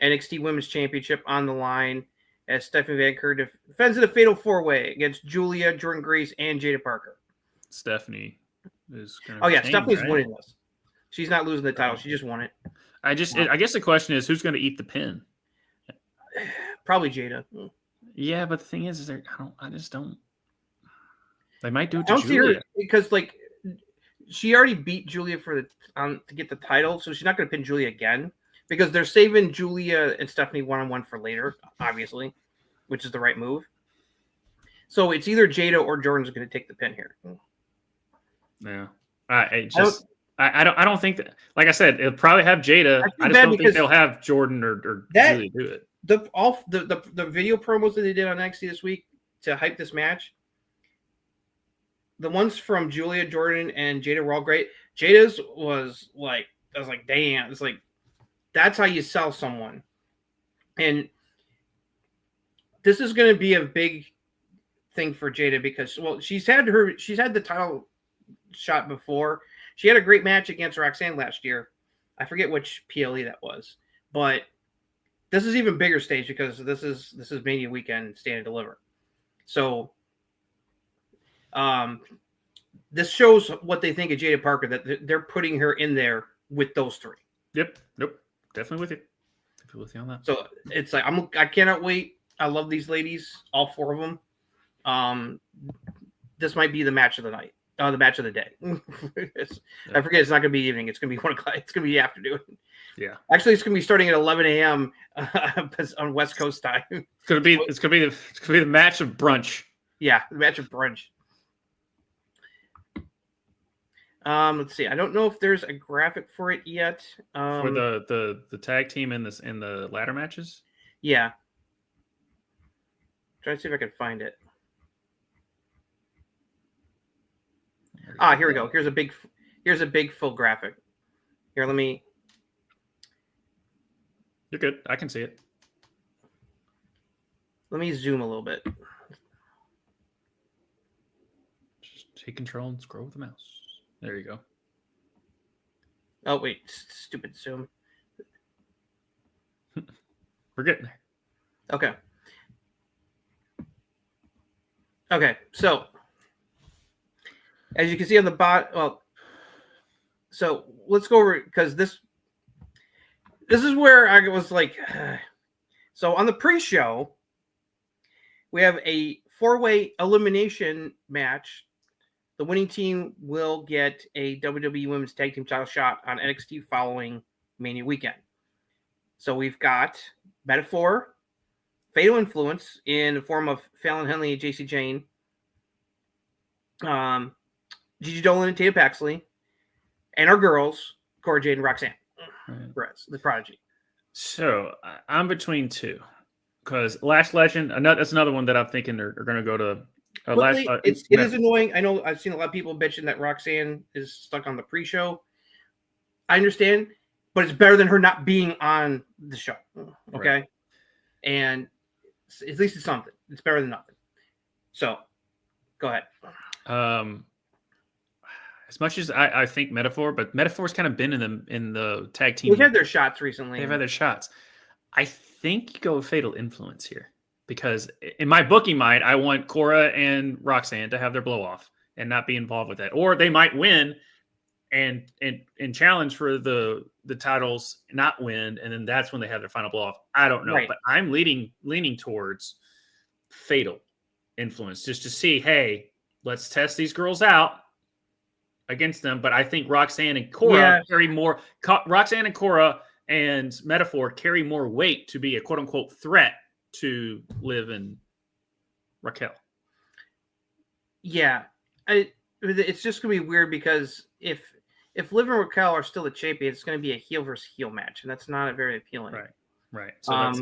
Speaker 3: NXT Women's Championship on the line as Stephanie Van Kerr defends in a fatal 4-way against Julia, Jordan Grace, and Jada Parker.
Speaker 4: Stephanie is going
Speaker 3: to Stephanie's winning this. She's not losing the title. She just won it.
Speaker 4: I guess the question is, who's going to eat the pin?
Speaker 3: Probably Jada.
Speaker 4: Yeah, but the thing is I just don't. They might do it to Julia
Speaker 3: because like she already beat Julia to get the title, so she's not going to pin Julia again because they're saving Julia and Stephanie one-on-one for later, obviously, which is the right move. So it's either Jada or Jordan's going to take the pin here.
Speaker 4: Yeah, I don't think that. Like I said, it'll probably have Jada. I just don't think they'll have Jordan or Julia do it.
Speaker 3: The video promos that they did on NXT this week to hype this match, the ones from Julia, Jordan, and Jada were all great. Jada's was like, I was like, damn, it's like that's how you sell someone. And this is going to be a big thing for Jada because she's had the title shot before. She had a great match against Roxanne last year. I forget which PLE that was, but this is even bigger stage because this is Mania weekend, Stand and Deliver. So, this shows what they think of Jada Parker, that they're putting her in there with those 3.
Speaker 4: Yep. Nope. Definitely with you. Definitely with you on that.
Speaker 3: So it's like I cannot wait. I love these ladies, all 4 of them. This might be the match of the night. The match of the day. I forget. It's not going to be evening. It's going to be 1 o'clock. It's going to be afternoon.
Speaker 4: Yeah.
Speaker 3: Actually, it's going to be starting at 11 a.m. On West Coast time.
Speaker 4: It's going to be the match of brunch.
Speaker 3: Yeah, the match of brunch. Let's see. I don't know if there's a graphic for it yet.
Speaker 4: For the tag team in the ladder matches.
Speaker 3: Yeah. Try to see if I can find it. Here we go. Here's a big full graphic. Here, let me.
Speaker 4: You're good. I can see it.
Speaker 3: Let me zoom a little bit.
Speaker 4: Just take control and scroll with the mouse. There you go.
Speaker 3: Oh wait, stupid zoom.
Speaker 4: We're getting there.
Speaker 3: Okay. Okay, so as you can see on the so let's go over because this is where I was like, so on the pre-show, we have a 4-way elimination match. The winning team will get a WWE Women's Tag Team title shot on NXT following Mania weekend. So we've got Metaphor, Fatal Influence in the form of Fallon Henley and JC Jane, Gigi Dolan and Tatum Paxley, and our girls, Cora Jade and Roxanne Perez, the Prodigy.
Speaker 4: So I'm between two because Lash Legend, that's another one that I'm thinking are going to go to.
Speaker 3: It is annoying. I know I've seen a lot of people bitching that Roxanne is stuck on the pre-show. I understand, but it's better than her not being on the show. Okay, right. And at least it's something. It's better than nothing. So, go ahead.
Speaker 4: As much as I think Metaphor, but Metaphor's kind of been in the tag team.
Speaker 3: They've had their shots recently.
Speaker 4: They've had their shots. I think you go with Fatal Influence here because in my booking mind, I want Cora and Roxanne to have their blow off and not be involved with that, or they might win and challenge for the titles, not win, and then that's when they have their final blow off. I don't know, right. But I'm leaning towards Fatal Influence just to see, hey, let's test these girls out against them. But I think Roxanne and Cora carry more. Roxanne and Cora and Metaphor carry more weight to be a quote unquote threat to Liv and Raquel.
Speaker 3: Yeah, it's just gonna be weird because if Liv and Raquel are still the champion, it's gonna be a heel versus heel match, and that's not very appealing.
Speaker 4: Right. So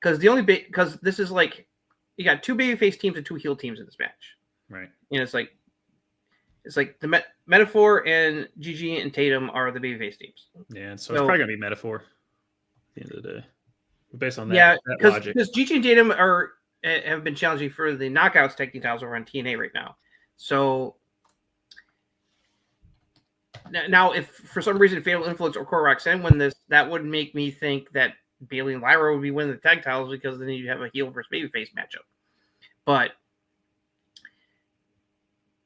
Speaker 3: because this is like you got 2 babyface teams and 2 heel teams in this match.
Speaker 4: Right.
Speaker 3: You know, it's like the Metaphor and Gigi and Tatum are the babyface teams.
Speaker 4: Yeah, so it's probably gonna be Metaphor at the end of the day, based on that.
Speaker 3: Yeah,
Speaker 4: that logic.
Speaker 3: Because Gigi and Tatum have been challenging for the Knockouts tag team titles over on TNA right now. So now, if for some reason Fatal Influence or Cora Roxanne win this, that would make me think that Bayley and Lyra would be winning the tag titles because then you have a heel versus babyface matchup. But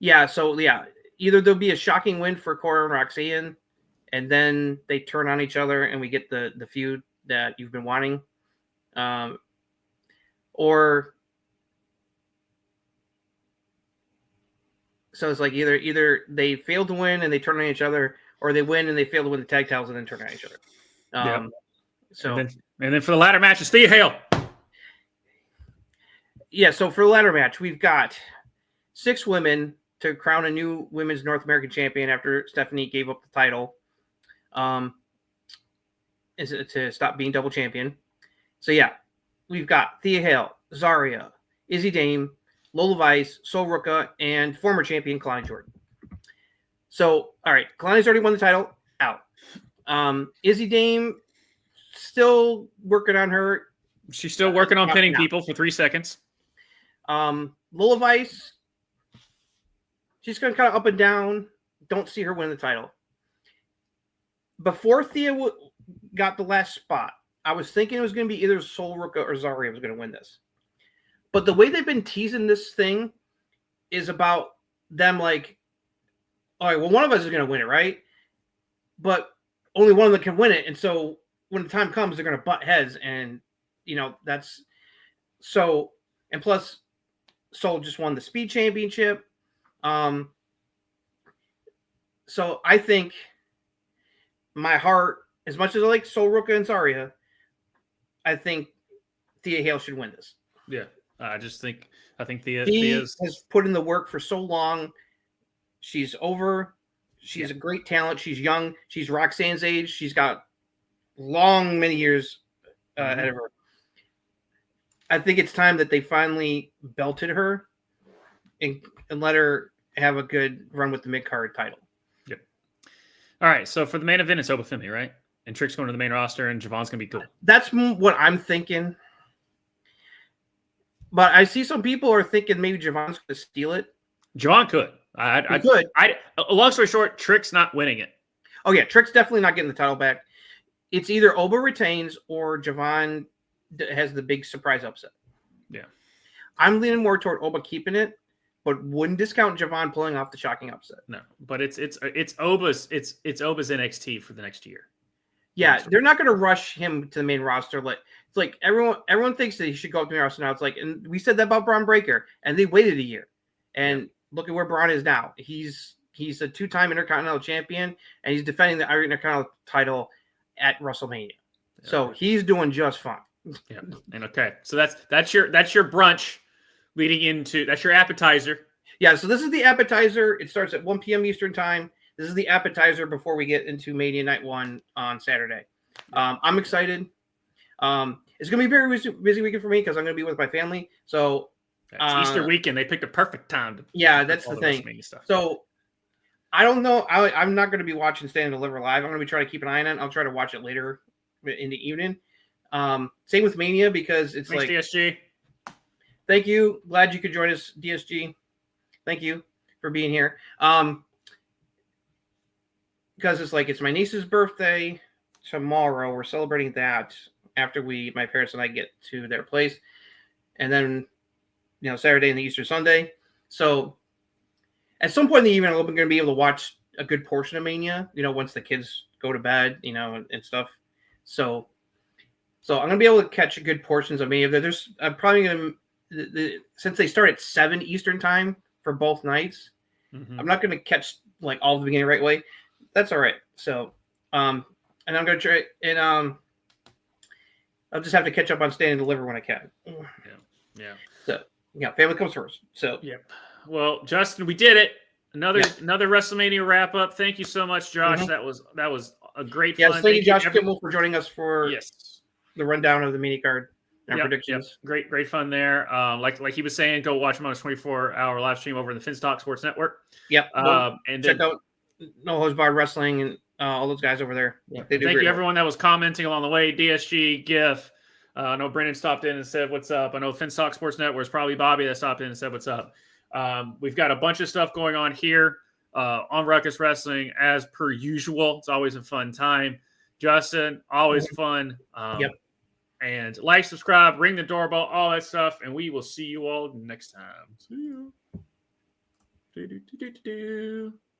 Speaker 3: either there'll be a shocking win for Cora and Roxanne, and then they turn on each other, and we get the feud that you've been wanting, or so it's like either they fail to win and they turn on each other, or they win and they fail to win the tag titles and then turn on each other. So
Speaker 4: and then for the ladder match, it's Thea Hale.
Speaker 3: Yeah, so for the ladder match, we've got 6 women to crown a new women's North American champion after Stephanie gave up the title to stop being double champion. So yeah, we've got Thea Hale, Zarya, Izzy Dame, Lola Vice, Sol Rucka, and former champion Kalani Jordan. So, all right, Kalani's already won the title, out. Izzy Dame, still working on her.
Speaker 4: She's still working on pinning people for 3 seconds.
Speaker 3: Lola Vice, she's going kind of up and down. Don't see her win the title. Before Thea got the last spot, I was thinking it was going to be either Sol Rucka or Zarya was going to win this. But the way they've been teasing this thing is about them like, all right, well, one of us is going to win it, right? But only one of them can win it. And so when the time comes, they're going to butt heads. And, that's so. And plus, Sol just won the Speed Championship. So I think my heart, as much as I like Sol Rucka and Zarya, I think Thea Hale should win this.
Speaker 4: Yeah, I think Thea
Speaker 3: has put in the work for so long. She's over. She's a great talent. She's young. She's Roxanne's age. She's got many years ahead of her. I think it's time that they finally belted her and let her have a good run with the mid-card title.
Speaker 4: Yep. All right, so for the main event, it's Obafemi, right? And Trick's going to the main roster, and Javon's going to be cool.
Speaker 3: That's what I'm thinking. But I see some people are thinking maybe Javon's going to steal it.
Speaker 4: Javon could.
Speaker 3: He could.
Speaker 4: Long story short, Trick's not winning it.
Speaker 3: Oh, yeah. Trick's definitely not getting the title back. It's either Oba retains or Javon has the big surprise upset.
Speaker 4: Yeah.
Speaker 3: I'm leaning more toward Oba keeping it, but wouldn't discount Javon pulling off the shocking upset.
Speaker 4: No, but it's Oba's NXT for the next year.
Speaker 3: Yeah, they're not going to rush him to the main roster. It's like everyone thinks that he should go up to the main roster now. It's like, and we said that about Braun Breaker, and they waited a year. And look at where Braun is now. He's a 2-time Intercontinental Champion, and he's defending the Intercontinental title at WrestleMania. Yeah. So he's doing just fine.
Speaker 4: Yeah, and okay, so that's your brunch leading into that's your appetizer.
Speaker 3: Yeah, so this is the appetizer. It starts at 1 p.m. Eastern time. This is the appetizer before we get into Mania Night 1 on Saturday. I'm excited. It's going to be a very busy weekend for me because I'm going to be with my family. So
Speaker 4: it's Easter weekend. They picked a perfect time.
Speaker 3: That's the thing. So I don't know. I'm not going to be watching Stand and Deliver live. I'm going to be trying to keep an eye on it. I'll try to watch it later in the evening. Same with Mania because it's
Speaker 4: Thanks, DSG.
Speaker 3: Thank you. Glad you could join us, DSG. Thank you for being here. Because it's my niece's birthday tomorrow. We're celebrating that after my parents and I get to their place. And then, Saturday and the Easter Sunday. So at some point in the evening, I'm going to be able to watch a good portion of Mania, once the kids go to bed, and stuff. So I'm going to be able to catch good portions of Mania. I'm probably going to, since they start at 7 Eastern time for both nights, I'm not going to catch all of the beginning right away. That's all right. So, and I'm going to try, and I'll just have to catch up on Stand and Deliver when I can.
Speaker 4: Yeah.
Speaker 3: So, family comes first. So,
Speaker 4: yep. Well, Justin, we did it. Another WrestleMania wrap up. Thank you so much, Josh.
Speaker 3: Mm-hmm.
Speaker 4: That was a great fun.
Speaker 3: Thank you, Josh Kimball, for joining us for
Speaker 4: yes.
Speaker 3: the rundown of the mini card and predictions.
Speaker 4: Yep. Great fun there. Like he was saying, go watch him on his 24-hour live stream over in the Finstock Sports Network.
Speaker 3: Yep.
Speaker 4: And
Speaker 3: check out No Holds Barred Wrestling and all those guys over there.
Speaker 4: Yeah. Thank you, everyone that was commenting along the way. DSG, GIF. I know Brendan stopped in and said, what's up? I know Finstock Sports Network is probably Bobby that stopped in and said, what's up? We've got a bunch of stuff going on here on Ruckus Wrestling as per usual. It's always a fun time. Justin, always fun. And like, subscribe, ring the doorbell, all that stuff. And we will see you all next time. See you.